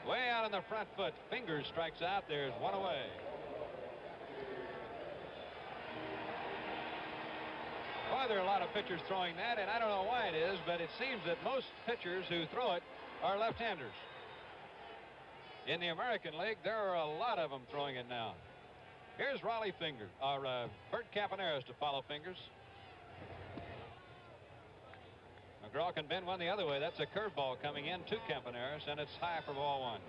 Way out on the front foot. Fingers strikes out. There's 1 away. Boy, there are a lot of pitchers throwing that, and I don't know why it is, but it seems that most pitchers who throw it are left-handers. In the American League, there are a lot of them throwing it now. Here's Raleigh Fingers, or Bert Campaneris to follow Fingers. McGraw can bend one the other way. That's a curveball coming in to Campaneris, and it's high for ball 1.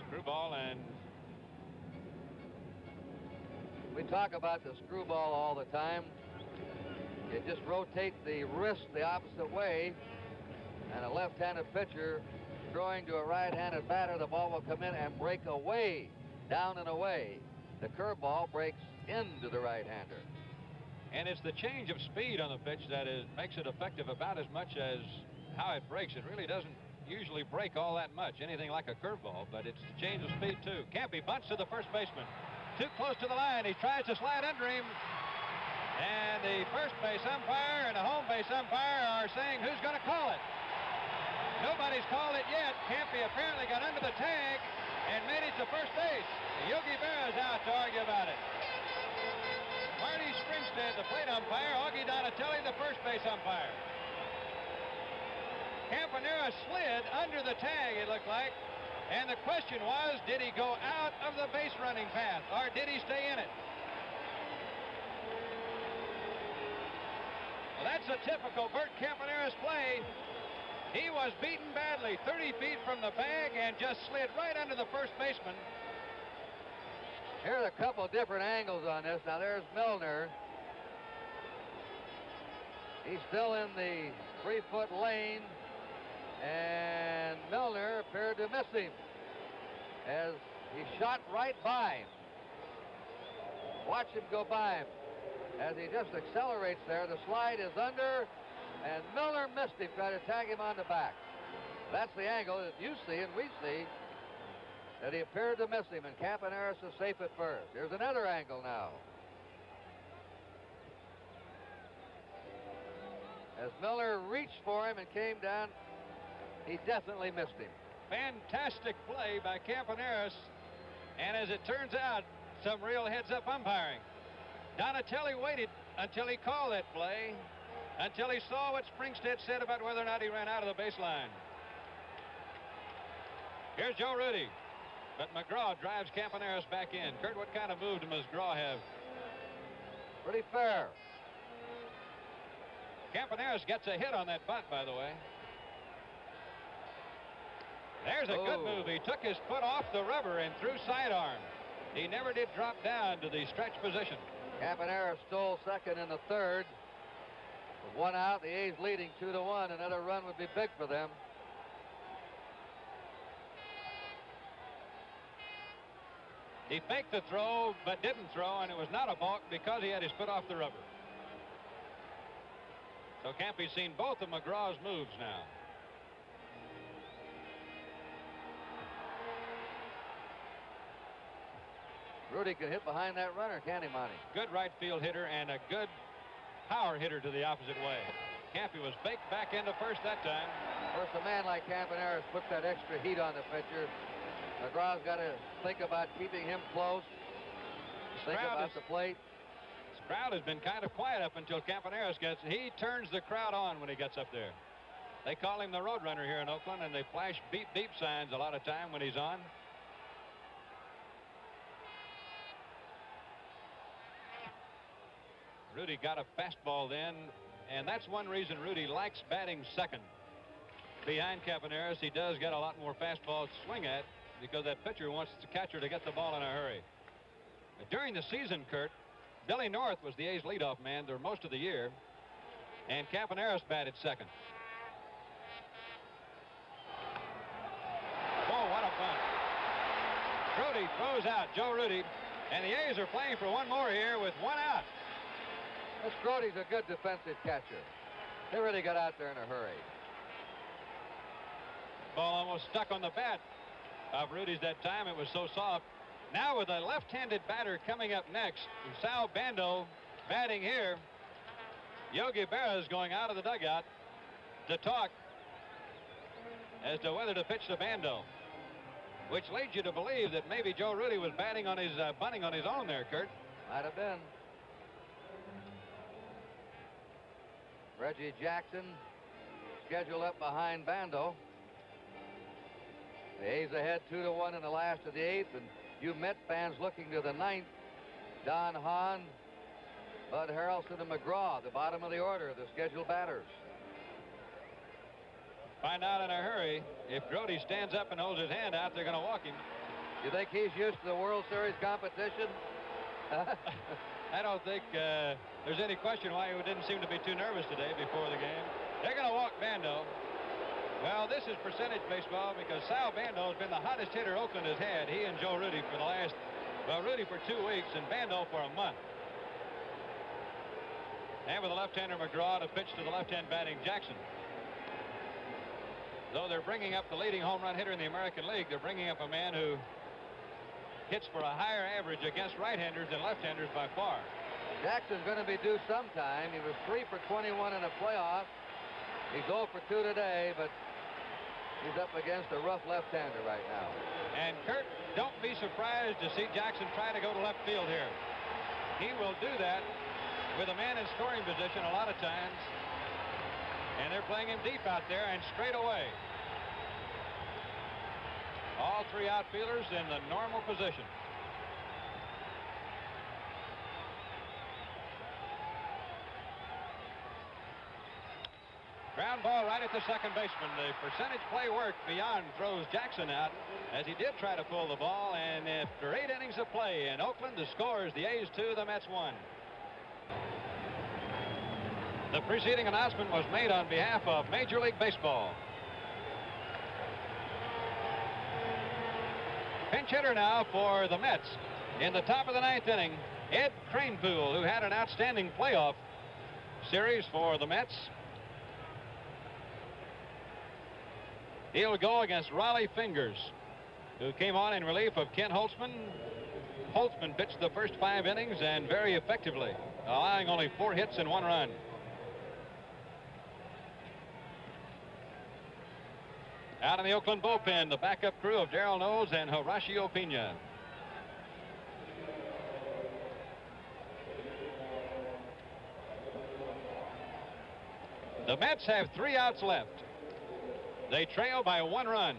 Screwball, and we talk about the screwball all the time. You just rotate the wrist the opposite way, and a left-handed pitcher throwing to a right-handed batter, the ball will come in and break away, down and away. The curveball breaks into the right-hander. And it's the change of speed on the pitch that makes it effective about as much as how it breaks. It really doesn't usually break all that much, anything like a curveball, but it's the change of speed, too. Campy bunts to the first baseman. Too close to the line. He tries to slide under him. And the first base umpire and the home base umpire are saying who's going to call it. Nobody's called it yet. Campy apparently got under the tag and made it to first base. Yogi Berra's out to argue about it. Marty Springstead, the plate umpire. Augie Donatelli, the first base umpire. Campanera slid under the tag, it looked like. And the question was, did he go out of the base running path or did he stay in it? Well, that's a typical Bert Campaneris play. He was beaten badly, 30 feet from the bag, and just slid right under the first baseman. Here are a couple different angles on this. Now, there's Milner. He's still in the 3-foot lane, and Milner appeared to miss him as he shot right by him. Watch him go by him. As he just accelerates there, the slide is under, and Miller missed him, trying to tag him on the back. That's the angle that you see and we see, that he appeared to miss him, and Campaneris is safe at first. Here's another angle now. As Miller reached for him and came down, he definitely missed him. Fantastic play by Campaneris, and as it turns out, some real heads-up umpiring. Donatelli waited until he called that play, until he saw what Springstead said about whether or not he ran out of the baseline. Here's Joe Rudy, but McGraw drives Campaneris back in. Kurt, what kind of move does McGraw have? Pretty fair. Campaneris gets a hit on that bunt, by the way. There's a good move. He took his foot off the rubber and threw sidearm. He never did drop down to the stretch position. Campaneris stole second in the third. With 1 out, the A's leading 2-1. Another run would be big for them. He faked the throw, but didn't throw, and it was not a balk because he had his foot off the rubber. So Campy's seen both of McGraw's moves now. Rudy can hit behind that runner, can't he, Monty? Good right field hitter and a good power hitter to the opposite way. Campy was baked back into first that time. Of course, a man like Campaneris puts that extra heat on the pitcher. McGraw's got to think about keeping him close. Think about the plate. This crowd has been kind of quiet up until Campaneris gets. He turns the crowd on when he gets up there. They call him the Roadrunner here in Oakland, and they flash beep beep signs a lot of time when he's on. Rudy got a fastball then, and that's one reason Rudy likes batting second. Behind Campaneris, he does get a lot more fastballs to swing at because that pitcher wants the catcher to get the ball in a hurry. But during the season, Kurt, Billy North was the A's leadoff man there most of the year, and Campaneris batted second. Oh, what a bunt. Rudy throws out Joe Rudy, and the A's are playing for one more here with one out. This Grody's a good defensive catcher. They really got out there in a hurry. Ball almost stuck on the bat of Rudy's that time. It was so soft. Now with a left-handed batter coming up next, Sal Bando batting here. Yogi Berra is going out of the dugout to talk as to whether to pitch to Bando, which leads you to believe that maybe Joe Rudy was batting on his bunting on his own there, Kurt. Might have been. Reggie Jackson scheduled up behind Bando. The A's ahead 2-1 in the last of the 8th, and you Met fans looking to the 9th. Don Hahn, Bud Harrelson, and McGraw, the bottom of the order, the scheduled batters. Find out in a hurry. If Grody stands up and holds his hand out, they're going to walk him. You think he's used to the World Series competition? I don't think there's any question why he didn't seem to be too nervous today before the game. They're going to walk Bando. Well, this is percentage baseball because Sal Bando has been the hottest hitter Oakland has had. He and Joe Rudy for the last, well, Rudy for 2 weeks and Bando for a month. And with the left-hander McGraw to pitch to the left-hand batting Jackson. Though they're bringing up the leading home run hitter in the American League, they're bringing up a man who hits for a higher average against right-handers than left-handers by far. Jackson's going to be due sometime. He was 3 for 21 in a playoff. He's 0 for 2 today, but he's up against a rough left-hander right now. And Kurt, don't be surprised to see Jackson try to go to left field here. He will do that with a man in scoring position a lot of times. And they're playing him deep out there and straight away. All 3 outfielders in the normal position. Ground ball right at the second baseman. The percentage play work beyond throws Jackson out as he did try to pull the ball. And after 8 innings of play in Oakland, the score is the A's 2, the Mets 1. The preceding announcement was made on behalf of Major League Baseball. Pinch hitter now for the Mets in the top of the 9th inning, Ed Kranepool, who had an outstanding playoff series for the Mets. He'll go against Raleigh Fingers, who came on in relief of Ken Holtzman. Holtzman pitched the first 5 innings and very effectively, allowing only 4 hits and 1 run. Out in the Oakland bullpen, the backup crew of Darrell Knowles and Horacio Pena. The Mets have 3 outs left. They trail by 1 run.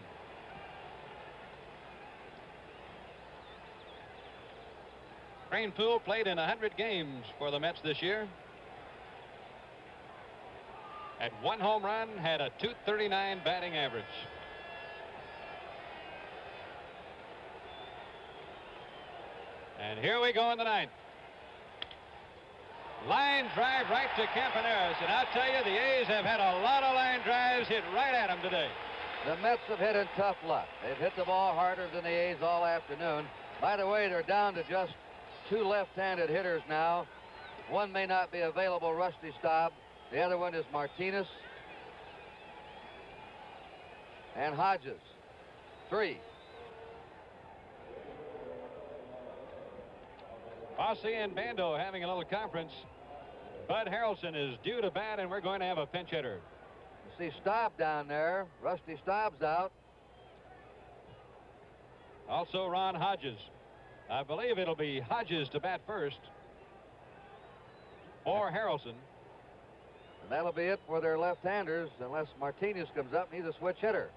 Kranepool played in 100 games for the Mets this year. Had 1 home run, had a .239 batting average. And here we go in the 9th. Line drive right to Campaneris, and I'll tell you, the A's have had a lot of line drives hit right at them today. The Mets have hit in tough luck. They've hit the ball harder than the A's all afternoon. By the way, they're down to just 2 left-handed hitters now. One may not be available, Rusty Staub. The other one is Martinez and Hodges. 3. Fosse and Bando having a little conference. Bud Harrelson is due to bat, and we're going to have a pinch hitter. You see Staub down there. Rusty Staub's out. Also Ron Hodges. I believe it'll be Hodges to bat first for Harrelson. And that'll be it for their left-handers unless Martinez comes up and he's a switch hitter.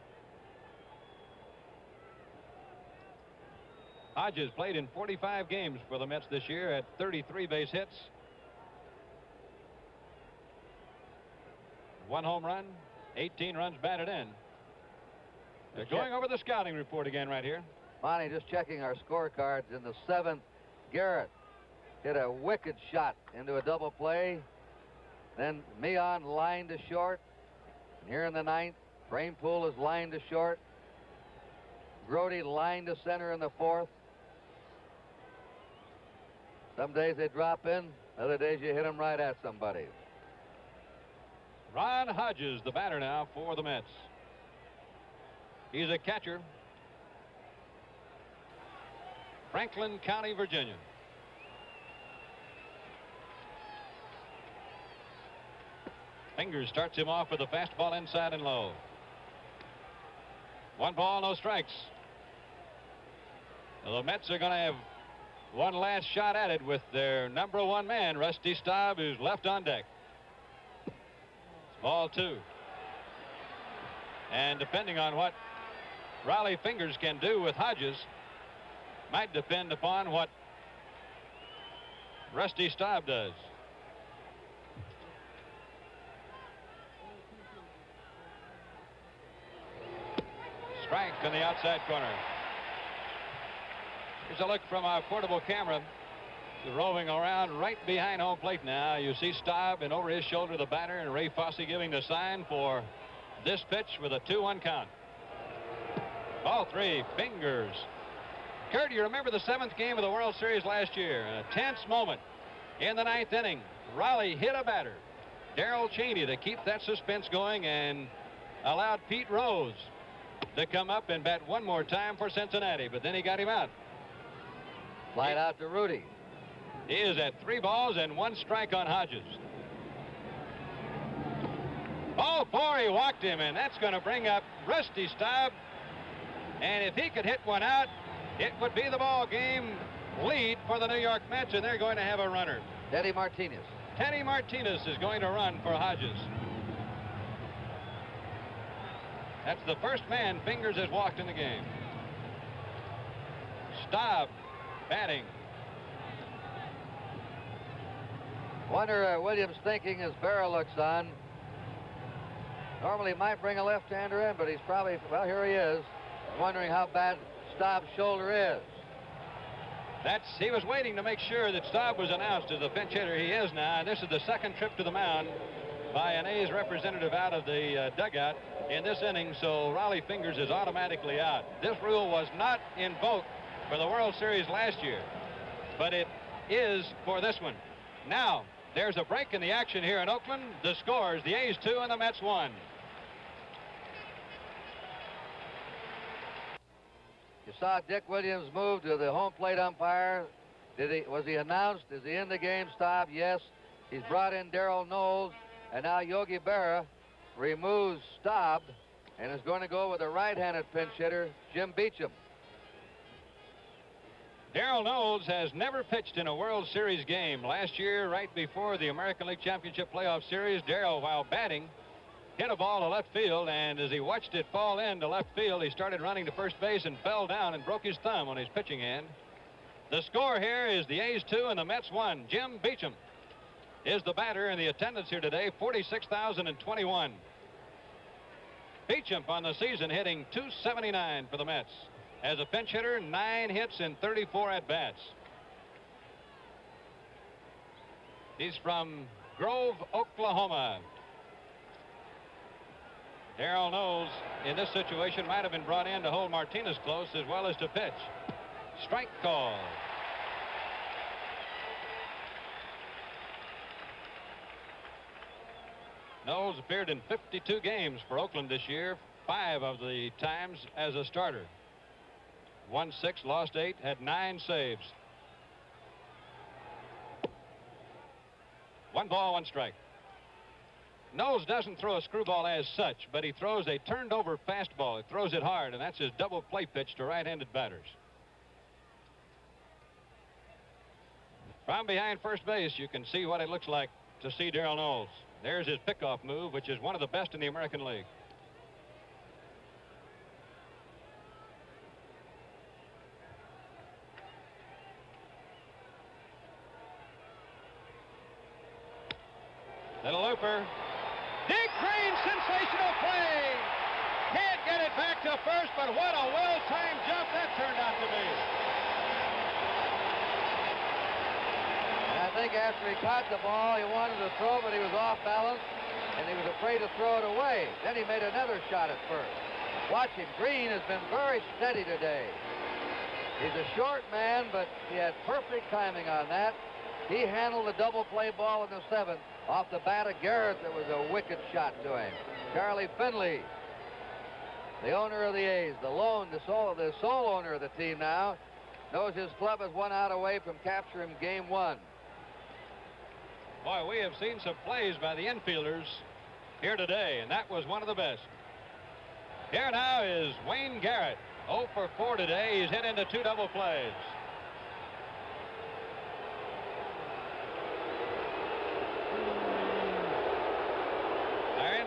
Hodges played in 45 games for the Mets this year at 33 base hits. 1 home run, 18 runs batted in. They're going over the scouting report again right here. Monty, just checking our scorecards. In the 7th, Garrett hit a wicked shot into a double play. Then Meehan lined to short. And here in the 9th, Brainpool is lined to short. Grody lined to center in the 4th. Some days they drop in, other days you hit them right at somebody. Ron Hodges, the batter now for the Mets. He's a catcher. Franklin County, Virginia. Fingers starts him off with a fastball inside and low. 1 ball, no strikes. The Mets are going to have one last shot at it with their number 1 man, Rusty Staub, who's left on deck. Ball 2. And depending on what Riley Fingers can do with Hodges might depend upon what Rusty Staub does. Strike on the outside corner. Here's a look from our portable camera. Roving around right behind home plate now. You see Staub, and over his shoulder the batter, and Ray Fosse giving the sign for this pitch with a 2-1 count. Ball 3, Fingers. Kurt, you remember the 7th game of the World Series last year? A tense moment in the 9th inning. Raleigh hit a batter, Darrell Cheney, to keep that suspense going and allowed Pete Rose to come up and bat one more time for Cincinnati, but then he got him out. Flight out to Rudy. He is at 3 balls and 1 strike on Hodges. Ball 4, he walked him, and that's going to bring up Rusty Staub. And if he could hit one out, it would be the ball game lead for the New York Mets, and they're going to have a runner. Teddy Martinez. Teddy Martinez is going to run for Hodges. That's the first man Fingers has walked in the game. Staub batting. Wonder Williams thinking as Berra looks on. Normally he might bring a left-hander in, but he's probably, well, here he is, wondering how bad Staub's shoulder is. He was waiting to make sure that Staub was announced as the pinch hitter. He is now, and this is the 2nd trip to the mound by an A's representative out of the dugout in this inning, so Raleigh Fingers is automatically out. This rule was not invoked for the World Series last year, but it is for this one. Now, there's a break in the action here in Oakland. The scores, the A's 2 and the Mets 1. You saw Dick Williams move to the home plate umpire. Was he announced? Is he in the game, Staub? Yes. He's brought in Darrell Knowles, and now Yogi Berra removes Staub and is going to go with a right-handed pinch hitter, Jim Beecham. Darrell Knowles has never pitched in a World Series game. Last year, right before the American League Championship Playoff Series, Darrell, while batting, hit a ball to left field, and as he watched it fall into left field, he started running to first base and fell down and broke his thumb on his pitching hand. The score here is the A's 2 and the Mets 1. Jim Beecham is the batter, and the attendance here today, 46,021. Beecham on the season hitting .279 for the Mets. As a pinch hitter, 9 hits and 34 at-bats. He's from Grove, Oklahoma. Darrell Knowles, in this situation, might have been brought in to hold Martinez close as well as to pitch. Strike call. Knowles appeared in 52 games for Oakland this year, 5 of the times as a starter. Won 6, lost 8, had 9 saves. 1 ball, 1 strike. Knowles doesn't throw a screwball as such, but he throws a turned-over fastball. He throws it hard, and that's his double play pitch to right-handed batters. From behind first base, you can see what it looks like to see Darrell Knowles. There's his pickoff move, which is one of the best in the American League. Little looper. Dick Green, sensational play. Can't get it back to first, but what a well-timed jump that turned out to be. And I think after he caught the ball, he wanted to throw, but he was off balance, and he was afraid to throw it away. Then he made another shot at first. Watch him. Green has been very steady today. He's a short man, but he had perfect timing on that. He handled the double play ball in the seventh. Off the bat of Garrett, that was a wicked shot to him. Charlie Finley, the owner of the A's, the sole owner of the team now, knows his club is 1 out away from capturing game 1. Boy, we have seen some plays by the infielders here today, and that was one of the best. Here now is Wayne Garrett. 0 for 4 today. He's hit into 2 double plays.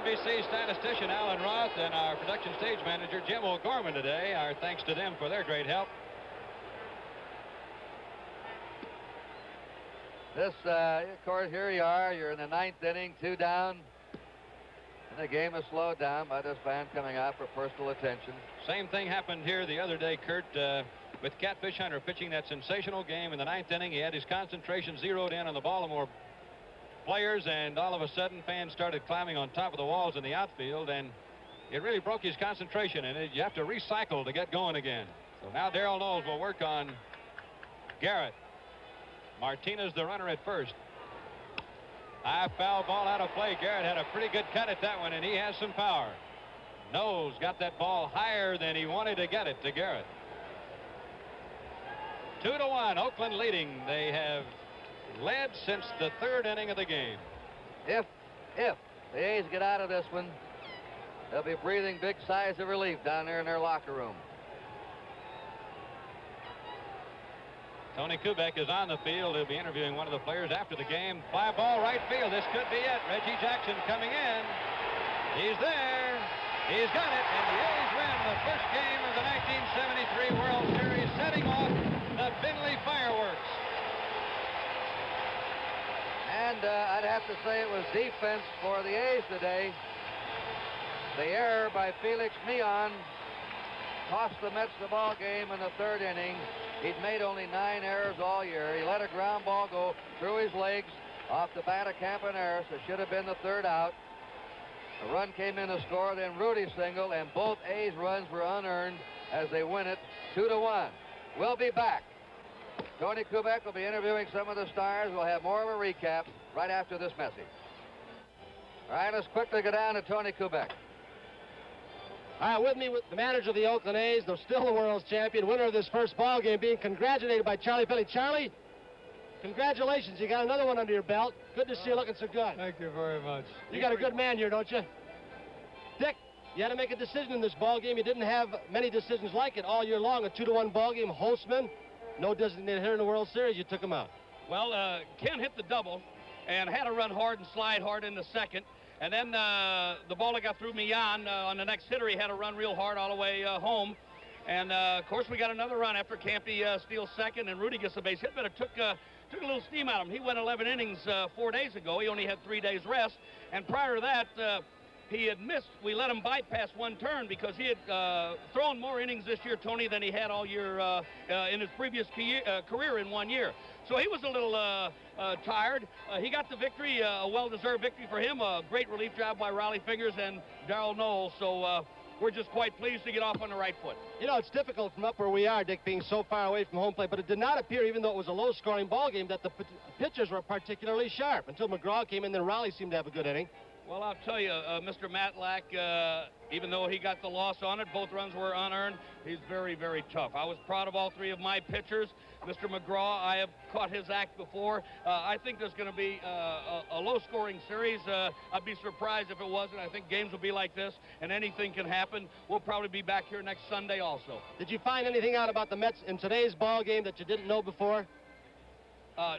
NBC statistician Alan Roth and our production stage manager Jim O'Gorman today. Our thanks to them for their great help. This, of course, here you are. You're in the 9th inning, 2 down. And the game is slowed down by this man coming out for personal attention. Same thing happened here the other day, Kurt, with Catfish Hunter pitching that sensational game in the 9th inning. He had his concentration zeroed in on the Baltimore players, and all of a sudden fans started climbing on top of the walls in the outfield, and it really broke his concentration, and you have to recycle to get going again. So now Darrell Knowles will work on Garrett. Martinez the runner at first. High foul ball out of play. Garrett had a pretty good cut at that one, and he has some power. Knowles got that ball higher than he wanted to get it to Garrett. 2-1, Oakland leading. They have led since the 3rd inning of the game. If the A's get out of this one, they'll be breathing big sighs of relief down there in their locker room. Tony Kubek is on the field. He'll be interviewing one of the players after the game. Fly ball right field. This could be it. Reggie Jackson coming in. He's there. He's got it. And the A's win the first game of the 1973 World Series, setting off the Finley fireworks. And I'd have to say it was defense for the A's today. The error by Felix Meehan cost the Mets the ball game in the 3rd inning. He'd made only 9 errors all year. He let a ground ball go through his legs off the bat of Campaneris. It should have been the 3rd out. A run came in to score, then Rudy singled, and both A's runs were unearned as they win it 2-1. We'll be back. Tony Kubek will be interviewing some of the stars. We'll have more of a recap right after this message. All right, let's quickly go down to Tony Kubek. All right, with me with the manager of the Oakland A's, though still the world's champion, winner of this first ball game, being congratulated by Charlie Finley. Charlie, congratulations. You got another one under your belt. Good to see you looking so good. Thank you very much. You got a good man here, don't you? Dick, you had to make a decision in this ball game. You didn't have many decisions like it all year long. A 2-1 ball game. Holtzman, no designated hitter in the World Series. You took him out. Well, Ken hit the double and had to run hard and slide hard in the second. And then the ball that got through Meehan on the next hitter, he had to run real hard all the way home. And, of course, we got another run after Campy steals second and Rudy gets a base hit, but it took a little steam out of him. He went 11 innings 4 days ago. He only had 3 days rest. And prior to that, he had missed. We let him bypass one turn because he had thrown more innings this year, Tony, than he had all year in his previous career in 1 year. So he was a little tired. He got the victory, a well-deserved victory for him. A great relief job by Riley Fingers and Darrell Knowles. So we're just quite pleased to get off on the right foot. You know, it's difficult from up where we are, Dick, being so far away from home plate, but it did not appear, even though it was a low-scoring ball game, that the pitchers were particularly sharp until McGraw came in, then Riley seemed to have a good inning. Well, I'll tell you, Mr. Matlack, even though he got the loss on it, both runs were unearned, he's very, very tough. I was proud of all three of my pitchers. Mr. McGraw, I have caught his act before. I think there's going to be a low-scoring series. I'd be surprised if it wasn't. I think games will be like this, and anything can happen. We'll probably be back here next Sunday also. Did you find anything out about the Mets in today's ball game that you didn't know before?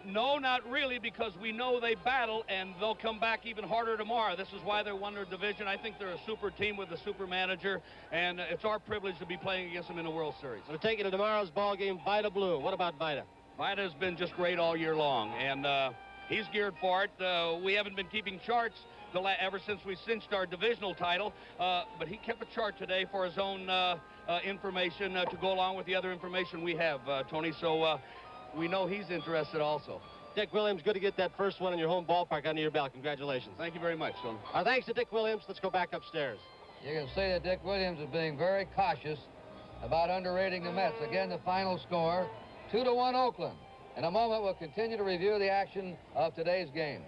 No, not really, because we know they battle, and they'll come back even harder tomorrow. This is why they won their division. I think they're a super team with a super manager, and it's our privilege to be playing against them in the World Series. We'll take you to tomorrow's ball game, Vida Blue. What about Vida? Vida has been just great all year long, and he's geared for it. We haven't been keeping charts ever since we cinched our divisional title, but he kept a chart today for his own information to go along with the other information we have, Tony. So we know he's interested also. Dick Williams, good to get that first one in your home ballpark under your belt. Congratulations. Thank you very much, Tony. Our thanks to Dick Williams. Let's go back upstairs. You can see that Dick Williams is being very cautious about underrating the Mets. Again, the final score, 2-1 Oakland. In a moment, we'll continue to review the action of today's game.